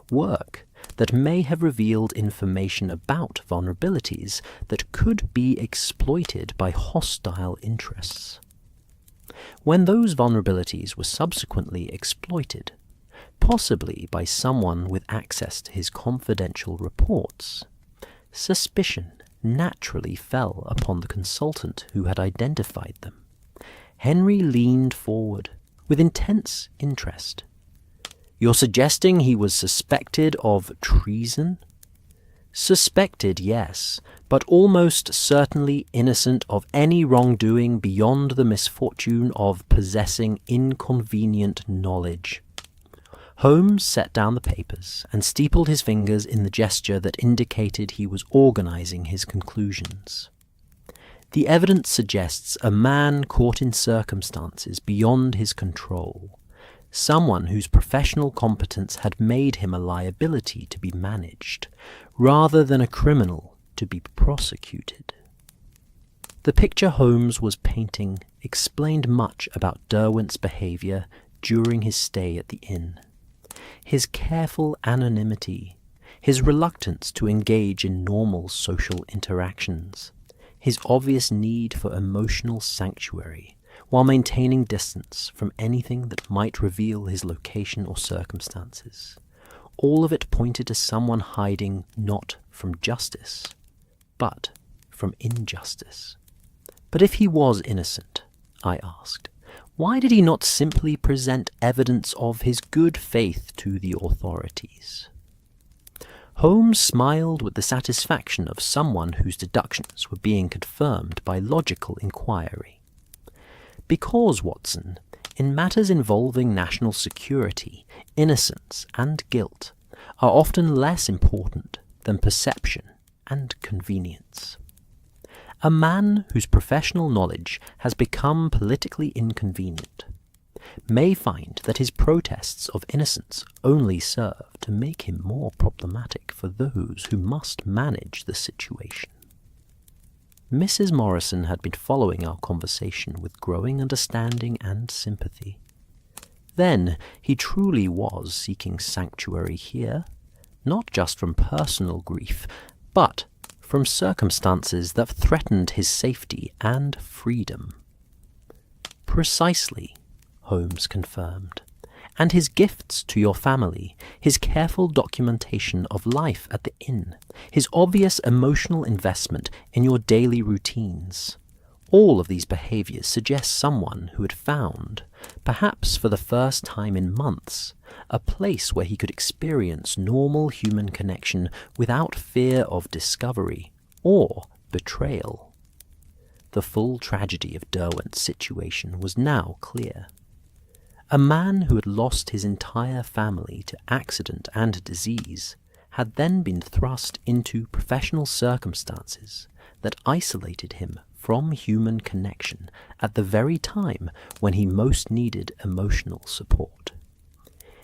Work that may have revealed information about vulnerabilities that could be exploited by hostile interests. When those vulnerabilities were subsequently exploited, possibly by someone with access to his confidential reports, suspicion naturally fell upon the consultant who had identified them. Henry leaned forward with intense interest. You're suggesting he was suspected of treason? Suspected, yes, but almost certainly innocent of any wrongdoing beyond the misfortune of possessing inconvenient knowledge. Holmes set down the papers and steepled his fingers in the gesture that indicated he was organizing his conclusions. The evidence suggests a man caught in circumstances beyond his control, someone whose professional competence had made him a liability to be managed, rather than a criminal to be prosecuted. The picture Holmes was painting explained much about Derwent's behavior during his stay at the inn. His careful anonymity, his reluctance to engage in normal social interactions, his obvious need for emotional sanctuary while maintaining distance from anything that might reveal his location or circumstances. All of it pointed to someone hiding not from justice, but from injustice. But if he was innocent, I asked, why did he not simply present evidence of his good faith to the authorities? Holmes smiled with the satisfaction of someone whose deductions were being confirmed by logical inquiry. Because, Watson, in matters involving national security, innocence and guilt are often less important than perception and convenience. A man whose professional knowledge has become politically inconvenient may find that his protests of innocence only serve to make him more problematic for those who must manage the situation. Mrs. Morrison had been following our conversation with growing understanding and sympathy. Then he truly was seeking sanctuary here, not just from personal grief, but from circumstances that threatened his safety and freedom. Precisely, Holmes confirmed. And his gifts to your family, his careful documentation of life at the inn, his obvious emotional investment in your daily routines. All of these behaviors suggest someone who had found, perhaps for the first time in months, a place where he could experience normal human connection without fear of discovery or betrayal. The full tragedy of Derwent's situation was now clear. A man who had lost his entire family to accident and disease had then been thrust into professional circumstances that isolated him from human connection at the very time when he most needed emotional support.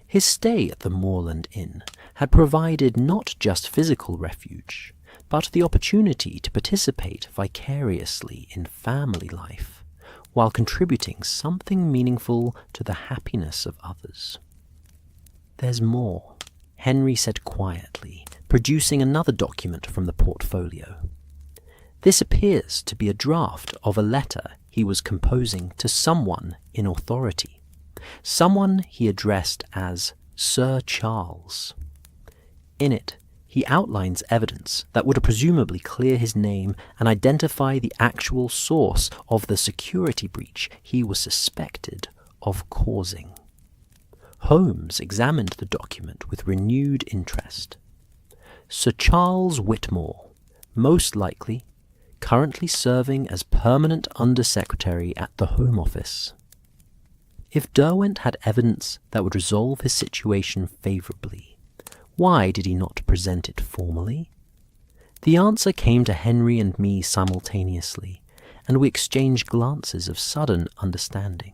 His stay at the Moorland Inn had provided not just physical refuge, but the opportunity to participate vicariously in family life, while contributing something meaningful to the happiness of others. "There's more," Henry said quietly, producing another document from the portfolio. "This appears to be a draft of a letter he was composing to someone in authority, someone he addressed as Sir Charles. In it, he outlines evidence that would presumably clear his name and identify the actual source of the security breach he was suspected of causing." Holmes examined the document with renewed interest. Sir Charles Whitmore, most likely, currently serving as permanent Undersecretary at the Home Office. If Derwent had evidence that would resolve his situation favourably, why did he not present it formally? The answer came to Henry and me simultaneously, and we exchanged glances of sudden understanding.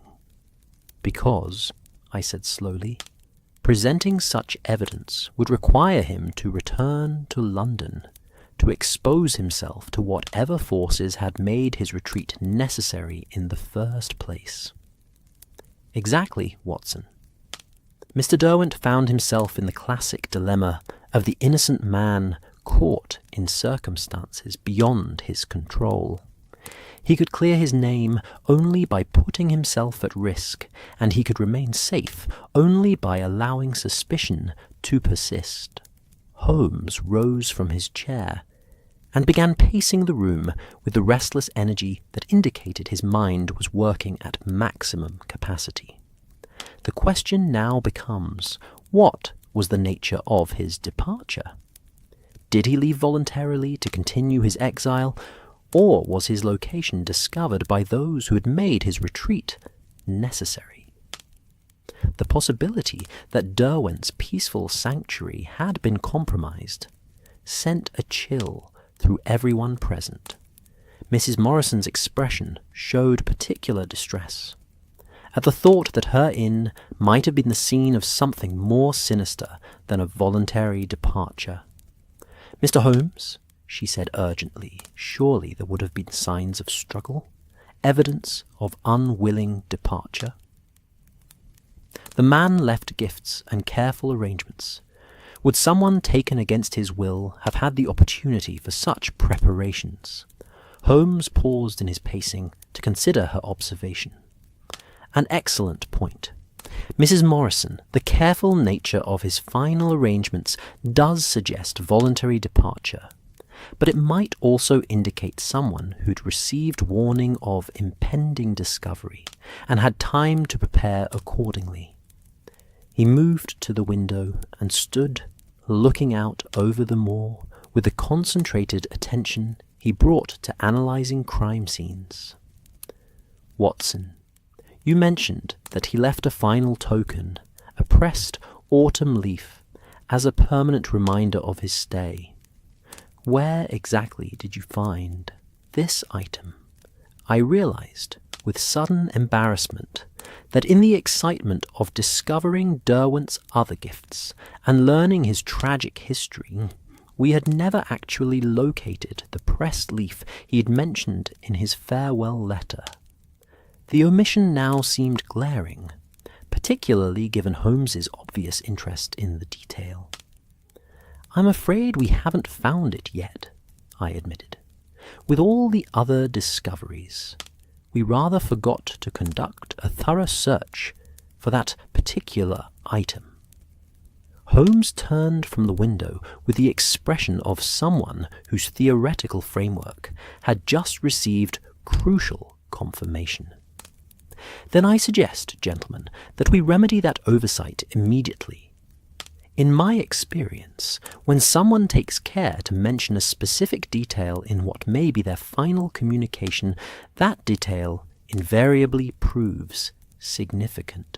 "Because," I said slowly, "presenting such evidence would require him to return to London, to expose himself to whatever forces had made his retreat necessary in the first place." "Exactly, Watson." Mr. Derwent found himself in the classic dilemma of the innocent man caught in circumstances beyond his control. He could clear his name only by putting himself at risk, and he could remain safe only by allowing suspicion to persist. Holmes rose from his chair and began pacing the room with the restless energy that indicated his mind was working at maximum capacity. The question now becomes, what was the nature of his departure? Did he leave voluntarily to continue his exile, or was his location discovered by those who had made his retreat necessary? The possibility that Derwent's peaceful sanctuary had been compromised sent a chill through everyone present. Mrs. Morrison's expression showed particular distress at the thought that her inn might have been the scene of something more sinister than a voluntary departure. "Mr. Holmes," she said urgently, surely there would have been signs of struggle, evidence of unwilling departure. The man left gifts and careful arrangements. Would someone taken against his will have had the opportunity for such preparations? Holmes paused in his pacing to consider her observation. An excellent point. Mrs. Morrison, the careful nature of his final arrangements does suggest voluntary departure, but it might also indicate someone who'd received warning of impending discovery and had time to prepare accordingly. He moved to the window and stood looking out over the moor with the concentrated attention he brought to analysing crime scenes. "Watson, you mentioned that he left a final token, a pressed autumn leaf, as a permanent reminder of his stay. Where exactly did you find this item?" I realised, with sudden embarrassment, that in the excitement of discovering Derwent's other gifts and learning his tragic history, we had never actually located the pressed leaf he had mentioned in his farewell letter. The omission now seemed glaring, particularly given Holmes's obvious interest in the detail. "I'm afraid we haven't found it yet," I admitted. "With all the other discoveries, we rather forgot to conduct a thorough search for that particular item." Holmes turned from the window with the expression of someone whose theoretical framework had just received crucial confirmation. "Then I suggest, gentlemen, that we remedy that oversight immediately. In my experience, when someone takes care to mention a specific detail in what may be their final communication, that detail invariably proves significant."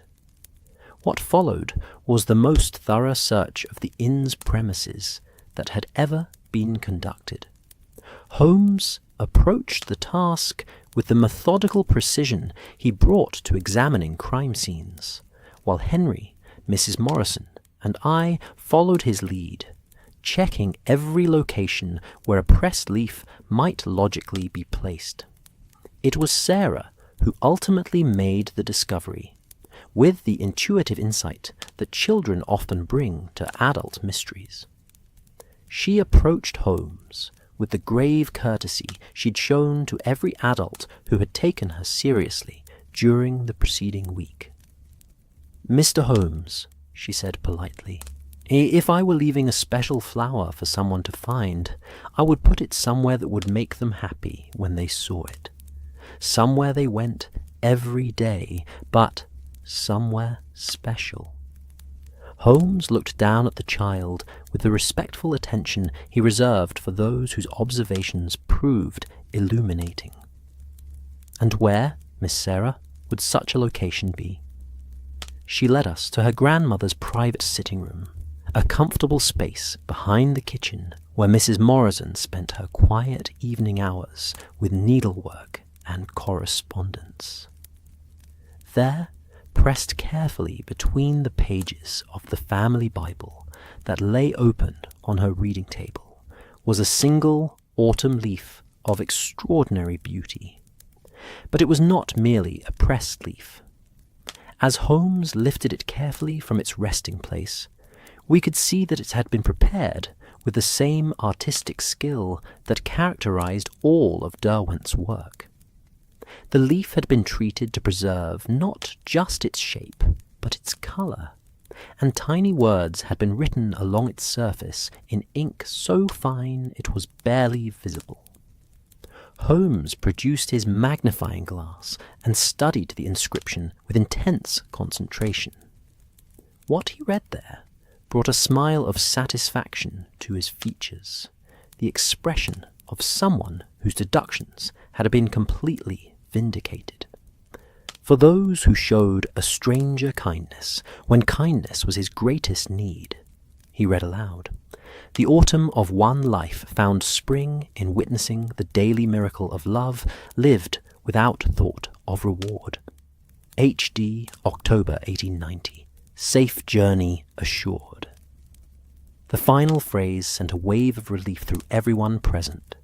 What followed was the most thorough search of the inn's premises that had ever been conducted. Holmes approached the task with the methodical precision he brought to examining crime scenes, while Henry, Mrs. Morrison, and I followed his lead, checking every location where a pressed leaf might logically be placed. It was Sarah who ultimately made the discovery, with the intuitive insight that children often bring to adult mysteries. She approached Holmes with the grave courtesy she'd shown to every adult who had taken her seriously during the preceding week. "Mr. Holmes," she said politely, "if I were leaving a special flower for someone to find, I would put it somewhere that would make them happy when they saw it. Somewhere they went every day, but somewhere special." Holmes looked down at the child with the respectful attention he reserved for those whose observations proved illuminating. "And where, Miss Sarah, would such a location be?" She led us to her grandmother's private sitting room, a comfortable space behind the kitchen where Mrs. Morrison spent her quiet evening hours with needlework and correspondence. There, pressed carefully between the pages of the family Bible that lay open on her reading table, was a single autumn leaf of extraordinary beauty. But it was not merely a pressed leaf. As Holmes lifted it carefully from its resting place, we could see that it had been prepared with the same artistic skill that characterized all of Derwent's work. The leaf had been treated to preserve not just its shape, but its color, and tiny words had been written along its surface in ink so fine it was barely visible. Holmes produced his magnifying glass and studied the inscription with intense concentration. What he read there brought a smile of satisfaction to his features, the expression of someone whose deductions had been completely vindicated. "For those who showed a stranger kindness when kindness was his greatest need," he read aloud. "The autumn of one life found spring in witnessing the daily miracle of love lived without thought of reward. H.D. October 1890. Safe journey assured." The final phrase sent a wave of relief through everyone present.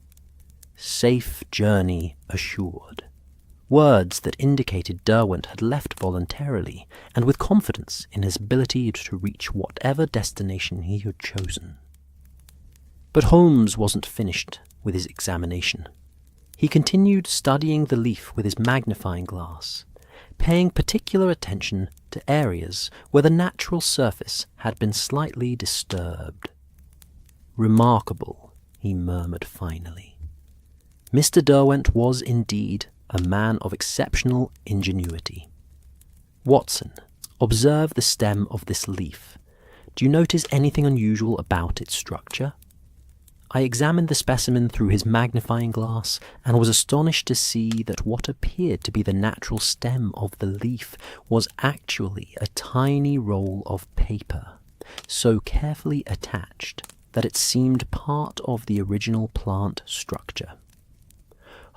Safe journey assured. Words that indicated Derwent had left voluntarily and with confidence in his ability to reach whatever destination he had chosen. But Holmes wasn't finished with his examination. He continued studying the leaf with his magnifying glass, paying particular attention to areas where the natural surface had been slightly disturbed. "Remarkable," he murmured finally. Mr. Derwent was indeed a man of exceptional ingenuity. "Watson, observe the stem of this leaf. Do you notice anything unusual about its structure?" I examined the specimen through his magnifying glass and was astonished to see that what appeared to be the natural stem of the leaf was actually a tiny roll of paper, so carefully attached that it seemed part of the original plant structure.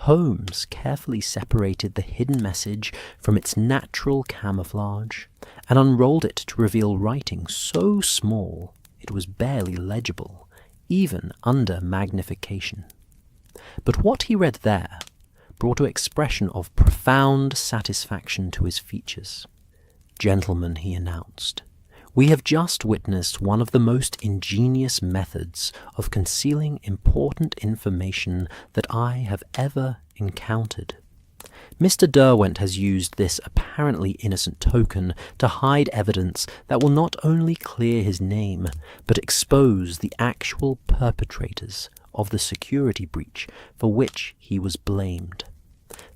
Holmes carefully separated the hidden message from its natural camouflage and unrolled it to reveal writing so small it was barely legible, even under magnification. But what he read there brought an expression of profound satisfaction to his features. "Gentlemen," he announced, "we have just witnessed one of the most ingenious methods of concealing important information that I have ever encountered. Mr. Derwent has used this apparently innocent token to hide evidence that will not only clear his name, but expose the actual perpetrators of the security breach for which he was blamed.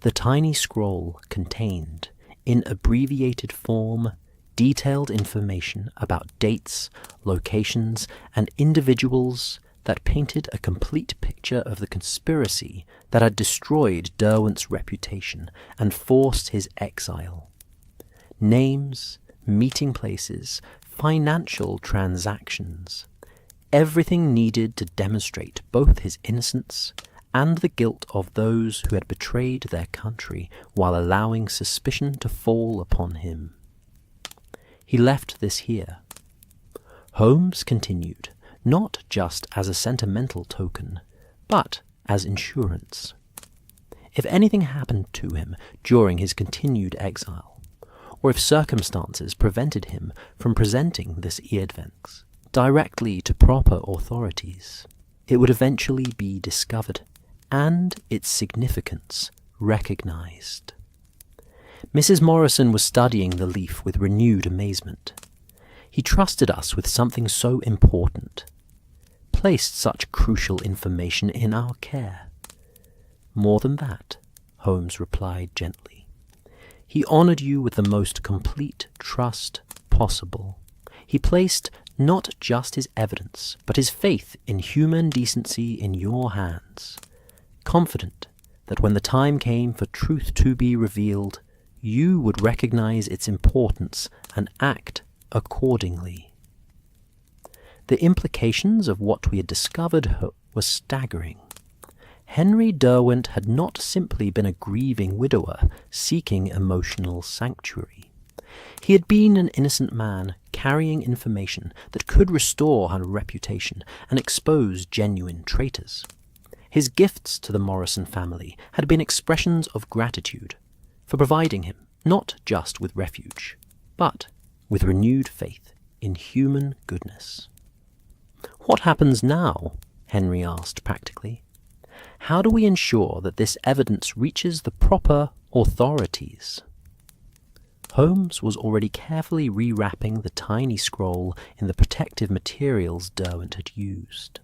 The tiny scroll contained, in abbreviated form, detailed information about dates, locations, and individuals that painted a complete picture of the conspiracy that had destroyed Derwent's reputation and forced his exile. Names, meeting places, financial transactions, everything needed to demonstrate both his innocence and the guilt of those who had betrayed their country while allowing suspicion to fall upon him. He left this here." Holmes continued, "not just as a sentimental token, but as insurance. if anything happened to him during his continued exile, or if circumstances prevented him from presenting this evidence directly to proper authorities, it would eventually be discovered and its significance recognized. Mrs. Morrison was studying the leaf with renewed amazement. He trusted us with something so important, placed such crucial information in our care. More than that, Holmes replied gently. He honored you with the most complete trust possible. He placed not just his evidence, but his faith in human decency in your hands, confident that when the time came for truth to be revealed, you would recognize its importance and act accordingly. The implications of what we had discovered were staggering. Henry Derwent had not simply been a grieving widower seeking emotional sanctuary. He had been an innocent man carrying information that could restore her reputation and expose genuine traitors. His gifts to the Morrison family had been expressions of gratitude for providing him not just with refuge, but with renewed faith in human goodness. "What happens now?" Henry asked practically. "How do we ensure that this evidence reaches the proper authorities?" Holmes was already carefully rewrapping the tiny scroll in the protective materials Derwent had used.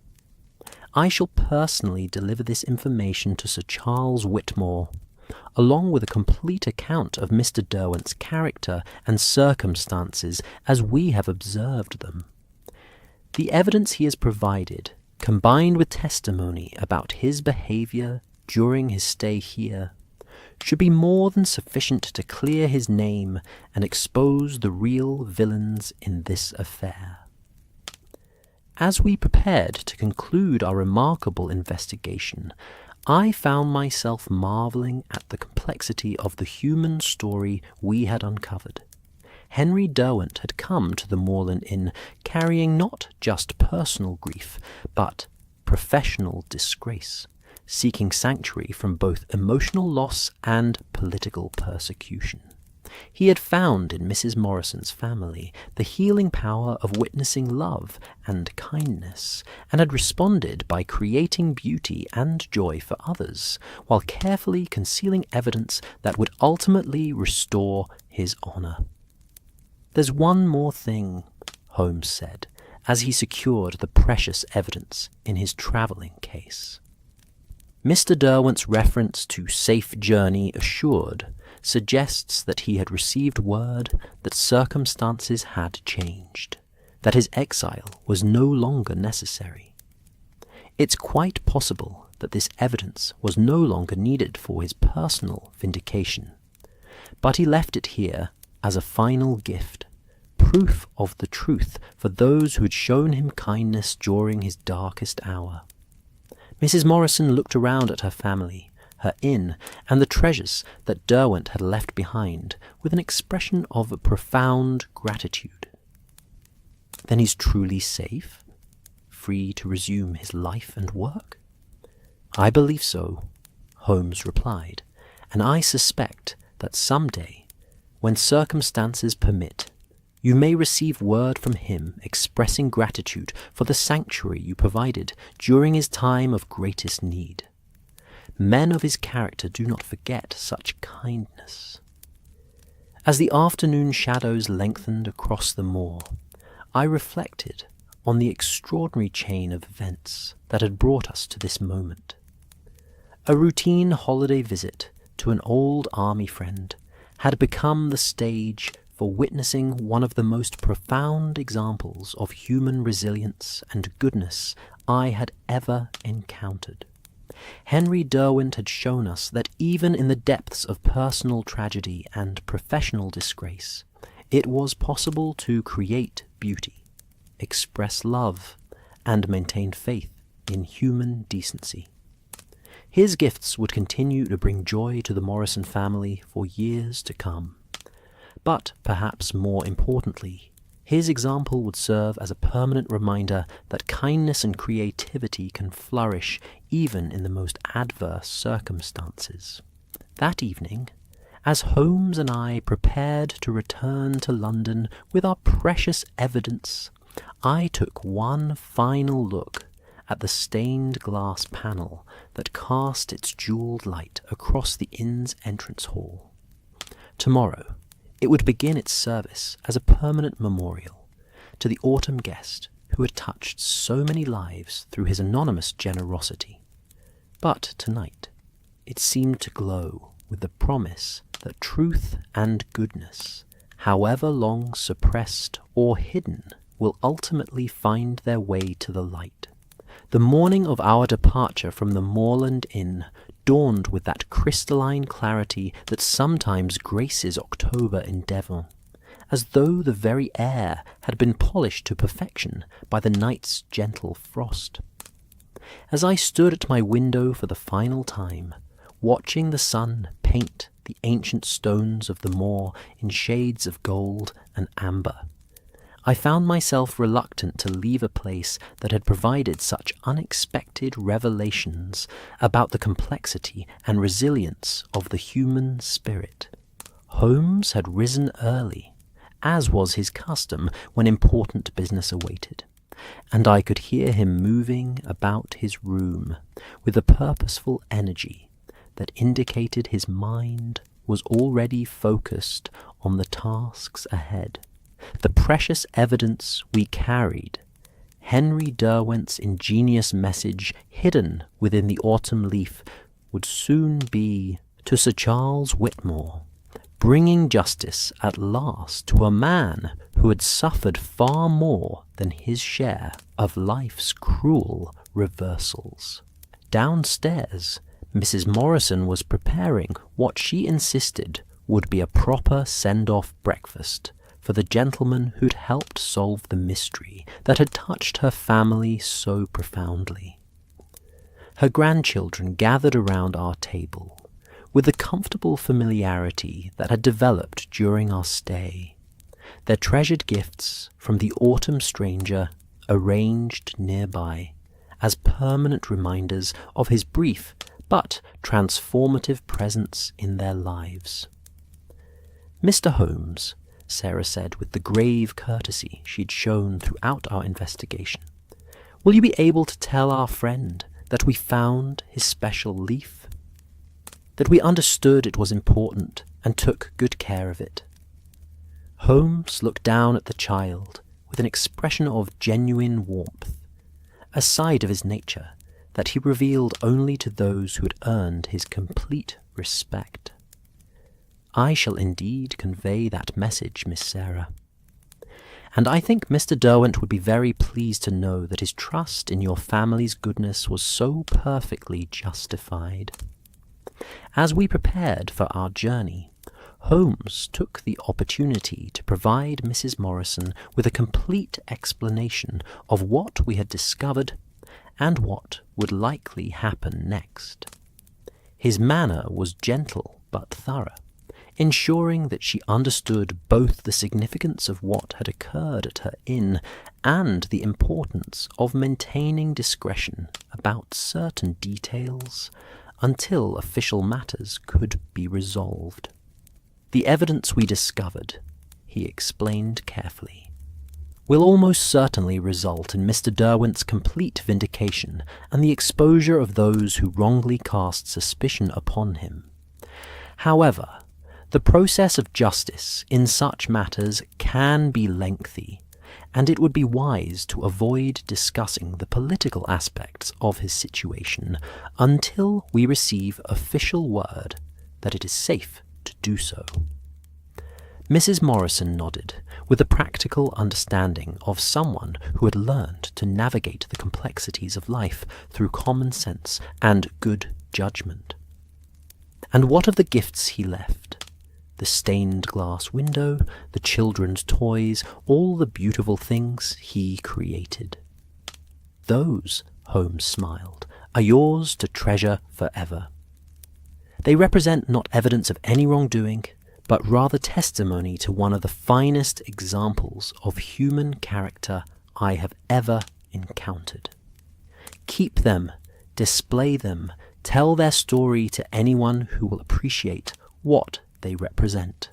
"I shall personally deliver this information to Sir Charles Whitmore, along with a complete account of Mr. Derwent's character and circumstances as we have observed them. The evidence he has provided, combined with testimony about his behavior during his stay here, should be more than sufficient to clear his name and expose the real villains in this affair." As we prepared to conclude our remarkable investigation, I found myself marveling at the complexity of the human story we had uncovered. Henry Derwent had come to the Moorland Inn carrying not just personal grief, but professional disgrace, seeking sanctuary from both emotional loss and political persecution. He had found in Mrs. Morrison's family the healing power of witnessing love and kindness, and had responded by creating beauty and joy for others, while carefully concealing evidence that would ultimately restore his honor. "There's one more thing," Holmes said, as he secured the precious evidence in his traveling case. Mr. Derwent's reference to safe journey assured suggests that he had received word that circumstances had changed, that his exile was no longer necessary. It's quite possible that this evidence was no longer needed for his personal vindication, but he left it here as a final gift, proof of the truth for those who had shown him kindness during his darkest hour. Mrs. Morrison looked around at her family, her inn, and the treasures that Derwent had left behind with an expression of profound gratitude. "Then he's truly safe? Free to resume his life and work?" "I believe so," Holmes replied, "and I suspect that someday, when circumstances permit, you may receive word from him expressing gratitude for the sanctuary you provided during his time of greatest need. Men of his character do not forget such kindness." As the afternoon shadows lengthened across the moor, I reflected on the extraordinary chain of events that had brought us to this moment. A routine holiday visit to an old army friend had become the stage for witnessing one of the most profound examples of human resilience and goodness I had ever encountered. Henry Derwent had shown us that even in the depths of personal tragedy and professional disgrace, it was possible to create beauty, express love, and maintain faith in human decency. His gifts would continue to bring joy to the Morrison family for years to come. But perhaps more importantly, His example would serve as a permanent reminder that kindness and creativity can flourish even in the most adverse circumstances. That evening, as Holmes and I prepared to return to London with our precious evidence, I took one final look at the stained glass panel that cast its jewelled light across the inn's entrance hall. Tomorrow, it would begin its service as a permanent memorial to the autumn guest who had touched so many lives through his anonymous generosity. But tonight, it seemed to glow with the promise that truth and goodness, however long suppressed or hidden, will ultimately find their way to the light. The morning of our departure from the Moorland Inn dawned with that crystalline clarity that sometimes graces October in Devon, as though the very air had been polished to perfection by the night's gentle frost. As I stood at my window for the final time, watching the sun paint the ancient stones of the moor in shades of gold and amber, I found myself reluctant to leave a place that had provided such unexpected revelations about the complexity and resilience of the human spirit. Holmes had risen early, as was his custom when important business awaited, and I could hear him moving about his room with a purposeful energy that indicated his mind was already focused on the tasks ahead. The precious evidence we carried, Henry Derwent's ingenious message hidden within the autumn leaf, would soon be to Sir Charles Whitmore, bringing justice at last to a man who had suffered far more than his share of life's cruel reversals. Downstairs, Mrs. Morrison was preparing what she insisted would be a proper send-off breakfast for the gentleman who'd helped solve the mystery that had touched her family so profoundly. Her grandchildren gathered around our table, with the comfortable familiarity that had developed during our stay, their treasured gifts from the autumn stranger arranged nearby as permanent reminders of his brief but transformative presence in their lives. "Mr. Holmes," Sarah said with the grave courtesy she'd shown throughout our investigation, "will you be able to tell our friend that we found his special leaf? That we understood it was important and took good care of it?" Holmes looked down at the child with an expression of genuine warmth, a side of his nature that he revealed only to those who had earned his complete respect. "I shall indeed convey that message, Miss Sarah. And I think Mr. Derwent would be very pleased to know that his trust in your family's goodness was so perfectly justified." As we prepared for our journey, Holmes took the opportunity to provide Mrs. Morrison with a complete explanation of what we had discovered and what would likely happen next. His manner was gentle but thorough, ensuring that she understood both the significance of what had occurred at her inn and the importance of maintaining discretion about certain details until official matters could be resolved. "The evidence we discovered," he explained carefully, "will almost certainly result in Mr. Derwent's complete vindication and the exposure of those who wrongly cast suspicion upon him. However, the process of justice in such matters can be lengthy, and it would be wise to avoid discussing the political aspects of his situation until we receive official word that it is safe to do so." Mrs. Morrison nodded, with the practical understanding of someone who had learned to navigate the complexities of life through common sense and good judgment. "And what of the gifts he left? The stained glass window, the children's toys, all the beautiful things he created." "Those," Holmes smiled, "are yours to treasure forever. They represent not evidence of any wrongdoing, but rather testimony to one of the finest examples of human character I have ever encountered. Keep them, display them, tell their story to anyone who will appreciate what they represent.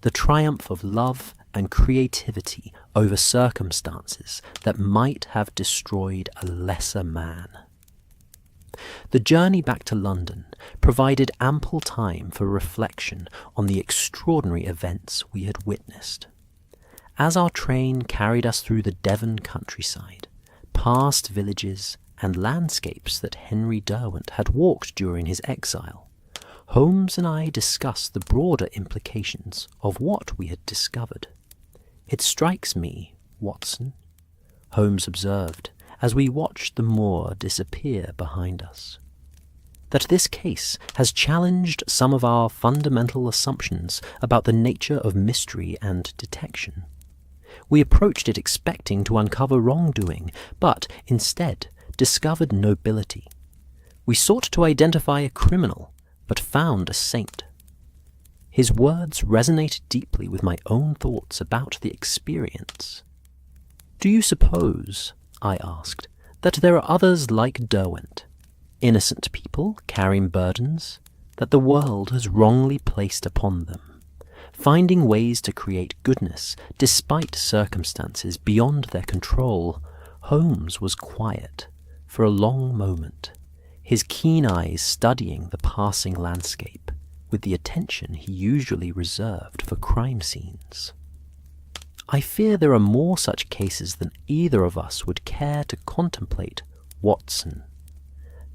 The triumph of love and creativity over circumstances that might have destroyed a lesser man. The journey back to London provided ample time for reflection on the extraordinary events we had witnessed. As our train carried us through the Devon countryside, past villages and landscapes that Henry Derwent had walked during his exile, Holmes and I discussed the broader implications of what we had discovered. "It strikes me, Watson," Holmes observed, as we watched the moor disappear behind us, "that this case has challenged some of our fundamental assumptions about the nature of mystery and detection. We approached it expecting to uncover wrongdoing, but instead discovered nobility. We sought to identify a criminal, but found a saint." His words resonated deeply with my own thoughts about the experience. "Do you suppose," I asked, "that there are others like Derwent, innocent people carrying burdens that the world has wrongly placed upon them, finding ways to create goodness despite circumstances beyond their control?" Holmes was quiet for a long moment, his keen eyes studying the passing landscape with the attention he usually reserved for crime scenes. "I fear there are more such cases than either of us would care to contemplate, Watson.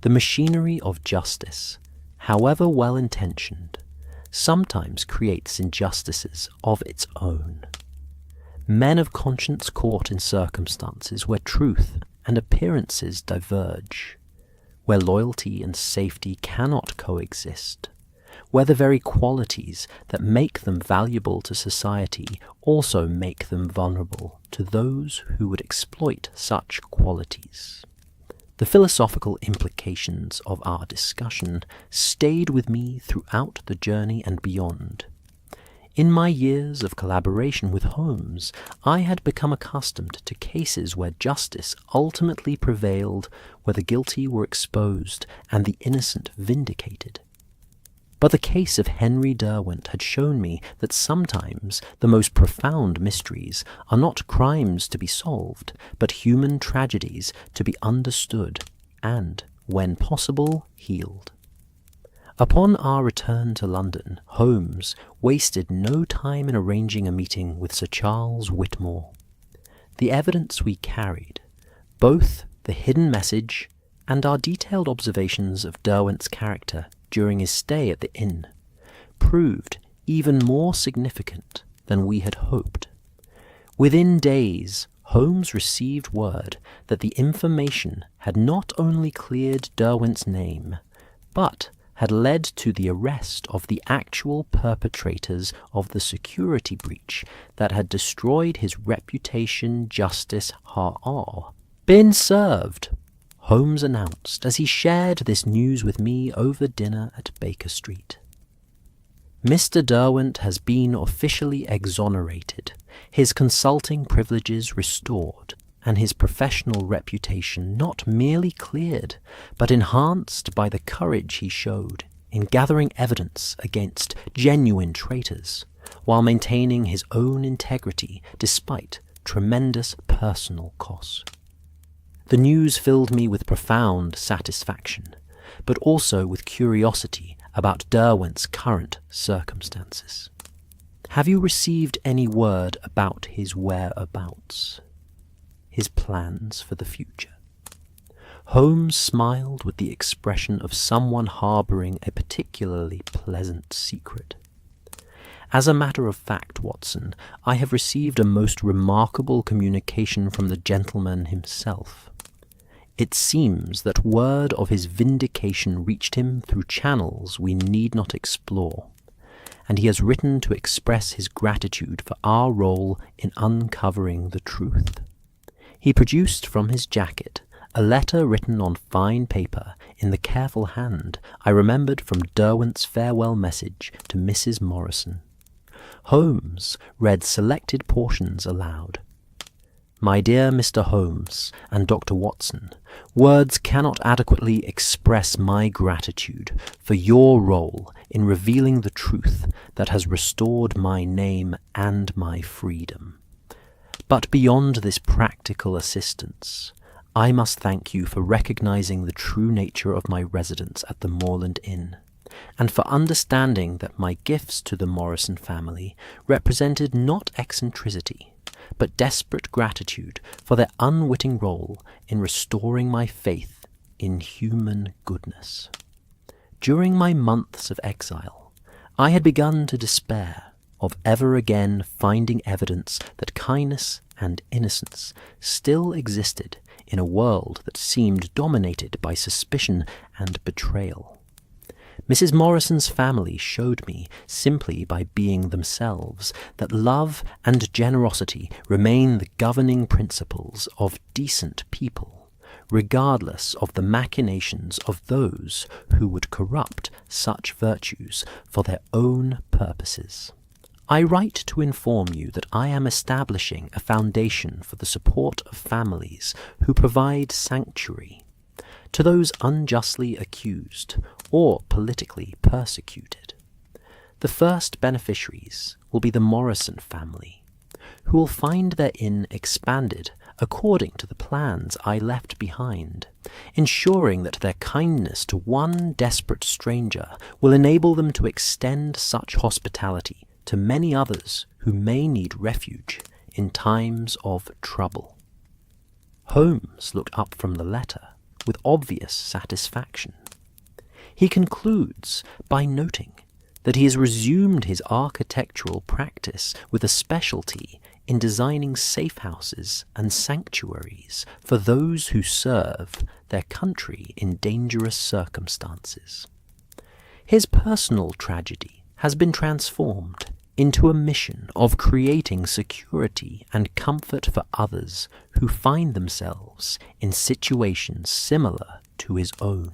The machinery of justice, however well-intentioned, sometimes creates injustices of its own. Men of conscience caught in circumstances where truth and appearances diverge, where loyalty and safety cannot coexist, where the very qualities that make them valuable to society also make them vulnerable to those who would exploit such qualities." The philosophical implications of our discussion stayed with me throughout the journey and beyond. In my years of collaboration with Holmes, I had become accustomed to cases where justice ultimately prevailed, where the guilty were exposed and the innocent vindicated. But the case of Henry Derwent had shown me that sometimes the most profound mysteries are not crimes to be solved, but human tragedies to be understood and, when possible, healed. Upon our return to London, Holmes wasted no time in arranging a meeting with Sir Charles Whitmore. The evidence we carried, both the hidden message and our detailed observations of Derwent's character during his stay at the inn, proved even more significant than we had hoped. Within days, Holmes received word that the information had not only cleared Derwent's name, but had led to the arrest of the actual perpetrators of the security breach that had destroyed his reputation. Justice ha been served, Holmes announced as he shared this news with me over dinner at Baker Street. "Mr. Derwent has been officially exonerated, his consulting privileges restored, and his professional reputation not merely cleared, but enhanced by the courage he showed in gathering evidence against genuine traitors, while maintaining his own integrity despite tremendous personal cost." The news filled me with profound satisfaction, but also with curiosity about Derwent's current circumstances. "Have you received any word about his whereabouts? His plans for the future?" Holmes smiled with the expression of someone harboring a particularly pleasant secret. "As a matter of fact, Watson, I have received a most remarkable communication from the gentleman himself. It seems that word of his vindication reached him through channels we need not explore, and he has written to express his gratitude for our role in uncovering the truth." He produced from his jacket a letter written on fine paper in the careful hand I remembered from Derwent's farewell message to Mrs. Morrison. Holmes read selected portions aloud. My dear Mr. Holmes and Dr. Watson, words cannot adequately express my gratitude for your role in revealing the truth that has restored my name and my freedom. But beyond this practical assistance, I must thank you for recognizing the true nature of my residence at the Moorland Inn, and for understanding that my gifts to the Morrison family represented not eccentricity, but desperate gratitude for their unwitting role in restoring my faith in human goodness. During my months of exile, I had begun to despair of ever again finding evidence that kindness and innocence still existed in a world that seemed dominated by suspicion and betrayal. Mrs. Morrison's family showed me, simply by being themselves, that love and generosity remain the governing principles of decent people, regardless of the machinations of those who would corrupt such virtues for their own purposes. I write to inform you that I am establishing a foundation for the support of families who provide sanctuary to those unjustly accused or politically persecuted. The first beneficiaries will be the Morrison family, who will find their inn expanded according to the plans I left behind, ensuring that their kindness to one desperate stranger will enable them to extend such hospitality to many others who may need refuge in times of trouble. Holmes looked up from the letter with obvious satisfaction. He concludes by noting that he has resumed his architectural practice with a specialty in designing safe houses and sanctuaries for those who serve their country in dangerous circumstances. His personal tragedy has been transformed into a mission of creating security and comfort for others who find themselves in situations similar to his own.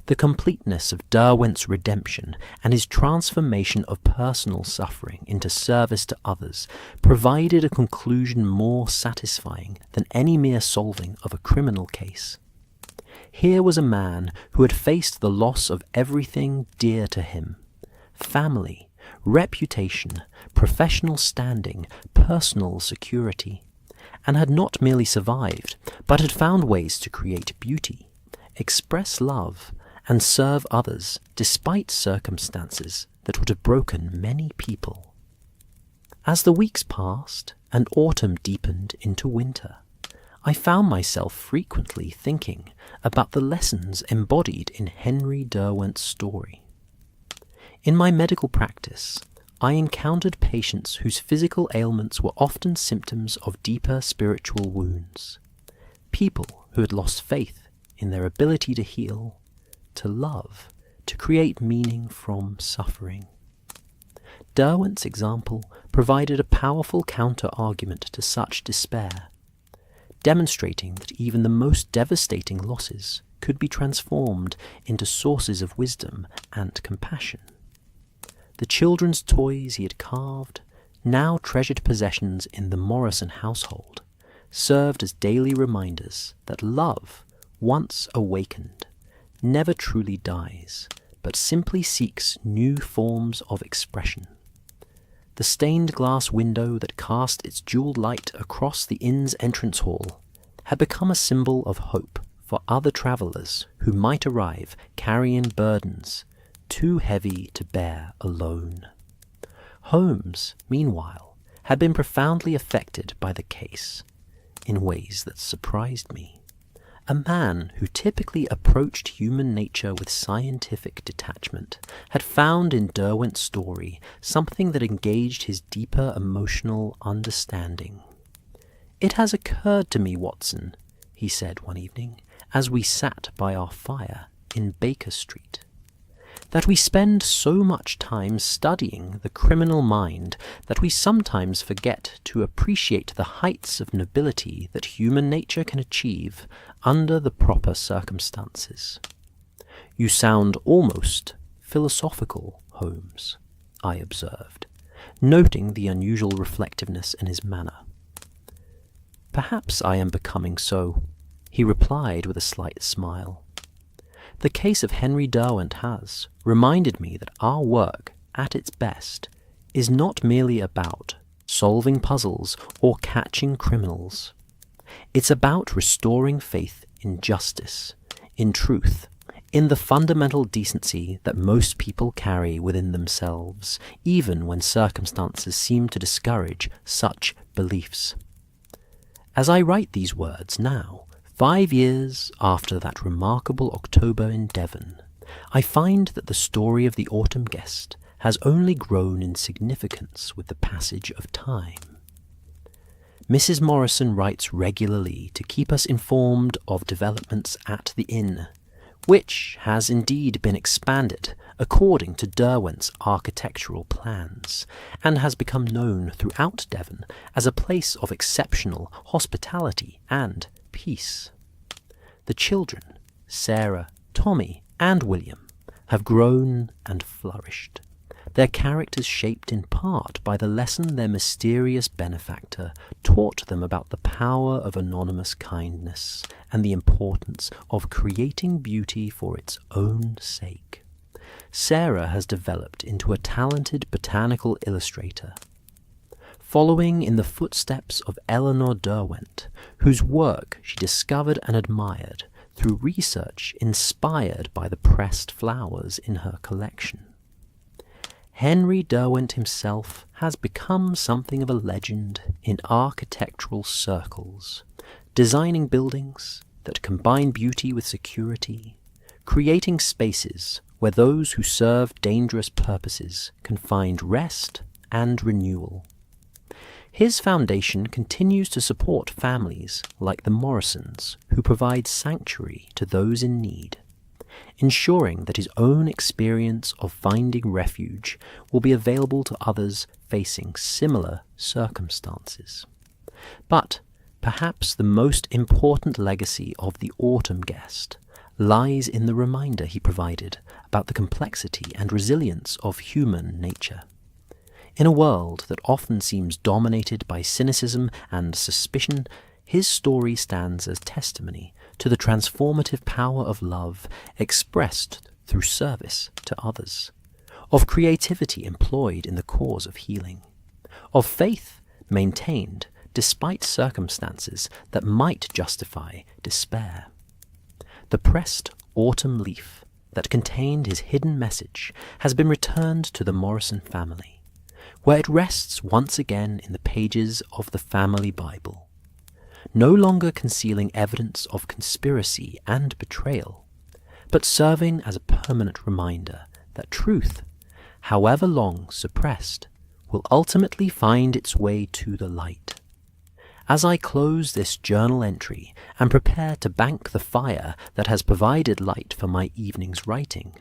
The completeness of Derwent's redemption and his transformation of personal suffering into service to others provided a conclusion more satisfying than any mere solving of a criminal case. Here was a man who had faced the loss of everything dear to him: family, reputation, professional standing, personal security, and had not merely survived, but had found ways to create beauty, express love, and serve others despite circumstances that would have broken many people. As the weeks passed and autumn deepened into winter, I found myself frequently thinking about the lessons embodied in Henry Derwent's story. In my medical practice, I encountered patients whose physical ailments were often symptoms of deeper spiritual wounds. People who had lost faith in their ability to heal, to love, to create meaning from suffering. Derwent's example provided a powerful counter-argument to such despair, demonstrating that even the most devastating losses could be transformed into sources of wisdom and compassion. The children's toys he had carved, now treasured possessions in the Morrison household, served as daily reminders that love, once awakened, never truly dies, but simply seeks new forms of expression. The stained glass window that cast its jeweled light across the inn's entrance hall had become a symbol of hope for other travellers who might arrive carrying burdens too heavy to bear alone. Holmes, meanwhile, had been profoundly affected by the case, in ways that surprised me. A man who typically approached human nature with scientific detachment had found in Derwent's story something that engaged his deeper emotional understanding. "It has occurred to me, Watson," he said one evening, as we sat by our fire in Baker Street, that we spend so much time studying the criminal mind that we sometimes forget to appreciate the heights of nobility that human nature can achieve under the proper circumstances. You sound almost philosophical, Holmes, I observed, noting the unusual reflectiveness in his manner. Perhaps I am becoming so, he replied with a slight smile. The case of Henry Derwent has reminded me that our work, at its best, is not merely about solving puzzles or catching criminals. It's about restoring faith in justice, in truth, in the fundamental decency that most people carry within themselves, even when circumstances seem to discourage such beliefs. As I write these words now, 5 years after that remarkable October in Devon, I find that the story of the autumn guest has only grown in significance with the passage of time. Mrs. Morrison writes regularly to keep us informed of developments at the inn, which has indeed been expanded according to Derwent's architectural plans, and has become known throughout Devon as a place of exceptional hospitality and peace. The children, Sarah, Tommy, and William, have grown and flourished, their characters shaped in part by the lesson their mysterious benefactor taught them about the power of anonymous kindness and the importance of creating beauty for its own sake. Sarah has developed into a talented botanical illustrator, following in the footsteps of Eleanor Derwent, whose work she discovered and admired through research inspired by the pressed flowers in her collection. Henry Derwent himself has become something of a legend in architectural circles, designing buildings that combine beauty with security, creating spaces where those who serve dangerous purposes can find rest and renewal. His foundation continues to support families like the Morrisons who provide sanctuary to those in need, ensuring that his own experience of finding refuge will be available to others facing similar circumstances. But perhaps the most important legacy of the autumn guest lies in the reminder he provided about the complexity and resilience of human nature. In a world that often seems dominated by cynicism and suspicion, his story stands as testimony to the transformative power of love expressed through service to others, of creativity employed in the cause of healing, of faith maintained despite circumstances that might justify despair. The pressed autumn leaf that contained his hidden message has been returned to the Morrison family, where it rests once again in the pages of the family Bible, no longer concealing evidence of conspiracy and betrayal, but serving as a permanent reminder that truth, however long suppressed, will ultimately find its way to the light. As I close this journal entry and prepare to bank the fire that has provided light for my evening's writing,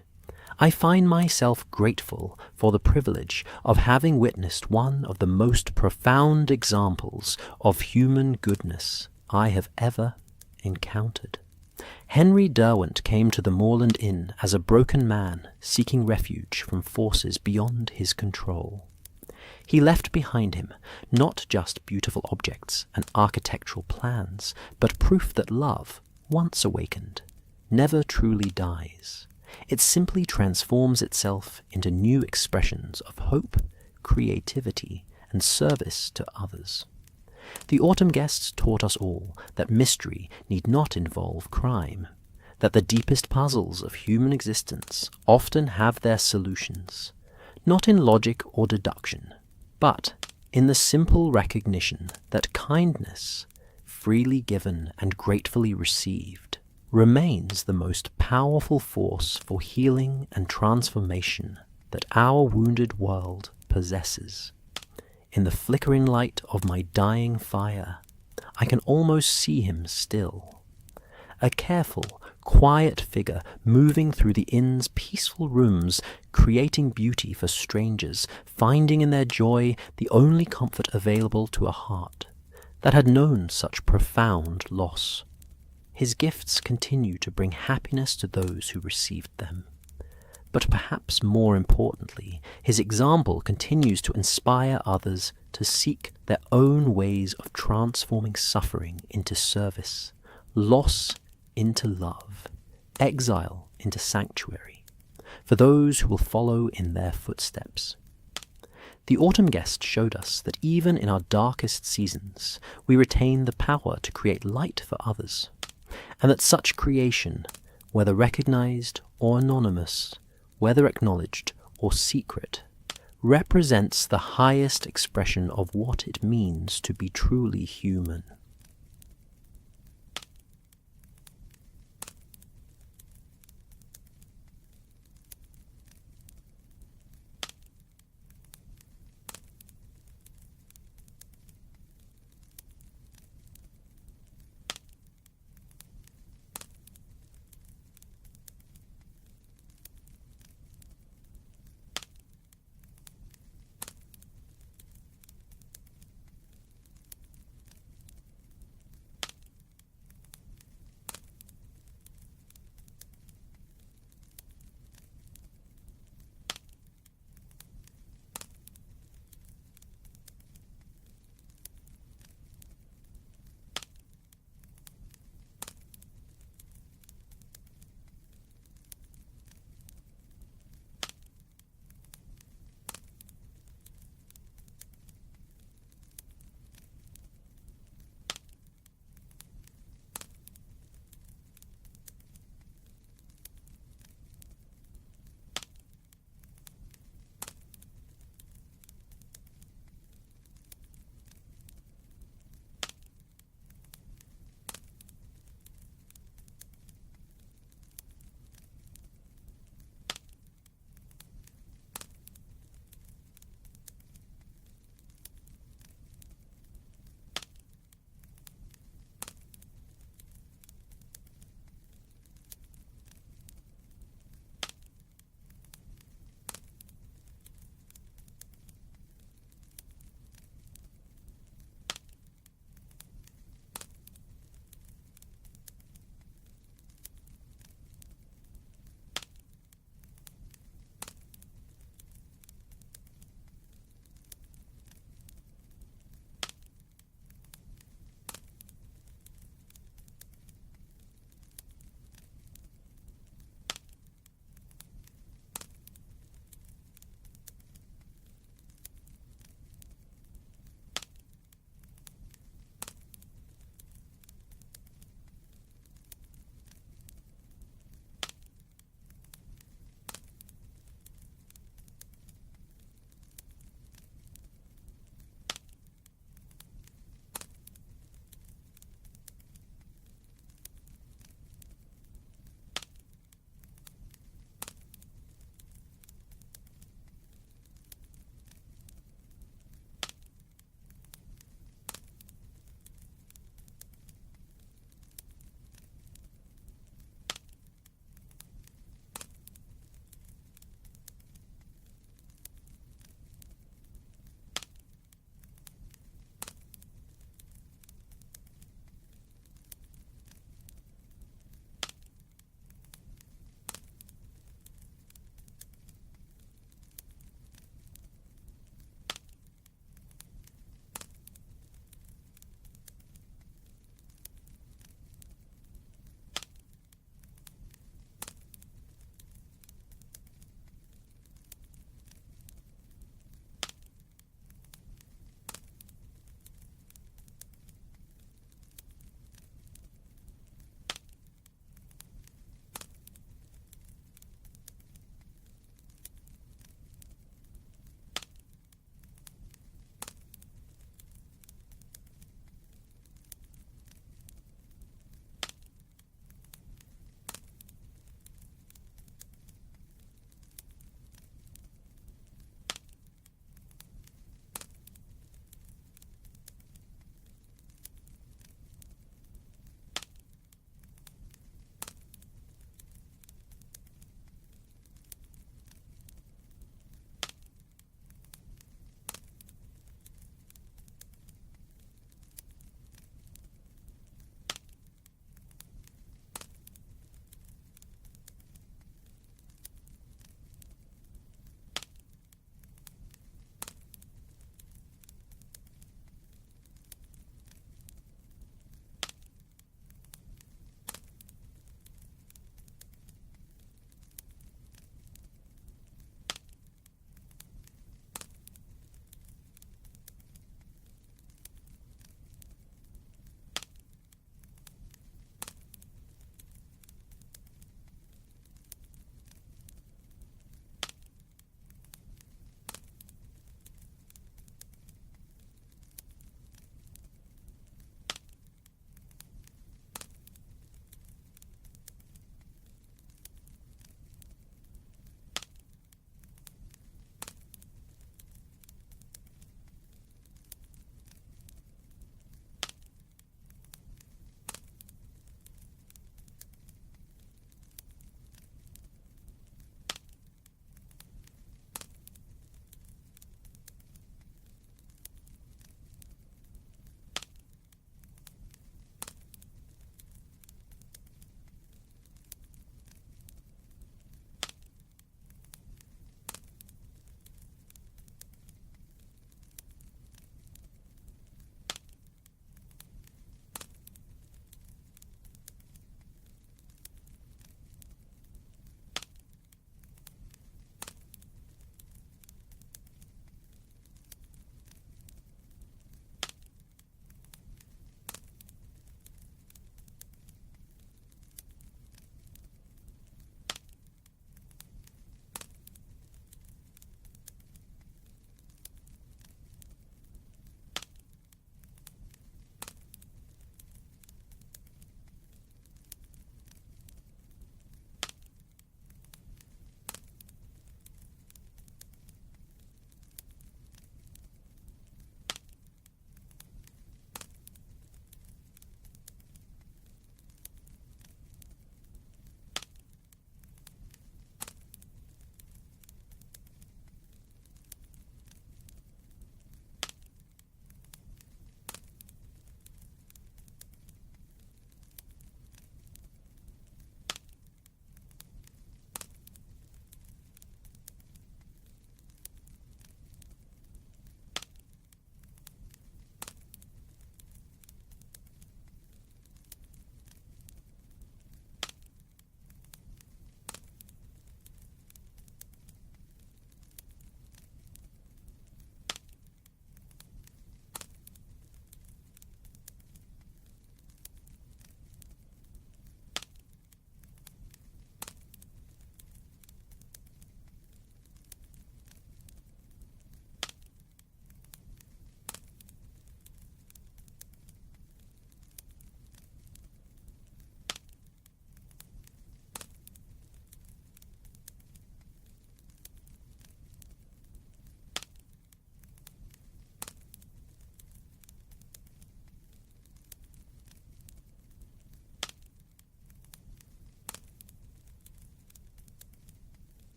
I find myself grateful for the privilege of having witnessed one of the most profound examples of human goodness I have ever encountered. Henry Derwent came to the Moorland Inn as a broken man seeking refuge from forces beyond his control. He left behind him not just beautiful objects and architectural plans, but proof that love, once awakened, never truly dies. It simply transforms itself into new expressions of hope, creativity, and service to others. The autumn guests taught us all that mystery need not involve crime, that the deepest puzzles of human existence often have their solutions, not in logic or deduction, but in the simple recognition that kindness, freely given and gratefully received, remains the most powerful force for healing and transformation that our wounded world possesses. In the flickering light of my dying fire, I can almost see him still, a careful, quiet figure moving through the inn's peaceful rooms, creating beauty for strangers, finding in their joy the only comfort available to a heart that had known such profound loss. His gifts continue to bring happiness to those who received them. But perhaps more importantly, his example continues to inspire others to seek their own ways of transforming suffering into service, loss into love, exile into sanctuary, for those who will follow in their footsteps. The autumn guest showed us that even in our darkest seasons, we retain the power to create light for others, and that such creation, whether recognized or anonymous, whether acknowledged or secret, represents the highest expression of what it means to be truly human.